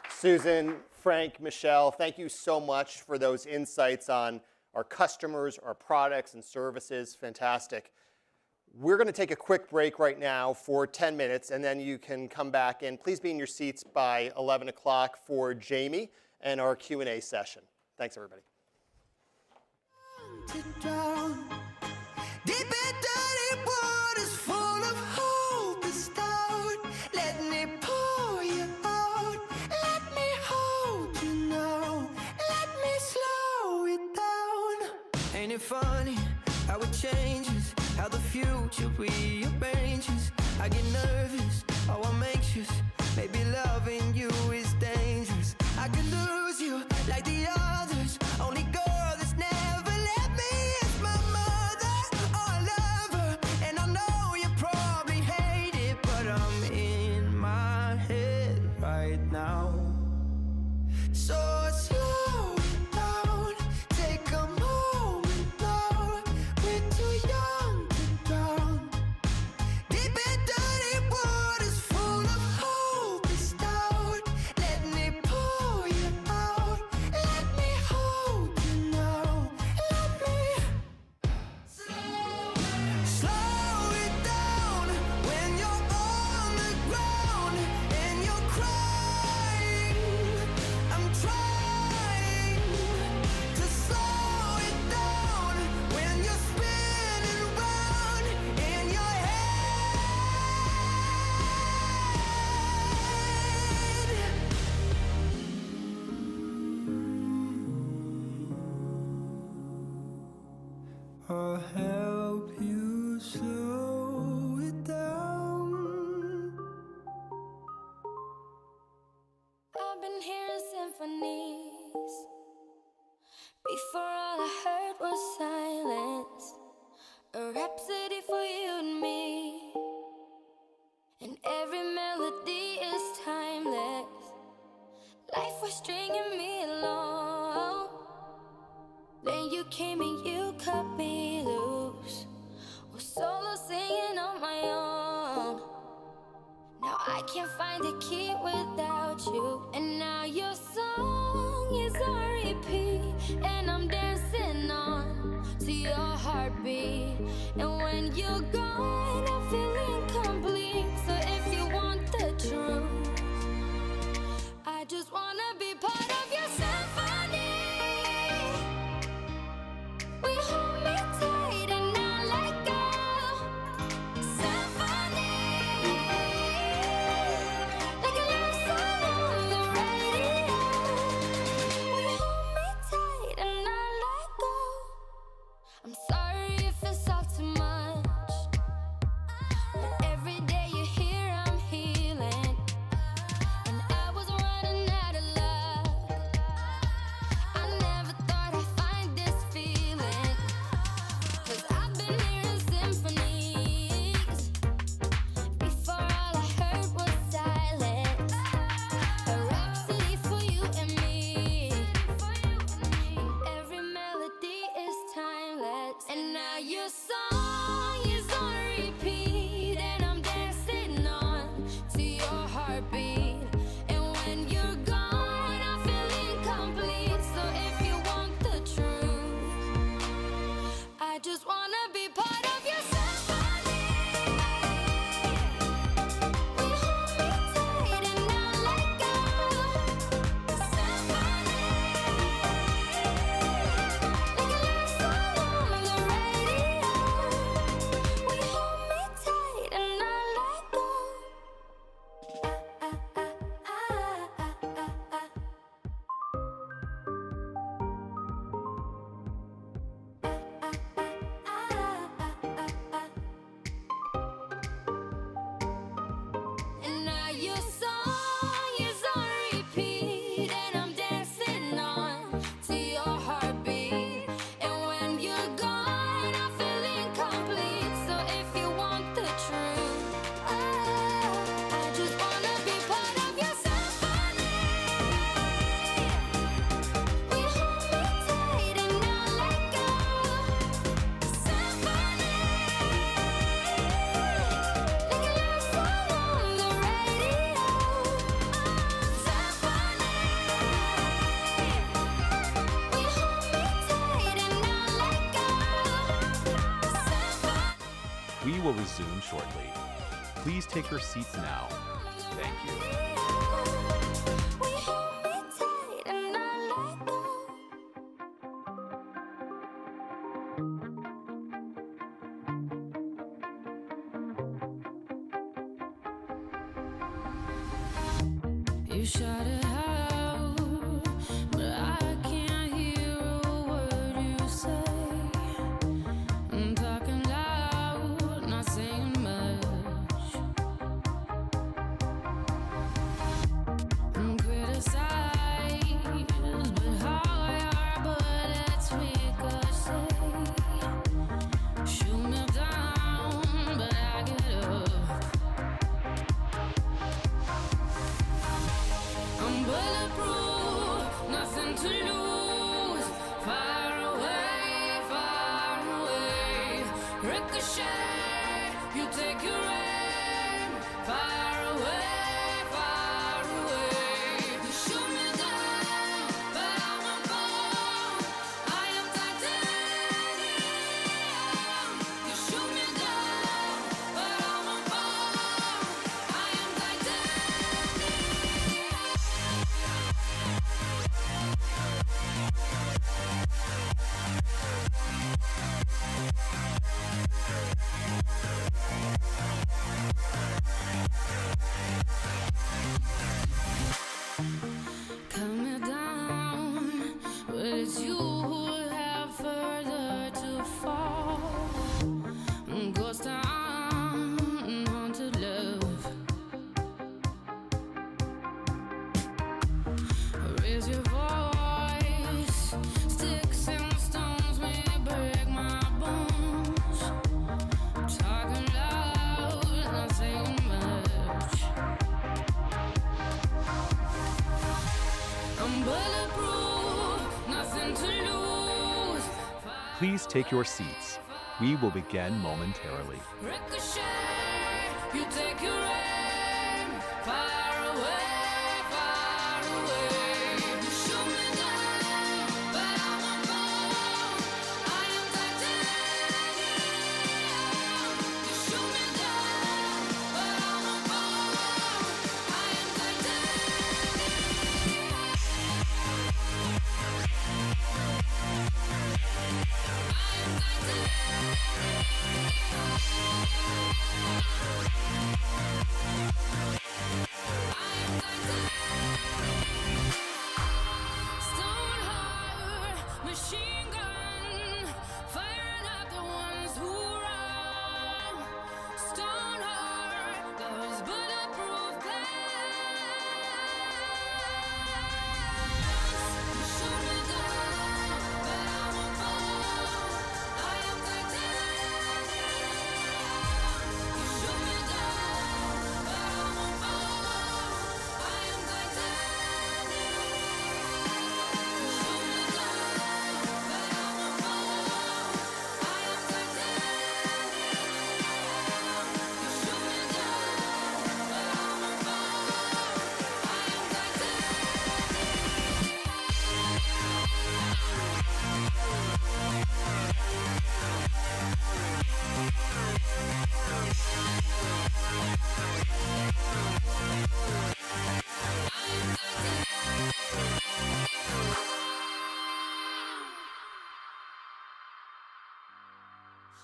Susan, Frank, Michelle, thank you so much for those insights on our customers, our products and services. Fantastic. We're going to take a quick break right now for 10 minutes, and then you can come back in. Please be in your seats by 11 o'clock for Jamie and our Q&A session. Thanks, everybody. Deep and dirty waters full of hope and stone. Let me pour you out. Let me hold you now. Let me slow it down. Ain't it funny how it changes, how the future rearranges? I get nervous, oh I'm anxious. Maybe loving you is dangerous. I could lose you like the others. Only girl that's never let me is my mother or a lover. And I know you probably hate it, but I'm in my head right now. So slow it down, take a moment now. We're too young to drown. Deep and dirty waters full of hope and stout. Let me pour you out. Let me hold you now. Let me slow it down when you're on the ground and you're crying. I'm trying to slow it down when you're spinning round in your head. I'll help you slow it down. I've been hearing symphonies. Before all I heard was silence. A rhapsody for you and me. And every melody is timeless. Life was stringing me along. Then you came and you cut me loose. Was solo singing on my own. Now I can't find a key without you. And now your song is on repeat. And I'm dancing will resume shortly. Please take your seats now. Thank you. You shout it out, but I can't hear a word you say. I'm talking loud, not saying much. I'm criticized, but higher, but it's ricochet. Shoot me down, but I get up. I'm bulletproof, nothing to lose. Far away, ricochet. You take your aim. Far away. You shoot me down, but I won't fall. I am titanium. You shoot me down, but I won't fall. I am titanium. Cut me down, but it's you who have further to fall. Ghost town, haunted love. Raise your voice, sticks and stones may break my bones. Talking loud, not saying much. I'm bulletproof, nothing to lose. Please take your seats. We will begin momentarily. Ricochet, you take your aim. Far away. You shoot me down, but I won't fall. I am titanium. You shoot me down, but I won't fall. I am titanium. Stone heart, machine gun, firing at the ones who run. Stone heart, those bulletproof glass. You shoot me down, but I won't fall. I am titanium. You shoot me down, but I won't fall. I am titanium. You shoot me down, but I won't fall. I am titanium. You shoot me down, but I won't fall. I am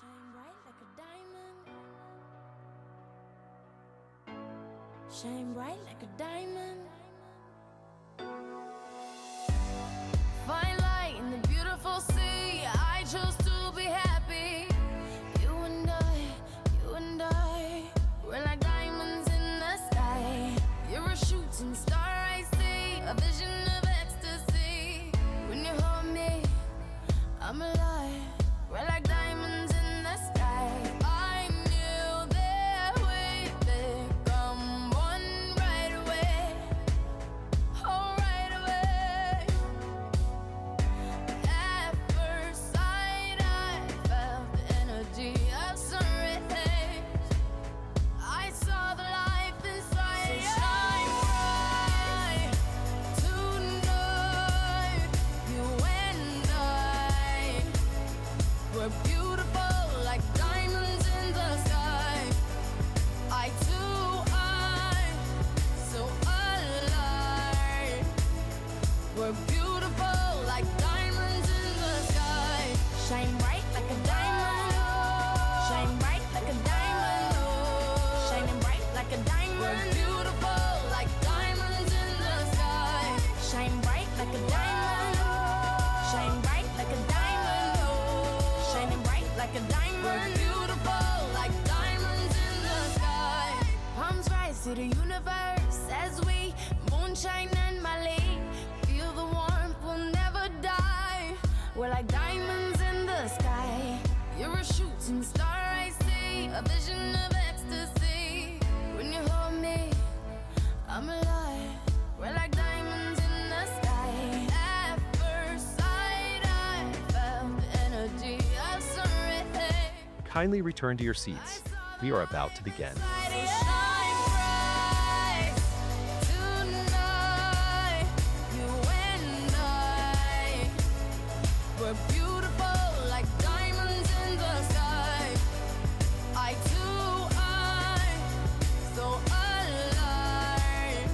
Shine bright like a diamond. Shine bright like a diamond. Find light in the beautiful sea. I chose to be happy. You and I, we're like diamonds in the sky. You're a shooting star I see, a vision of ecstasy. When you hold me, I'm alive. We're like diamonds in the sky. I knew that we'd become one right away. to the universe as we moonshine and Mali. Feel the warmth, we'll never die. We're like diamonds in the sky. You're a shooting star, I see. A vision of ecstasy. When you hold me, I'm alive. We're like diamonds in the sky. At first sight, I felt the energy of surrender. Kindly return to your seats. We are about to begin. We're beautiful like diamonds in the sky. Eye to eye, so alive.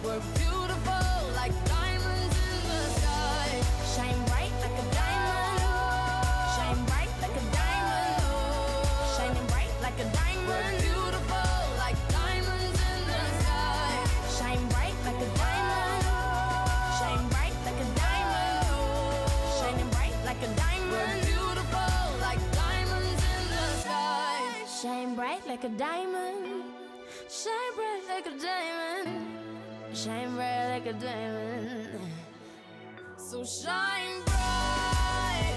We're beautiful like diamonds in the sky. Shine bright like a diamond. Shine bright like a diamond. Shining bright like a diamond. We're beautiful like diamonds in the sky. Shine bright like a diamond. Shine bright like a diamond. Shining bright like a diamond. We're beautiful like diamonds in the sky. Shine bright like a diamond. Shine bright like a diamond. Shine bright like a diamond. So shine bright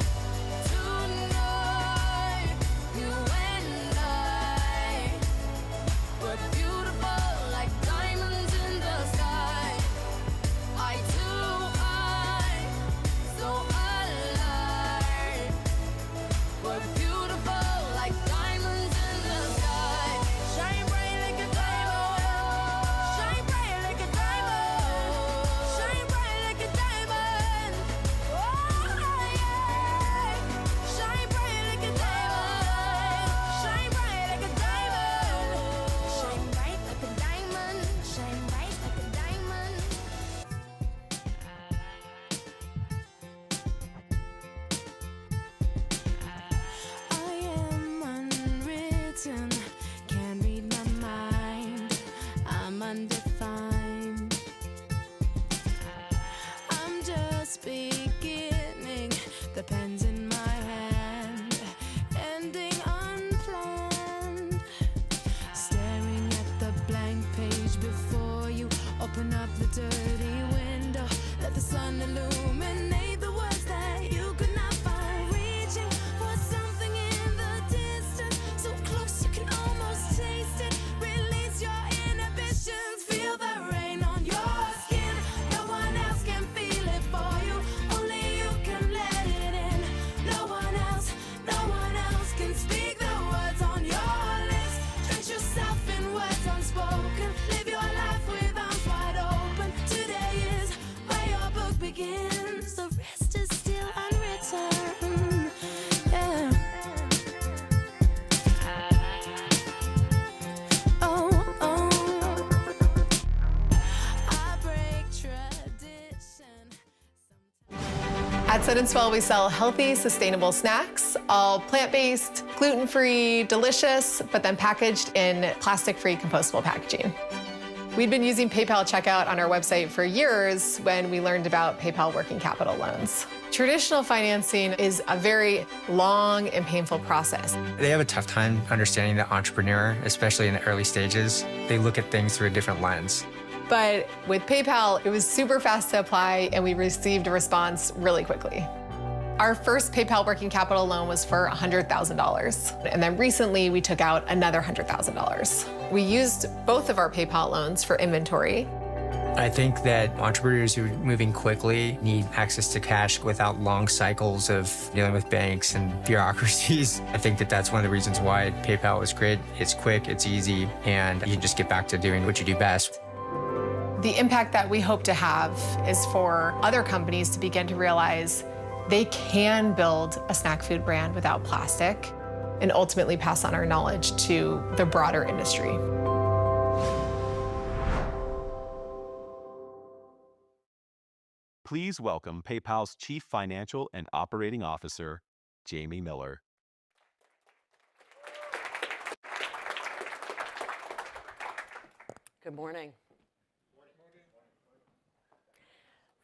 tonight. You and I. We're beautiful like diamonds in the sky. Eye to eye, so alive. We're beautiful like diamonds in the sky. Shine bright like a diamond. Shine bright like a diamond. Shine bright like a diamond. Oh yeah. Shine bright like a diamond. Shine bright like a diamond. Shine bright like a diamond. Shine bright like a diamond. I am unwritten, can't read my mind. I'm undefined. I'm just beginning, the pen's in my hand, ending unplanned. Staring at the blank page before you, open up the dirty window, let the sun illuminate the words that you could not find. Reaching for something in the distance, so close you can almost taste it. Release your inhibitions, feel the rain on your skin. No one else can feel it for you, only you can let it in. No one else can speak the words on your lips. Drench yourself in words unspoken, live your life with arms wide open. Today is where your book begins, the rest is still unwritten. Yeah. Oh, oh. I break tradition. At Sun and Swell, we sell healthy, sustainable snacks, all plant-based, gluten-free, delicious, but then packaged in plastic-free compostable packaging. We'd been using PayPal checkout on our website for years when we learned about PayPal working capital loans. Traditional financing is a very long and painful process. They have a tough time understanding the entrepreneur, especially in the early stages. They look at things through a different lens. But with PayPal, it was super fast to apply, and we received a response really quickly. Our first PayPal working capital loan was for $100,000. And then recently, we took out another $100,000. We used both of our PayPal loans for inventory. I think that entrepreneurs who are moving quickly need access to cash without long cycles of dealing with banks and bureaucracies. I think that that's one of the reasons why PayPal is great. It's quick, it's easy, and you can just get back to doing what you do best. The impact that we hope to have is for other companies to begin to realize they can build a snack food brand without plastic and ultimately pass on our knowledge to the broader industry. Please welcome PayPal's Chief Financial and Operating Officer, Jamie Miller. Good morning.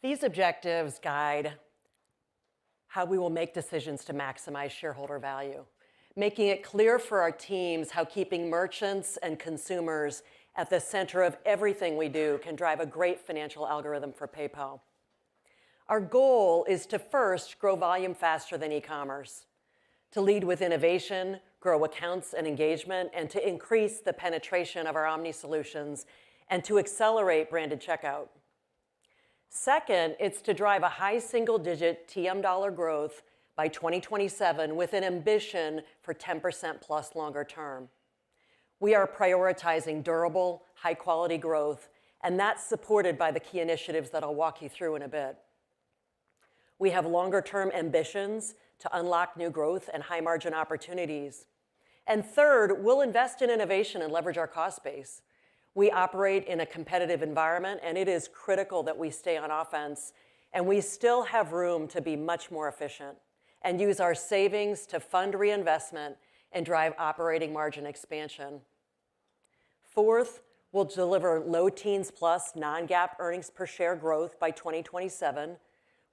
These objectives guide how we will make decisions to maximize shareholder value, making it clear for our teams how keeping merchants and consumers at the center of everything we do, can drive a great financial algorithm for PayPal. Our goal is to first grow volume faster than e-commerce, to lead with innovation, grow accounts and engagement, and to increase the penetration of our omni solutions, and to accelerate branded checkout. Second, it's to drive a high single-digit TM dollar growth by 2027 with an ambition for 10% plus longer term. We are prioritizing durable, high-quality growth, and that's supported by the key initiatives that I'll walk you through in a bit. We have longer-term ambitions to unlock new growth and high-margin opportunities. And third, we'll invest in innovation and leverage our cost base. We operate in a competitive environment, and it is critical that we stay on offense, and we still have room to be much more efficient and use our savings to fund reinvestment and drive operating margin expansion. Fourth, we'll deliver low teens plus non-GAAP earnings per share growth by 2027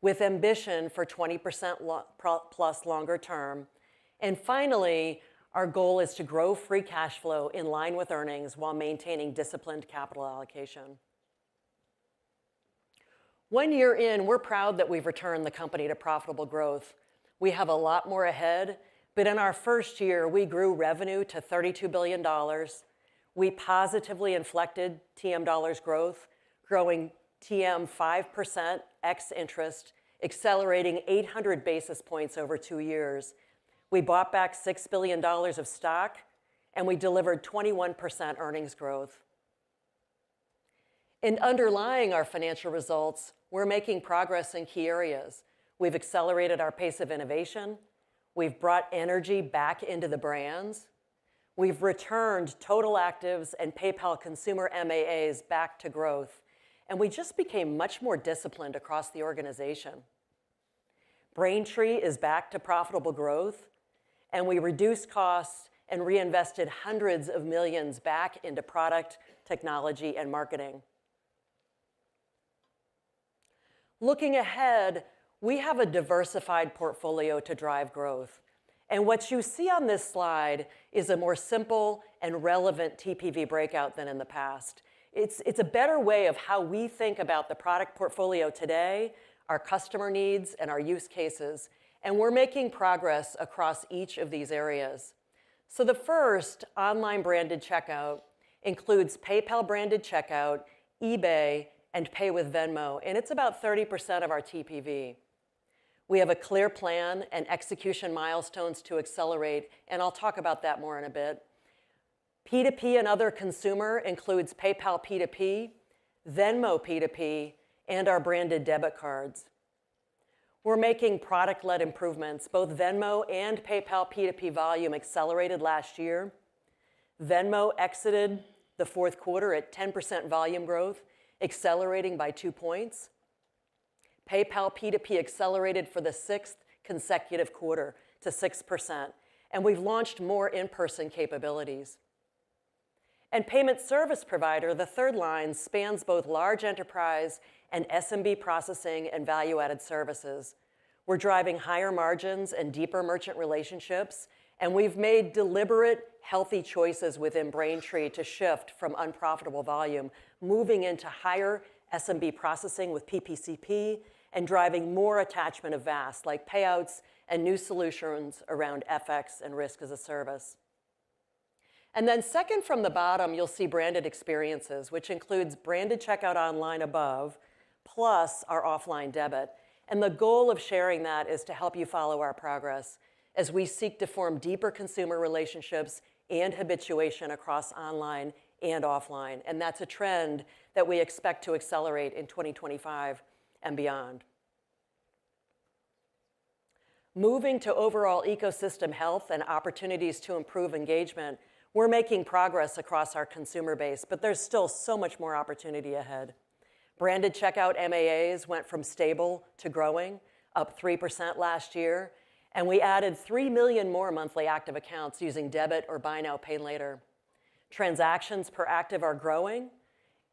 with ambition for 20% plus longer term. And finally, our goal is to grow free cash flow in line with earnings while maintaining disciplined capital allocation. 1 year in, we're proud that we've returned the company to profitable growth. We have a lot more ahead, but in our first year, we grew revenue to $32 billion. We positively inflected TM dollars growth, growing TM 5% ex interest, accelerating 800 basis points over 2 years. We bought back $6 billion of stock, and we delivered 21% earnings growth. And underlying our financial results, we're making progress in key areas. We've accelerated our pace of innovation. We've brought energy back into the brands. We've returned total actives and PayPal consumer MAAs back to growth. And we just became much more disciplined across the organization. Braintree is back to profitable growth, and we reduced costs and reinvested hundreds of millions back into product, technology, and marketing. Looking ahead, we have a diversified portfolio to drive growth. And what you see on this slide is a more simple and relevant TPV breakout than in the past. It's a better way of how we think about the product portfolio today, our customer needs, and our use cases. And we're making progress across each of these areas. So the first, online branded checkout, includes PayPal branded checkout, eBay, and Pay with Venmo, and it's about 30% of our TPV. We have a clear plan and execution milestones to accelerate, and I'll talk about that more in a bit. P2P and other consumer includes PayPal P2P, Venmo P2P, and our branded debit cards. We're making product-led improvements. Both Venmo and PayPal P2P volume accelerated last year. Venmo exited the fourth quarter at 10% volume growth, accelerating by 2 points. PayPal P2P accelerated for the 6th consecutive quarter to 6%, and we've launched more in-person capabilities. And payment service provider, the third line, spans both large enterprise and SMB processing and value-added services. We're driving higher margins and deeper merchant relationships, and we've made deliberate, healthy choices within Braintree to shift from unprofitable volume, moving into higher SMB processing with PPCP and driving more attachment of VAS, like payouts and new solutions around FX and risk as a service. And then second from the bottom, you'll see branded experiences, which includes branded checkout online above, plus our offline debit. And the goal of sharing that is to help you follow our progress as we seek to form deeper consumer relationships and habituation across online and offline. And that's a trend that we expect to accelerate in 2025 and beyond. Moving to overall ecosystem health and opportunities to improve engagement, we're making progress across our consumer base, but there's still so much more opportunity ahead. Branded checkout MAAs went from stable to growing, up 3% last year, and we added 3 million more monthly active accounts using debit or buy now, pay later. Transactions per active are growing,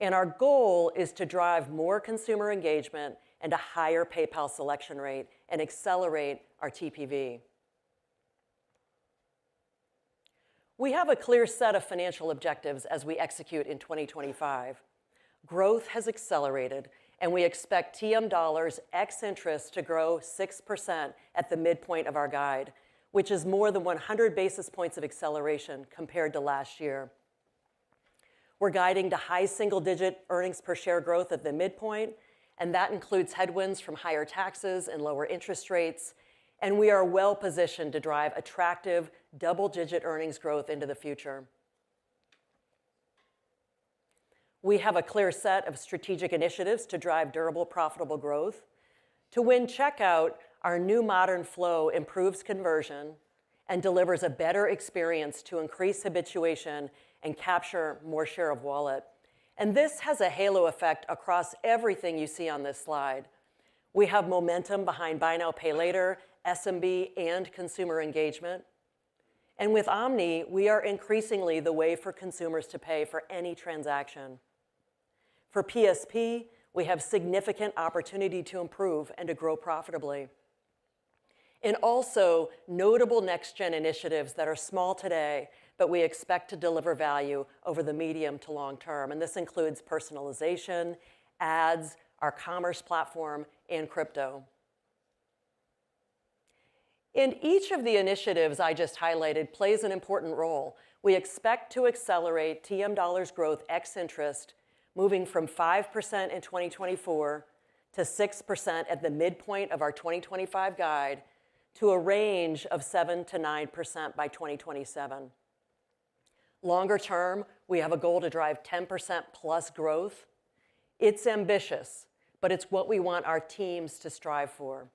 and our goal is to drive more consumer engagement and a higher PayPal selection rate and accelerate our TPV. We have a clear set of financial objectives as we execute in 2025. Growth has accelerated, and we expect TM dollars ex interest to grow 6% at the midpoint of our guide, which is more than 100 basis points of acceleration compared to last year. We're guiding to high single-digit earnings per share growth at the midpoint, and that includes headwinds from higher taxes and lower interest rates, and we are well positioned to drive attractive double-digit earnings growth into the future. We have a clear set of strategic initiatives to drive durable, profitable growth. To win checkout, our new modern flow improves conversion and delivers a better experience to increase habituation and capture more share of wallet. And this has a halo effect across everything you see on this slide. We have momentum behind Buy Now, Pay Later, SMB, and consumer engagement. And with Omni, we are increasingly the way for consumers to pay for any transaction. For PSP, we have significant opportunity to improve and to grow profitably. And also notable next-gen initiatives that are small today, but we expect to deliver value over the medium to long term. And this includes personalization, ads, our commerce platform, and crypto. And each of the initiatives I just highlighted plays an important role. We expect to accelerate TM dollars growth ex interest, moving from 5% in 2024 to 6% at the midpoint of our 2025 guide to a range of 7 to 9% by 2027. Longer term, we have a goal to drive 10% plus growth. It's ambitious, but it's what we want our teams to strive for.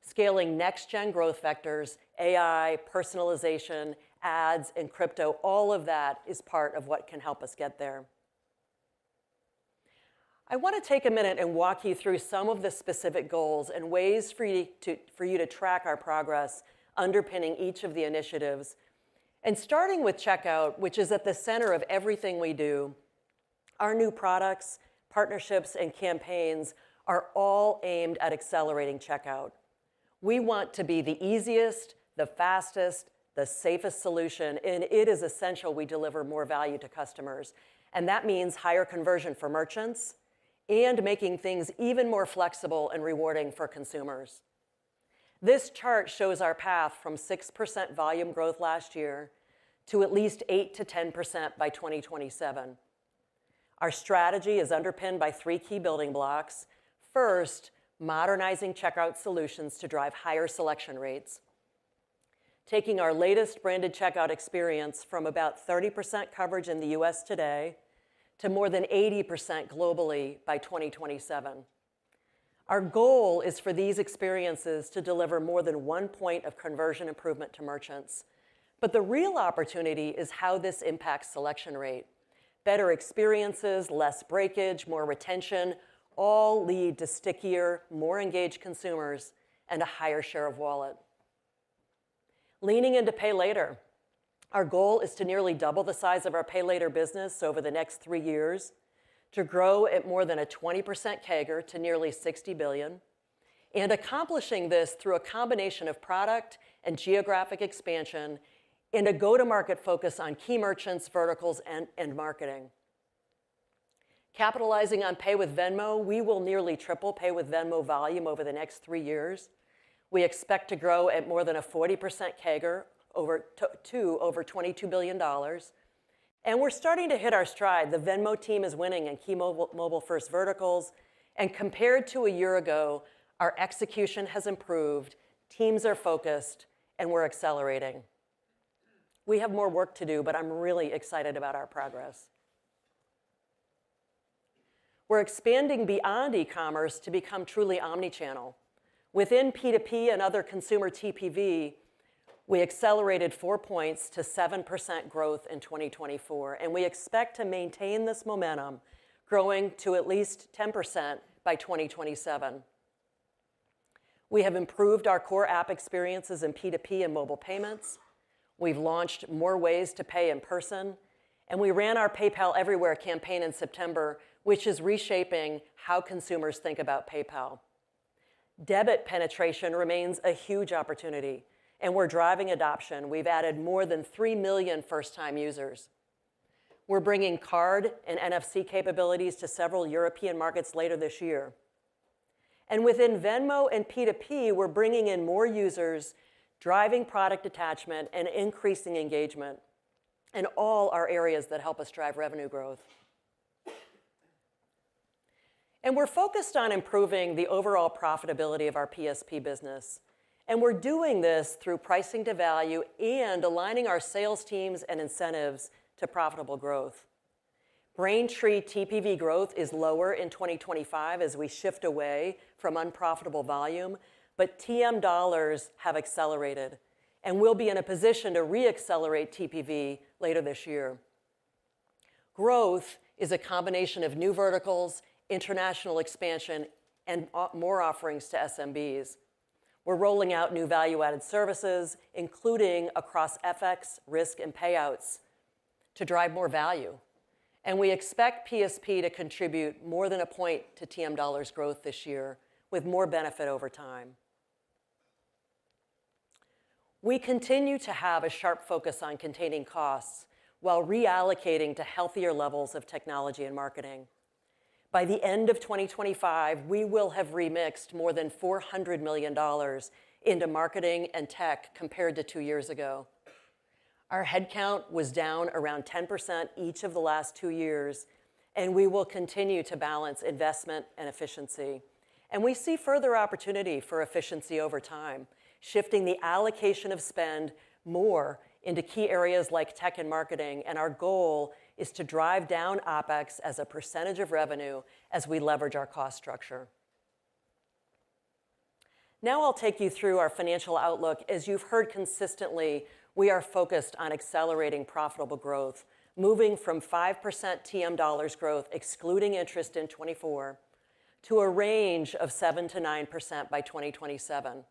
Scaling next-gen growth vectors, AI, personalization, ads, and crypto, all of that is part of what can help us get there. I want to take a minute and walk you through some of the specific goals and ways for you to track our progress underpinning each of the initiatives. And starting with checkout, which is at the center of everything we do, our new products, partnerships, and campaigns are all aimed at accelerating checkout. We want to be the easiest, the fastest, the safest solution, and it is essential we deliver more value to customers. And that means higher conversion for merchants and making things even more flexible and rewarding for consumers. This chart shows our path from 6% volume growth last year to at least 8 to 10% by 2027. Our strategy is underpinned by 3 key building blocks. First, modernizing checkout solutions to drive higher selection rates. Taking our latest branded checkout experience from about 30% coverage in the US today to more than 80% globally by 2027. Our goal is for these experiences to deliver more than 1 point of conversion improvement to merchants. But the real opportunity is how this impacts selection rate. Better experiences, less breakage, more retention, all lead to stickier, more engaged consumers and a higher share of wallet. Leaning into Pay Later. Our goal is to nearly double the size of our Pay Later business over the next 3 years, to grow at more than a 20% CAGR to nearly $60 billion, and accomplishing this through a combination of product and geographic expansion and a go-to-market focus on key merchants, verticals, and marketing. Capitalizing on Pay with Venmo, we will nearly triple Pay with Venmo volume over the next 3 years. We expect to grow at more than a 40% CAGR to over $22 billion. And we're starting to hit our stride. The Venmo team is winning in key mobile-first verticals. And compared to a year ago, our execution has improved, teams are focused, and we're accelerating. We have more work to do, but I'm really excited about our progress. We're expanding beyond e-commerce to become truly omnichannel. Within P2P and other consumer TPV, we accelerated 4 points to 7% growth in 2024, and we expect to maintain this momentum, growing to at least 10% by 2027. We have improved our core app experiences in P2P and mobile payments. We've launched more ways to pay in person, and we ran our PayPal Everywhere campaign in September, which is reshaping how consumers think about PayPal. Debit penetration remains a huge opportunity. and we're driving adoption. We've added more than 3 million first-time users. We're bringing card and NFC capabilities to several European markets later this year. And within Venmo and P2P, we're bringing in more users, driving product attachment, and increasing engagement. And all are areas that help us drive revenue growth. And we're focused on improving the overall profitability of our PSP business. And we're doing this through pricing to value and aligning our sales teams and incentives to profitable growth. Braintree TPV growth is lower in 2025 as we shift away from unprofitable volume, but TM dollars have accelerated, and we'll be in a position to re-accelerate TPV later this year. Growth is a combination of new verticals, international expansion, and more offerings to SMBs. We're rolling out new value-added services, including across FX, risk, and payouts, to drive more value. And we expect PSP to contribute more than a point to TM dollars growth this year, with more benefit over time. We continue to have a sharp focus on containing costs while reallocating to healthier levels of technology and marketing. By the end of 2025, we will have remixed more than $400 million into marketing and tech compared to 2 years ago. Our headcount was down around 10% each of the last 2 years, and we will continue to balance investment and efficiency. And we see further opportunity for efficiency over time, shifting the allocation of spend more into key areas like tech and marketing, and our goal is to drive down OpEx as a percentage of revenue as we leverage our cost structure. Now I'll take you through our financial outlook. As you've heard consistently, we are focused on accelerating profitable growth, moving from 5% TM dollars growth, excluding interest in 24, to a range of 7 to 9% by 2027,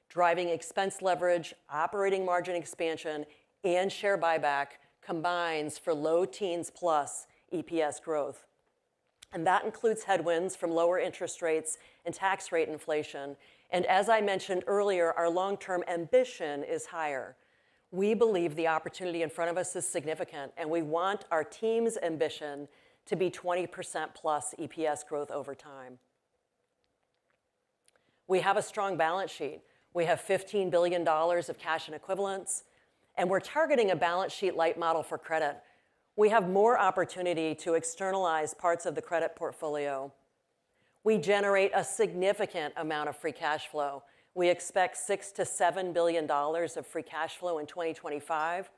driving expense leverage, operating margin expansion, and share buyback combines for low teens plus EPS growth. And that includes headwinds from lower interest rates and tax rate inflation. And as I mentioned earlier, our long-term ambition is higher. We believe the opportunity in front of us is significant, and we want our team's ambition to be 20% plus EPS growth over time. We have a strong balance sheet. We have $15 billion of cash and equivalents, and we're targeting a balance sheet light model for credit. We have more opportunity to externalize parts of the credit portfolio. We generate a significant amount of free cash flow. We expect $6 to $7 billion of free cash flow in 2025,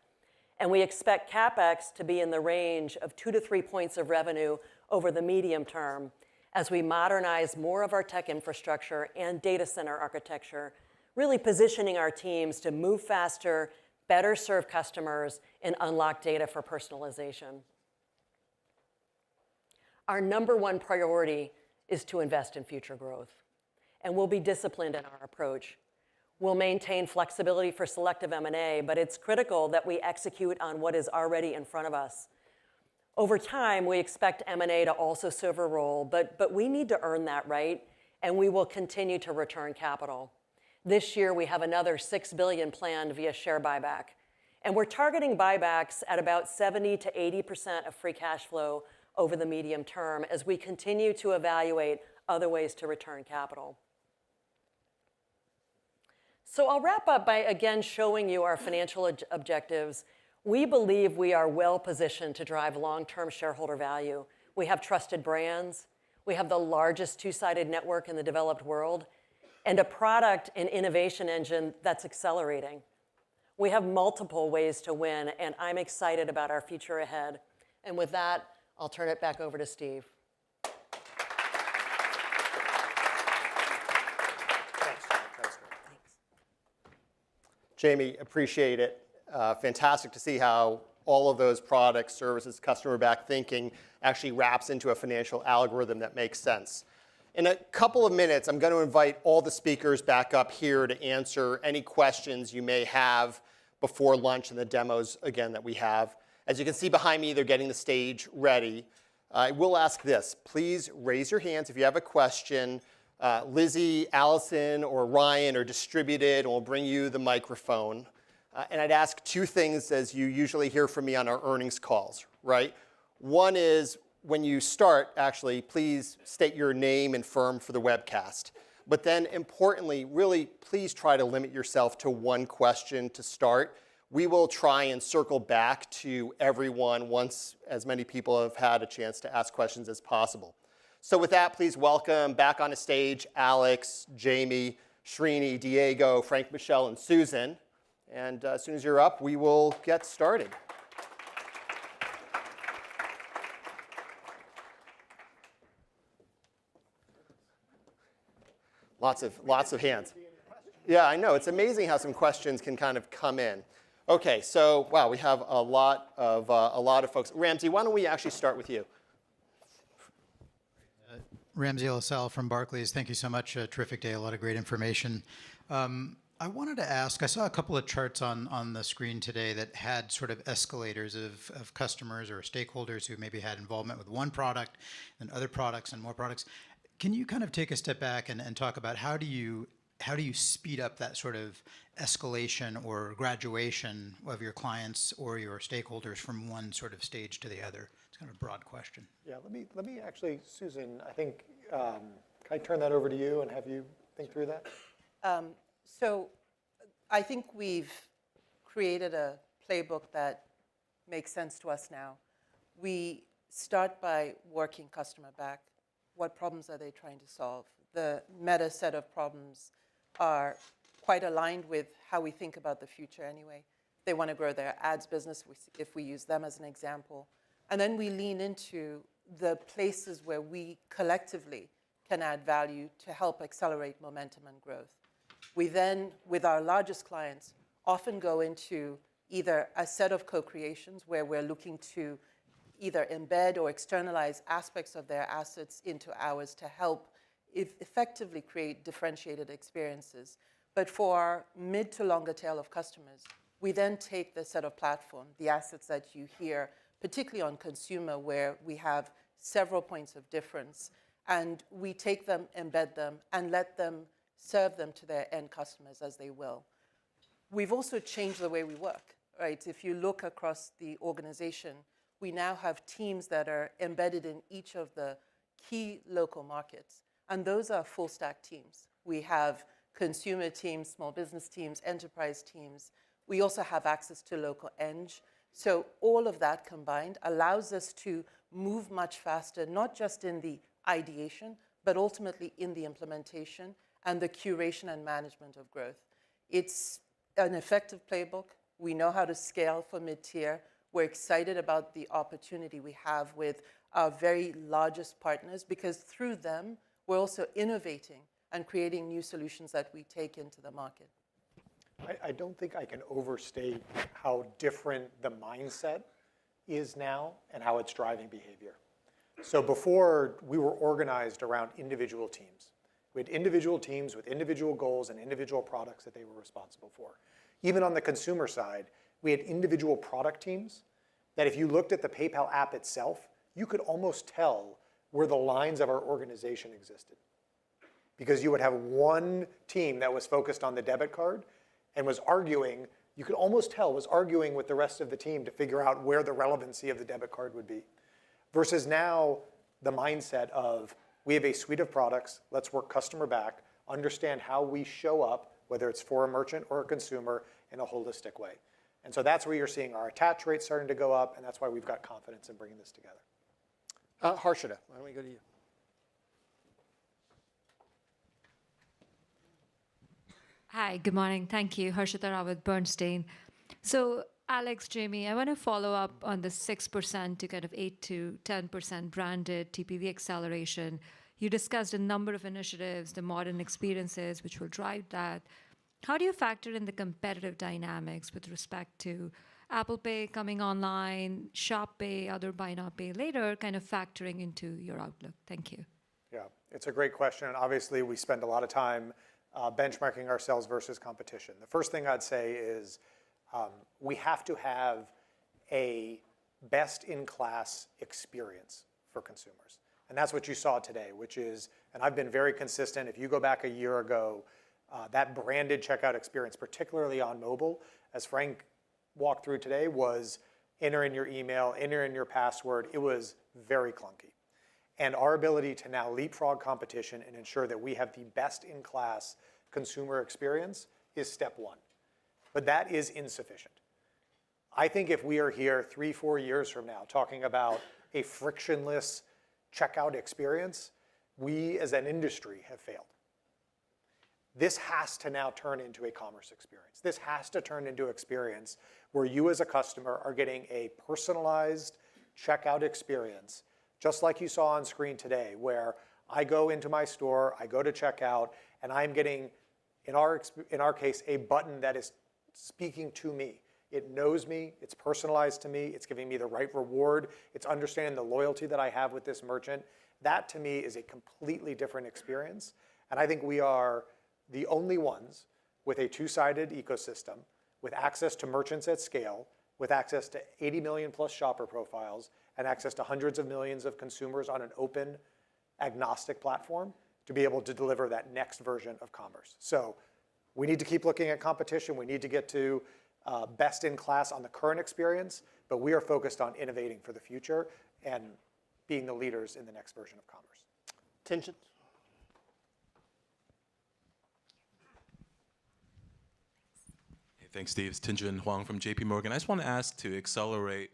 and we expect CapEx to be in the range of 2 to 3 points of revenue over the medium term as we modernize more of our tech infrastructure and data center architecture, really positioning our teams to move faster, better serve customers, and unlock data for personalization. Our number one priority is to invest in future growth, and we'll be disciplined in our approach. We'll maintain flexibility for selective M&A, but it's critical that we execute on what is already in front of us. Over time, we expect M&A to also serve a role, but we need to earn that right, and we will continue to return capital. This year, we have another $6 billion planned via share buyback, and we're targeting buybacks at about 70 to 80% of free cash flow over the medium term as we continue to evaluate other ways to return capital. So I'll wrap up by again showing you our financial objectives. We believe we are well positioned to drive long-term shareholder value. We have trusted brands, we have the largest two-sided network in the developed world, and a product and innovation engine that's accelerating. We have multiple ways to win, and I'm excited about our future ahead. And with that, I'll turn it back over to Steve. Jamie, appreciate it. Fantastic to see how all of those products, services, customer-backed thinking actually wraps into a financial algorithm that makes sense. In a couple of minutes, I'm going to invite all the speakers back up here to answer any questions you may have before lunch and the demos, again, that we have. As you can see behind me, they're getting the stage ready. I will ask this. Please raise your hands if you have a question. Lizzie, Allison, or Ryan are distributed and will bring you the microphone. And I'd ask two things as you usually hear from me on our earnings calls, right? One is when you start, actually, please state your name and firm for the webcast. But then importantly, really, please try to limit yourself to one question to start. We will try and circle back to everyone once as many people have had a chance to ask questions as possible. So with that, please welcome back on the stage Alex, Jamie, Srini, Diego, Frank, Michelle, and Susan. And as soon as you're up, we will get started. Lots of hands. Yeah, I know. It's amazing how some questions can kind of come in. Okay, so wow, we have a lot of folks. Ramsey, why don't we actually start with you? Ramsey El-Assal from Barclays. Thank you so much. Terrific day. A lot of great information. I wanted to ask, I saw a couple of charts on the screen today that had sort of escalators of customers or stakeholders who maybe had involvement with one product and other products and more products. Can you kind of take a step back and talk about how do you speed up that sort of escalation or graduation of your clients or your stakeholders from one sort of stage to the other? It's kind of a broad question. Yeah, let me actually, Susan, I think, can I turn that over to you and have you think through that? So I think we've created a playbook that makes sense to us now. We start by working customer back. What problems are they trying to solve? The meta set of problems are quite aligned with how we think about the future anyway. They want to grow their ads business, if we use them as an example. And then we lean into the places where we collectively can add value to help accelerate momentum and growth. We then, with our largest clients, often go into either a set of co-creations where we're looking to either embed or externalize aspects of their assets into ours to help effectively create differentiated experiences. But for our mid to longer tail of customers, we then take the set of platform, the assets that you hear, particularly on consumer, where we have several points of difference, and we take them, embed them, and let them serve them to their end customers as they will. We've also changed the way we work, right? If you look across the organization, we now have teams that are embedded in each of the key local markets, and those are full stack teams. We have consumer teams, small business teams, enterprise teams. We also have access to local eng. So all of that combined allows us to move much faster, not just in the ideation, but ultimately in the implementation and the curation and management of growth. It's an effective playbook. We know how to scale for mid-tier. We're excited about the opportunity we have with our very largest partners because through them, we're also innovating and creating new solutions that we take into the market. I don't think I can overstate how different the mindset is now and how it's driving behavior. So before, we were organized around individual teams. We had individual teams with individual goals and individual products that they were responsible for. Even on the consumer side, we had individual product teams that if you looked at the PayPal app itself, you could almost tell where the lines of our organization existed. Because you would have one team that was focused on the debit card and was arguing, you could almost tell, was arguing with the rest of the team to figure out where the relevancy of the debit card would be. Versus now, the mindset of, we have a suite of products, let's work customer back, understand how we show up, whether it's for a merchant or a consumer, in a holistic way. And so that's where you're seeing our attach rate starting to go up, and that's why we've got confidence in bringing this together. Harshita, why don't we go to you? Hi, good morning. Thank you. Harshita Rawat, Bernstein. So Alex, Jamie, I want to follow up on the 6% to kind of 8 to 10% branded TPV acceleration. You discussed a number of initiatives, the modern experiences, which will drive that. How do you factor in the competitive dynamics with respect to Apple Pay coming online, Shop Pay, other buy now, pay later, kind of factoring into your outlook? Thank you. Yeah, it's a great question. And obviously, we spend a lot of time benchmarking ourselves versus competition. The first thing I'd say is we have to have a best-in-class experience for consumers. And that's what you saw today, which is, and I've been very consistent, if you go back a year ago, that branded checkout experience, particularly on mobile, as Frank walked through today, was enter in your email, enter in your password. It was very clunky. And our ability to now leapfrog competition and ensure that we have the best-in-class consumer experience is step one. But that is insufficient. I think if we are here 3-4 years from now talking about a frictionless checkout experience, we as an industry have failed. This has to now turn into a commerce experience. This has to turn into an experience where you as a customer are getting a personalized checkout experience, just like you saw on screen today, where I go into my store, I go to checkout, and I'm getting, in our case, a button that is speaking to me. It knows me, it's personalized to me, it's giving me the right reward, it's understanding the loyalty that I have with this merchant. That to me is a completely different experience. And I think we are the only ones with a two-sided ecosystem, with access to merchants at scale, with access to 80 million plus shopper profiles, and access to hundreds of millions of consumers on an open, agnostic platform to be able to deliver that next version of commerce. So we need to keep looking at competition. We need to get to best in class on the current experience, but we are focused on innovating for the future and being the leaders in the next version of commerce. Tien-Tsin? Thanks, Steve. It's Tien-Tsin Huang from JP Morgan. I just want to ask, to accelerate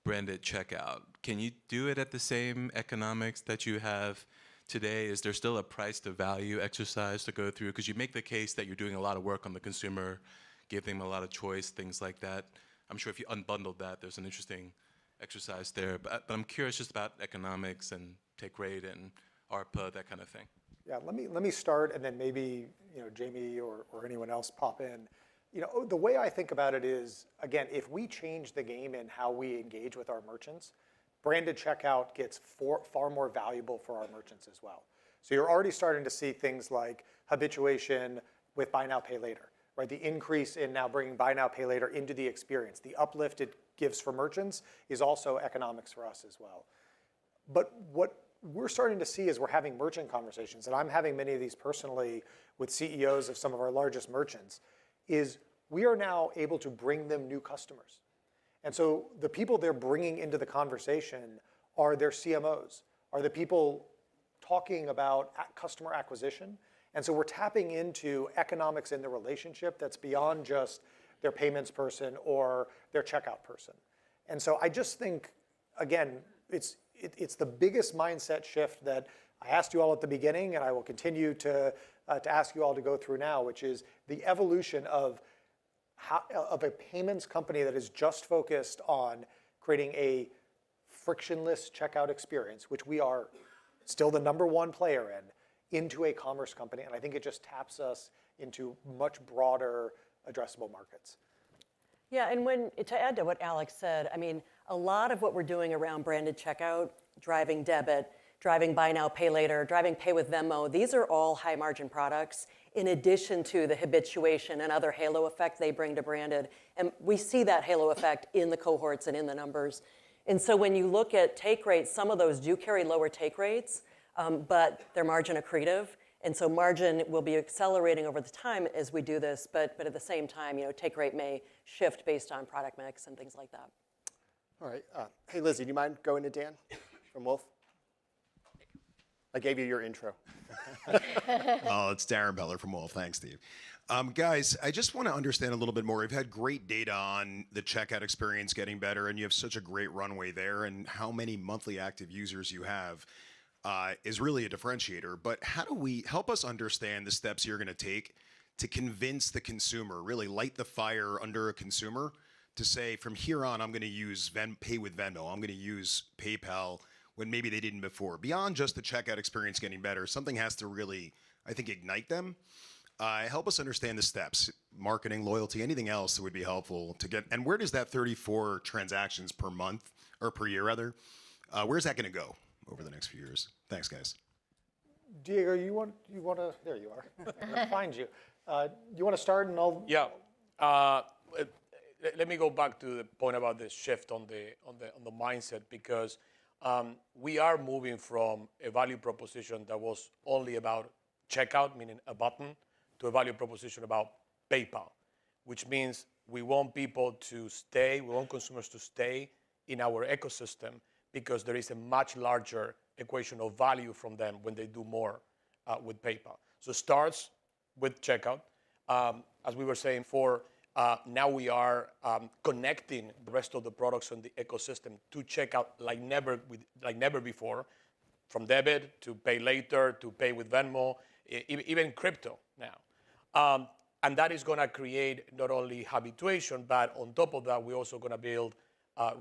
branded checkout, can you do it at the same economics that you have today? Is there still a price to value exercise to go through? Because you make the case that you're doing a lot of work on the consumer, give them a lot of choice, things like that. I'm sure if you unbundled that, there's an interesting exercise there. But I'm curious just about economics and take rate and ARPA, that kind of thing. Yeah, let me start, and then maybe Jamie or anyone else pop in. The way I think about it is, again, if we change the game in how we engage with our merchants, branded checkout gets far more valuable for our merchants as well. So you're already starting to see things like habituation with buy now, pay later, right? The increase in now bringing buy now, pay later into the experience, the uplift it gives for merchants is also economics for us as well. But what we're starting to see is we're having merchant conversations, and I'm having many of these personally with CEOs of some of our largest merchants, is we are now able to bring them new customers. And so the people they're bringing into the conversation are their CMOs, are the people talking about customer acquisition. And so we're tapping into economics in the relationship that's beyond just their payments person or their checkout person. And so I just think, again, it's the biggest mindset shift that I asked you all at the beginning, and I will continue to ask you all to go through now, which is the evolution of a payments company that is just focused on creating a frictionless checkout experience, which we are still the #1 player in, into a commerce company. And I think it just taps us into much broader addressable markets. Yeah, and to add to what Alex said, I mean, a lot of what we're doing around branded checkout, driving debit, driving buy now, pay later, driving pay with Venmo, these are all high margin products in addition to the habituation and other halo effect they bring to branded. And we see that halo effect in the cohorts and in the numbers. And so when you look at take rates, some of those do carry lower take rates, but they're margin accretive. And so margin will be accelerating over the time as we do this, but at the same time, take rate may shift based on product mix and things like that. All right. Hey, Lizzie, do you mind going to Dan from Wolf? I gave you your intro. Oh, it's Darren Beller from Wolf. Thanks, Steve. Guys, I just want to understand a little bit more. You've had great data on the checkout experience getting better, and you have such a great runway there, and how many monthly active users you have is really a differentiator. But how do we help us understand the steps you're going to take to convince the consumer, really light the fire under a consumer to say, from here on, I'm going to use Pay with Venmo, I'm going to use PayPal, when maybe they didn't before. Beyond just the checkout experience getting better, something has to really, I think, ignite them. Help us understand the steps, marketing, loyalty, anything else that would be helpful to get. And where does that 34 transactions per month, or per year rather, where's that going to go over the next few years? Thanks, guys. Diego, you want to? There you are. I'm gonna find you. You want to start, and I'll. Yeah. Let me go back to the point about the shift on the mindset, because we are moving from a value proposition that was only about checkout, meaning a button, to a value proposition about PayPal, which means we want people to stay, we want consumers to stay in our ecosystem because there is a much larger equation of value from them when they do more with PayPal. So it starts with checkout. As we were saying before, now we are connecting the rest of the products in the ecosystem to checkout like never before, from debit to pay later to pay with Venmo, even crypto now. And that is going to create not only habituation, but on top of that, we're also going to build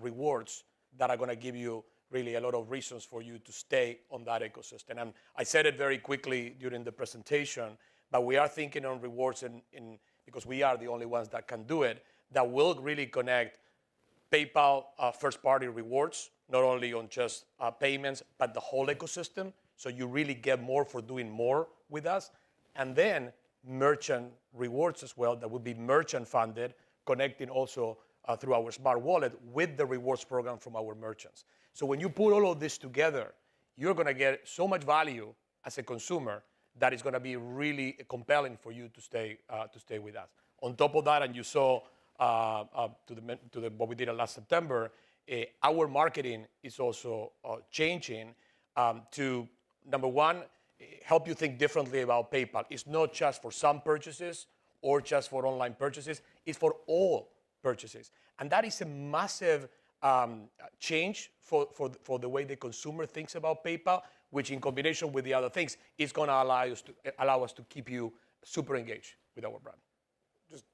rewards that are going to give you really a lot of reasons for you to stay on that ecosystem. And I said it very quickly during the presentation, but we are thinking on rewards because we are the only ones that can do it, that will really connect PayPal first-party rewards, not only on just payments, but the whole ecosystem. So you really get more for doing more with us. And then merchant rewards as well, that will be merchant funded, connecting also through our smart wallet with the rewards program from our merchants. So when you put all of this together, you're going to get so much value as a consumer that is going to be really compelling for you to stay with us. On top of that, and you saw what we did last September, our marketing is also changing to, number one, help you think differently about PayPal. It's not just for some purchases or just for online purchases. It's for all purchases. And that is a massive change for the way the consumer thinks about PayPal, which in combination with the other things is going to allow us to keep you super engaged with our brand.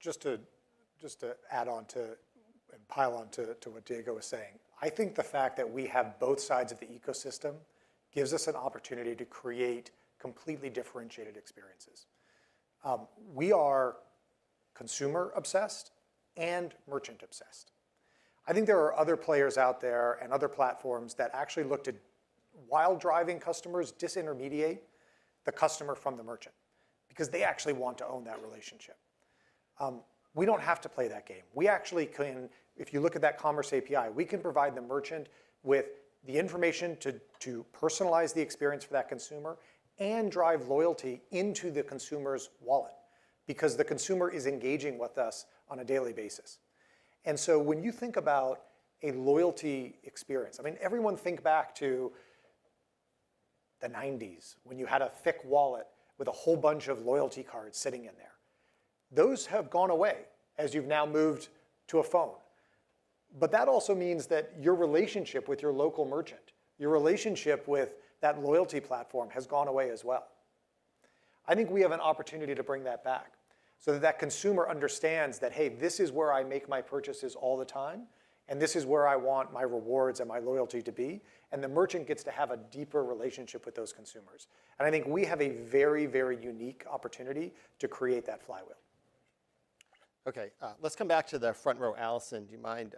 Just to add on to and pile on to what Diego was saying, I think the fact that we have both sides of the ecosystem gives us an opportunity to create completely differentiated experiences. We are consumer obsessed and merchant obsessed. I think there are other players out there and other platforms that actually look to, while driving customers, disintermediate the customer from the merchant because they actually want to own that relationship. We don't have to play that game. We actually can, if you look at that Commerce API, we can provide the merchant with the information to personalize the experience for that consumer and drive loyalty into the consumer's wallet because the consumer is engaging with us on a daily basis. And so when you think about a loyalty experience, I mean, everyone think back to the 90s when you had a thick wallet with a whole bunch of loyalty cards sitting in there. Those have gone away as you've now moved to a phone. But that also means that your relationship with your local merchant, your relationship with that loyalty platform has gone away as well. I think we have an opportunity to bring that back so that that consumer understands that, hey, this is where I make my purchases all the time, and this is where I want my rewards and my loyalty to be, and the merchant gets to have a deeper relationship with those consumers. And I think we have a very, very unique opportunity to create that flywheel. Okay, let's come back to the front row. Allison, do you mind?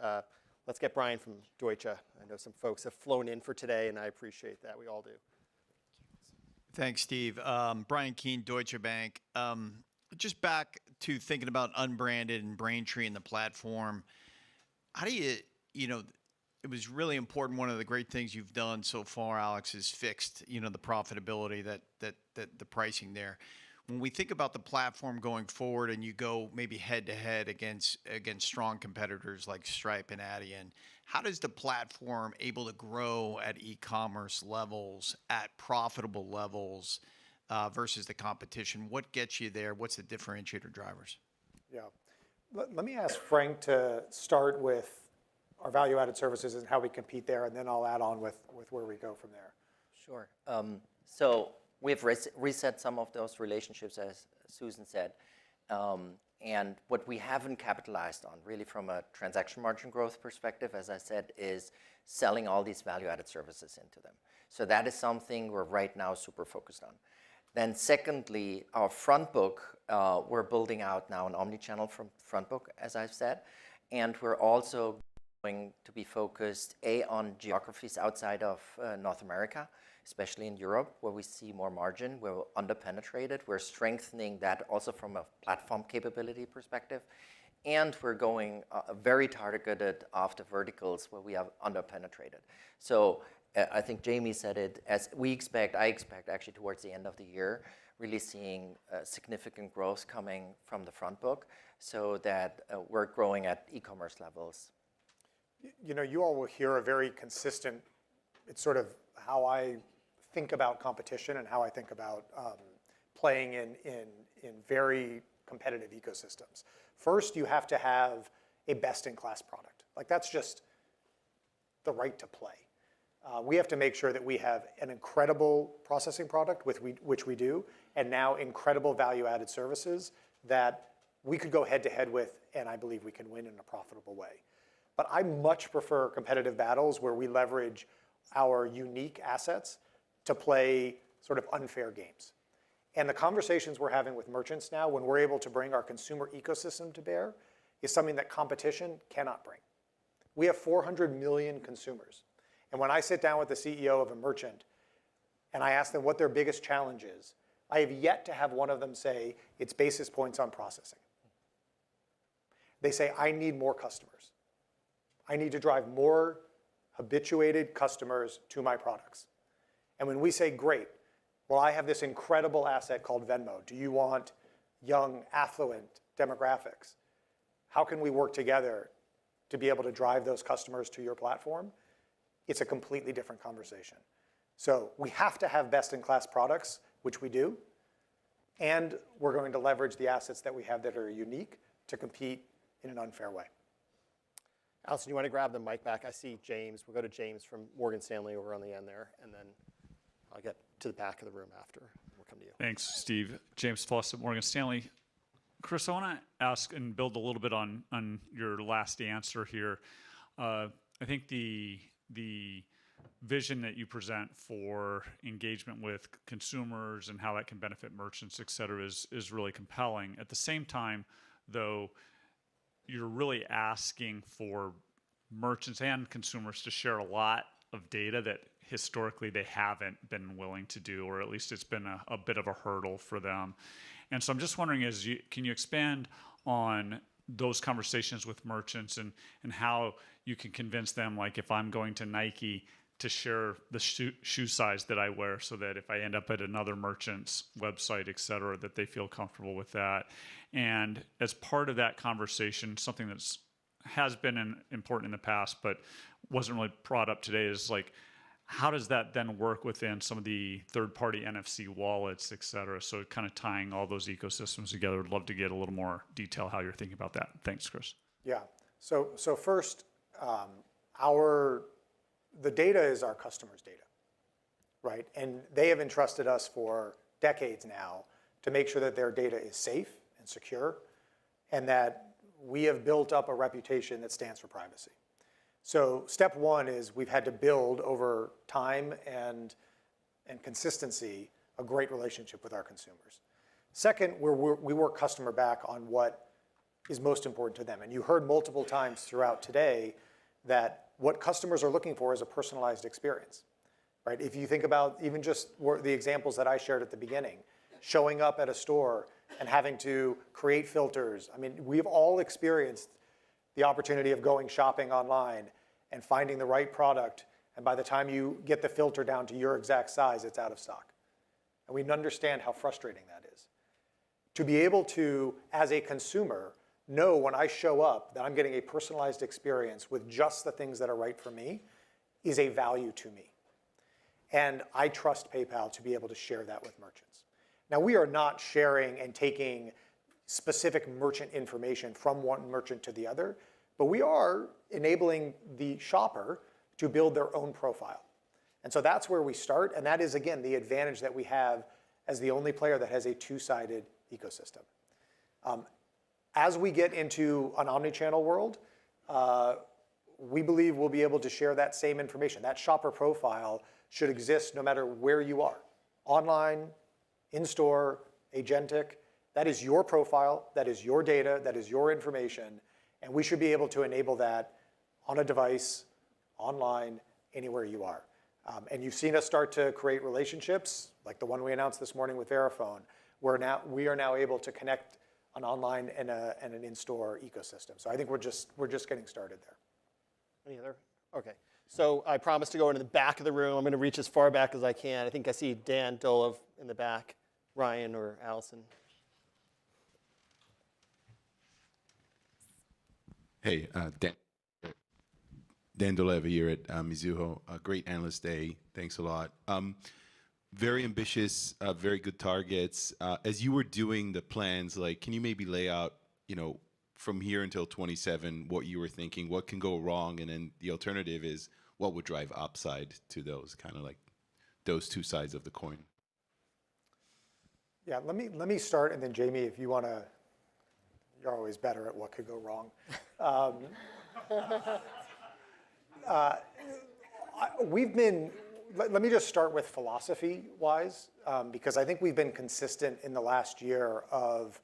Let's get Brian from Deutsche. I know some folks have flown in for today, and I appreciate that. We all do. Thanks, Steve. Brian Keene, Deutsche Bank. Just back to thinking about unbranded and Braintree and the platform. How do you it was really important. One of the great things you've done so far, Alex, is fixed, the profitability, that the pricing there. When we think about the platform going forward and you go maybe head to head against strong competitors like Stripe and Adyen, how does the platform able to grow at e-commerce levels, at profitable levels versus the competition? What gets you there? What's the differentiator drivers? Yeah. Let me ask Frank to start with our value-added services and how we compete there, and then I'll add on with where we go from there. Sure. So we've reset some of those relationships, as Susan said. And what we haven't capitalized on, really from a transaction margin growth perspective, as I said, is selling all these value-added services into them. So that is something we're right now super focused on. Then secondly, our front book, we're building out now an omni-channel front book, as I've said. And we're also going to be focused, on geographies outside of North America, especially in Europe, where we see more margin. We're underpenetrated. We're strengthening that also from a platform capability perspective. And we're going very targeted after verticals where we are underpenetrated. So I think Jamie said it, as I expect actually towards the end of the year, really seeing significant growth coming from the front book so that we're growing at e-commerce levels. You know, you all will hear a very consistent, it's sort of how I think about competition and how I think about playing in very competitive ecosystems. First, you have to have a best-in-class product. Like, that's just the right to play. We have to make sure that we have an incredible processing product, which we do, and now incredible value-added services that we could go head-to-head with, and I believe we can win in a profitable way. But I much prefer competitive battles where we leverage our unique assets to play sort of unfair games. And the conversations we're having with merchants now, when we're able to bring our consumer ecosystem to bear, is something that competition cannot bring. We have 400 million consumers. And when I sit down with the CEO of a merchant and I ask them what their biggest challenge is, I have yet to have one of them say it's basis points on processing. They say, I need more customers. I need to drive more habituated customers to my products. And when we say, great, well, I have this incredible asset called Venmo. Do you want young, affluent demographics? How can we work together to be able to drive those customers to your platform? It's a completely different conversation. So we have to have best-in-class products, which we do, and we're going to leverage the assets that we have that are unique to compete in an unfair way. Allison, you want to grab the mic back? I see James. We'll go to James from Morgan Stanley over on the end there, and then I'll get to the back of the room after. We'll come to you. Thanks, Steve. James Foss at Morgan Stanley. Chris, I want to ask and build a little bit on your last answer here. I think the vision that you present for engagement with consumers and how that can benefit merchants, et cetera, is really compelling. At the same time, though, you're really asking for merchants and consumers to share a lot of data that historically they haven't been willing to do, or at least it's been a bit of a hurdle for them. And so I'm just wondering, can you expand on those conversations with merchants and how you can convince them, like if I'm going to Nike, to share the shoe size that I wear so that if I end up at another merchant's website, et cetera, that they feel comfortable with that. And as part of that conversation, something that's has been important in the past but wasn't really brought up today is like, how does that then work within some of the third-party NFC wallets, et cetera? So kind of tying all those ecosystems together. I'd love to get a little more detail how you're thinking about that. Thanks, Chris. Yeah. So first, the data is our customers' data, right? And they have entrusted us for decades now to make sure that their data is safe and secure, and that we have built up a reputation that stands for privacy. So step one is we've had to build over time and consistency a great relationship with our consumers. Second, we work customer back on what is most important to them. And you heard multiple times throughout today that what customers are looking for is a personalized experience, right? If you think about even just the examples that I shared at the beginning, showing up at a store and having to create filters. I mean, we've all experienced the opportunity of going shopping online and finding the right product, and by the time you get the filter down to your exact size, it's out of stock. And we understand how frustrating that is. To be able to, as a consumer, know when I show up that I'm getting a personalized experience with just the things that are right for me is a value to me. And I trust PayPal to be able to share that with merchants. Now, we are not sharing and taking specific merchant information from one merchant to the other, but we are enabling the shopper to build their own profile. And so that's where we start, and that is, again, the advantage that we have as the only player that has a two-sided ecosystem. As we get into an omni-channel world, we believe we'll be able to share that same information. That shopper profile should exist no matter where you are. Online, in-store, agentic, that is your profile, that is your data, that is your information, and we should be able to enable that on a device, online, anywhere you are. And you've seen us start to create relationships, like the one we announced this morning with Verifone, where we are now able to connect an online and an in-store ecosystem. So I think we're just getting started there. Any other? Okay. So I promise to go into the back of the room. I'm going to reach as far back as I can. I think I see Dan Dolov in the back, Ryan or Allison. Hey, Dan Dolev here at Mizuho. Great analyst day. Thanks a lot. Very ambitious, very good targets. As you were doing the plans, like, can you maybe lay out, from here until 27, what you were thinking, what can go wrong, and then the alternative is what would drive upside to those, kind of like those two sides of the coin? Yeah, let me start, and then Jamie, if you want to, you're always better at what could go wrong. Let me just start with philosophy-wise, because I think we've been consistent in the last year of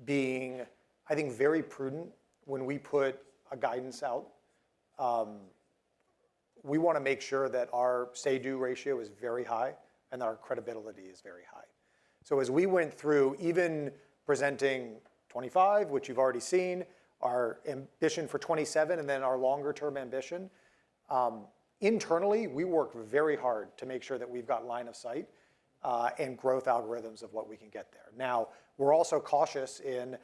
being, I think, very prudent when we put a guidance out. We want to make sure that our say-do ratio is very high and that our credibility is very high. So as we went through, even presenting 25, which you've already seen, our ambition for 27, and then our longer-term ambition, internally, we work very hard to make sure that we've got line of sight and growth algorithms of what we can get there. Now, we're also cautious in,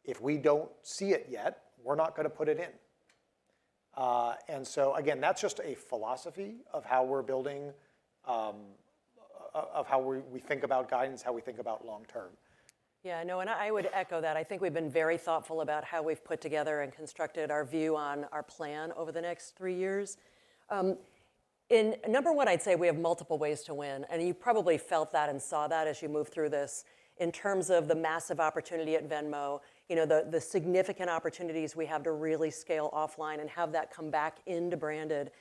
if we don't see it yet, we're not going to put it in. And so, again, that's just a philosophy of how we're building, of how we think about guidance, how we think about long-term. Yeah, no, and I would echo that. I think we've been very thoughtful about how we've put together and constructed our view on our plan over the next 3 years. In number one, I'd say we have multiple ways to win, and you probably felt that and saw that as you move through this in terms of the massive opportunity at Venmo, the significant opportunities we have to really scale offline and have that come back into branded,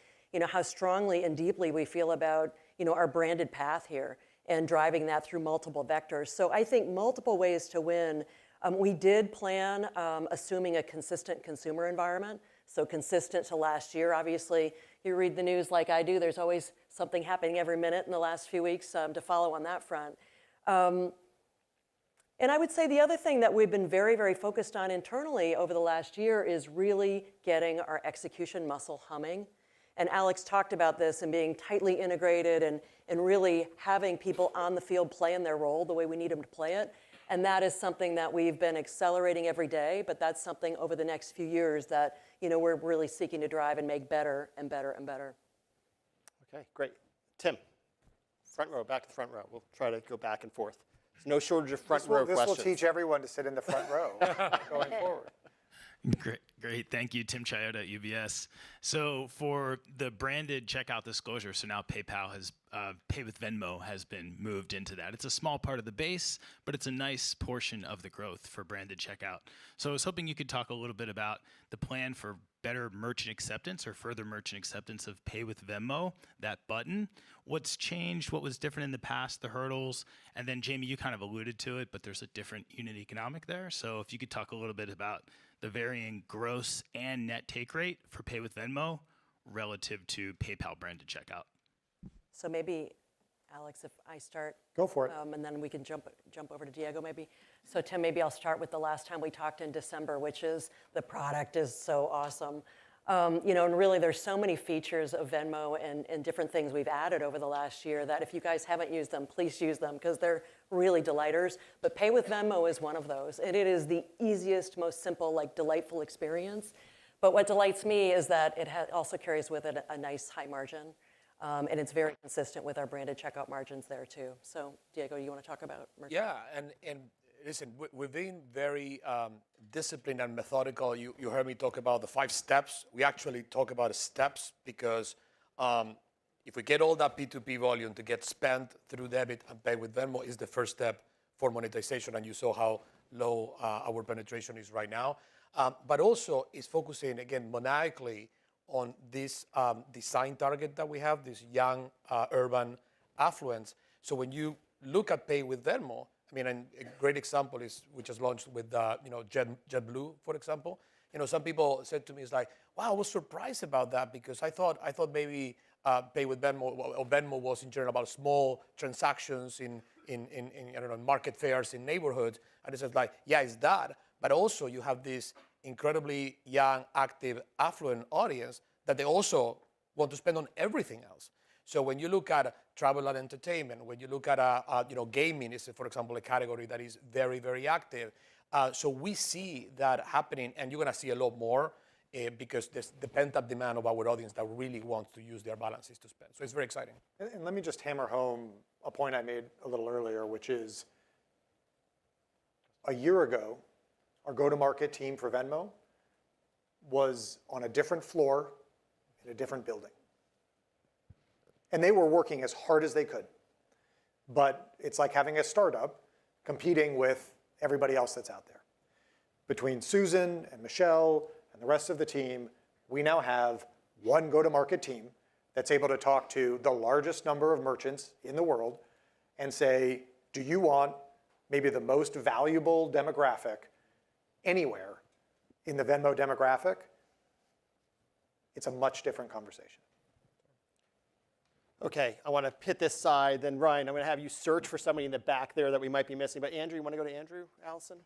how strongly and deeply we feel about, our branded path here and driving that through multiple vectors. So I think multiple ways to win. We did plan assuming a consistent consumer environment, so consistent to last year. Obviously, you read the news like I do, there's always something happening every minute in the last few weeks to follow on that front. And I would say the other thing that we've been very, very focused on internally over the last year is really getting our execution muscle humming. And Alex talked about this and being tightly integrated and really having people on the field playing their role the way we need them to play it. And that is something that we've been accelerating every day, but that's something over the next few years that we're really seeking to drive and make better and better and better. Okay, great. Tim, front row, back to the front row. We'll try to go back and forth. There's no shortage of front row questions. This will teach everyone to sit in the front row going forward. Great. Thank you, Tim Chioda at UBS. So for the branded checkout disclosure, so now PayPal has, Pay with Venmo has been moved into that. It's a small part of the base, but it's a nice portion of the growth for branded checkout. So I was hoping you could talk a little bit about the plan for better merchant acceptance or further merchant acceptance of Pay with Venmo, that button. What's changed? What was different in the past, the hurdles? And then Jamie, you kind of alluded to it, but there's a different unit economic there. So if you could talk a little bit about the varying gross and net take rate for Pay with Venmo relative to PayPal branded checkout. So maybe, Alex, if I start. Go for it. And then we can jump over to Diego maybe. So Tim, maybe I'll start with the last time we talked in December, which is the product is so awesome. And really there's so many features of Venmo and different things we've added over the last year that if you guys haven't used them, please use them because they're really delighters. But Pay with Venmo is one of those. And it is the easiest, most simple, delightful experience. But what delights me is that it also carries with it a nice high margin. And it's very consistent with our branded checkout margins there too. So Diego, you want to talk about merchant? Yeah, and listen, we've been very disciplined and methodical. You heard me talk about the 5 steps. We actually talk about steps because if we get all that P2P volume to get spent through debit and Pay with Venmo is the first step for monetization, and you saw how low our penetration is right now. But also is focusing, again, maniacally on this design target that we have, this young urban affluence. So when you look at Pay with Venmo, I mean, and a great example is we just launched with JetBlue, for example. Some people said to me, it's like, wow, I was surprised about that because I thought maybe Pay with Venmo or Venmo was in general about small transactions in I don't know, market fairs in neighborhoods. And it's just like, yeah, it's that. But also you have this incredibly young, active, affluent audience that they also want to spend on everything else. So when you look at travel and entertainment, when you look at gaming is, for example, a category that is very, very active. So we see that happening, and you're going to see a lot more because there's the pent-up demand of our audience that really wants to use their balances to spend. So it's very exciting. And let me just hammer home a point I made a little earlier, which is a year ago, our go-to-market team for Venmo was on a different floor in a different building. And they were working as hard as they could. But it's like having a startup competing with everybody else that's out there. Between Susan and Michelle and the rest of the team, we now have one go-to-market team that's able to talk to the largest number of merchants in the world and say, do you want maybe the most valuable demographic anywhere in the Venmo demographic? It's a much different conversation. Okay, I want to hit this side. Then Ryan, I'm going to have you search for somebody in the back there that we might be missing. But Andrew, you want to go to Andrew, Allison?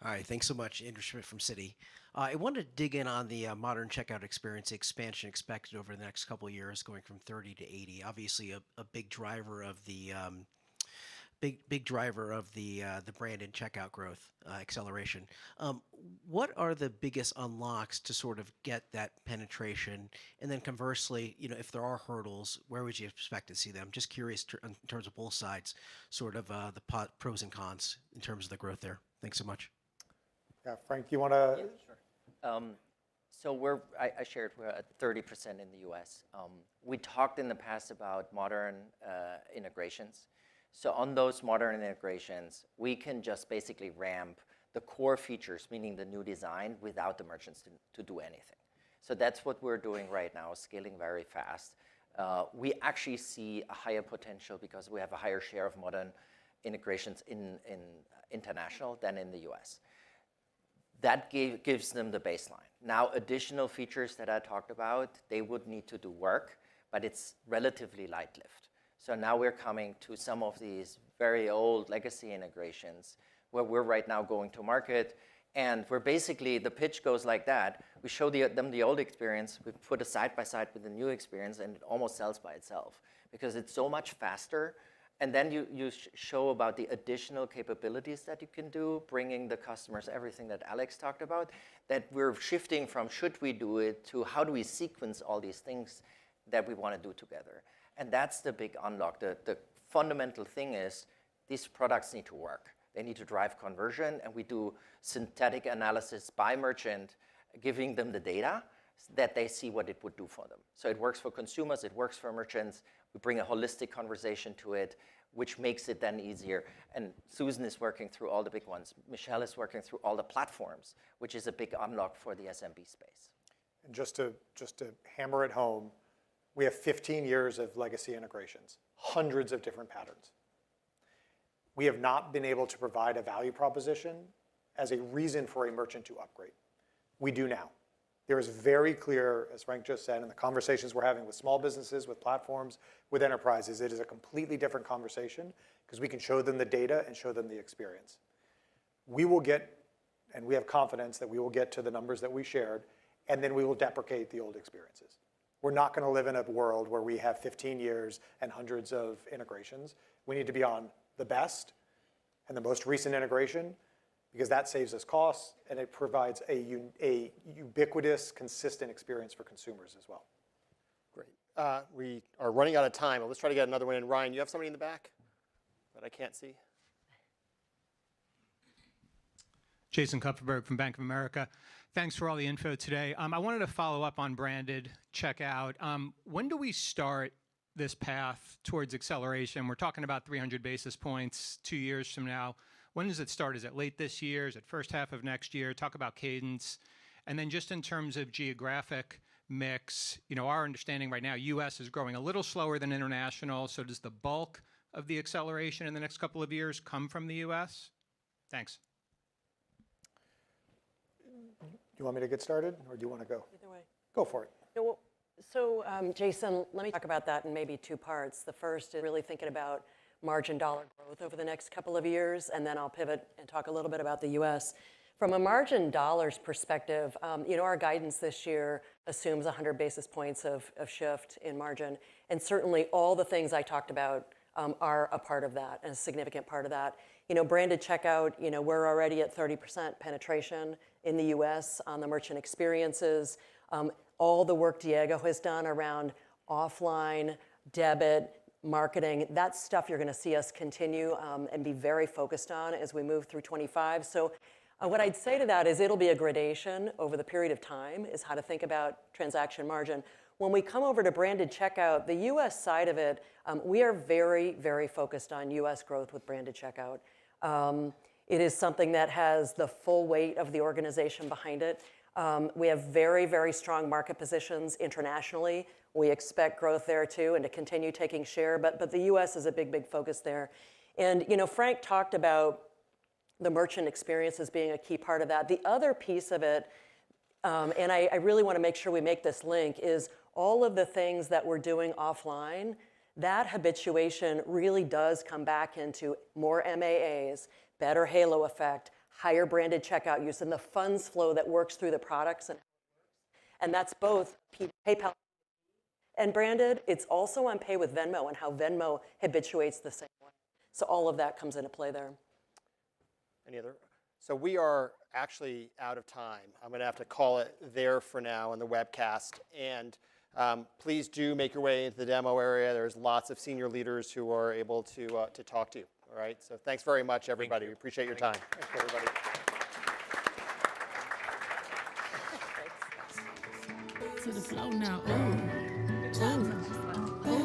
Hi, thanks so much. Andrew Schmidt from Citi. I wanted to dig in on the modern checkout experience expansion expected over the next couple of years, going from 30 to 80. Obviously, a big driver of the the branded checkout growth acceleration. What are the biggest unlocks to sort of get that penetration? And then conversely, if there are hurdles, where would you expect to see them? Just curious in terms of both sides, sort of the pros and cons in terms of the growth there. Thanks so much. Yeah, Frank, you want to? Yeah, sure. So I shared we're at 30% in the US. We talked in the past about modern integrations. So on those modern integrations, we can just basically ramp the core features, meaning the new design, without the merchants to do anything. So that's what we're doing right now, scaling very fast. We actually see a higher potential because we have a higher share of modern integrations in international than in the US. That gives them the baseline. Now, additional features that I talked about, they would need to do work, but it's relatively light lift. So now we're coming to some of these very old legacy integrations where we're right now going to market, and we're basically, the pitch goes like that. We show them the old experience, we put it side by side with the new experience, and it almost sells by itself because it's so much faster. And then you show about the additional capabilities that you can do, bringing the customers everything that Alex talked about, that we're shifting from should we do it to how do we sequence all these things that we want to do together. And that's the big unlock. The fundamental thing is these products need to work. They need to drive conversion, and we do synthetic analysis by merchant, giving them the data that they see what it would do for them. So it works for consumers, it works for merchants. We bring a holistic conversation to it, which makes it then easier. And Susan is working through all the big ones. Michelle is working through all the platforms, which is a big unlock for the SMB space. And just to hammer it home, we have 15 years of legacy integrations, hundreds of different patterns. We have not been able to provide a value proposition as a reason for a merchant to upgrade. We do now. There is very clear, as Frank just said, in the conversations we're having with small businesses, with platforms, with enterprises, it is a completely different conversation because we can show them the data and show them the experience. We will get, and we have confidence that we will get to the numbers that we shared, and then we will deprecate the old experiences. We're not going to live in a world where we have 15 years and hundreds of integrations. We need to be on the best and the most recent integration because that saves us costs and it provides a ubiquitous, consistent experience for consumers as well. Great. We are running out of time. Let's try to get another one in. Ryan, you have somebody in the back that I can't see? Jason Kupferberg from Bank of America. Thanks for all the info today. I wanted to follow up on branded checkout. When do we start this path towards acceleration? We're talking about 300 basis points 2 years from now. When does it start? Is it late this year? Is it first half of next year? Talk about cadence. And then just in terms of geographic mix, our understanding right now, US is growing a little slower than international. So does the bulk of the acceleration in the next couple of years come from the US? Thanks. Do you want me to get started, or do you want to go? Either way. Go for it. So Jason, let me talk about that in maybe two parts. The first is really thinking about margin dollar growth over the next couple of years, and then I'll pivot and talk a little bit about the US. From a margin dollars perspective, our guidance this year assumes 100 basis points of shift in margin. And certainly all the things I talked about are a part of that, and a significant part of that. Branded checkout, we're already at 30% penetration in the US on the merchant experiences. All the work Diego has done around offline, debit, marketing, that's stuff you're going to see us continue and be very focused on as we move through 25. So what I'd say to that is it'll be a gradation over the period of time is how to think about transaction margin. When we come over to branded checkout, the US side of it, we are very, very focused on US growth with branded checkout. It is something that has the full weight of the organization behind it. We have very, very strong market positions internationally. We expect growth there too and to continue taking share, but the US is a big, big focus there. And Frank talked about the merchant experience as being a key part of that. The other piece of it, and I really want to make sure we make this link, is all of the things that we're doing offline, that habituation really does come back into more MAAs, better halo effect, higher branded checkout use, and the funds flow that works through the products. And that's both PayPal and branded. It's also on Pay with Venmo and how Venmo habituates the same way. So all of that comes into play there. Any other? So we are actually out of time. I'm going to have to call it there for now in the webcast. And please do make your way into the demo area. There's lots of senior leaders who are able to talk to you. All right. So thanks very much, everybody. We appreciate your time. Thank you, everybody. To the flow now. Ooh. Ooh. Ooh.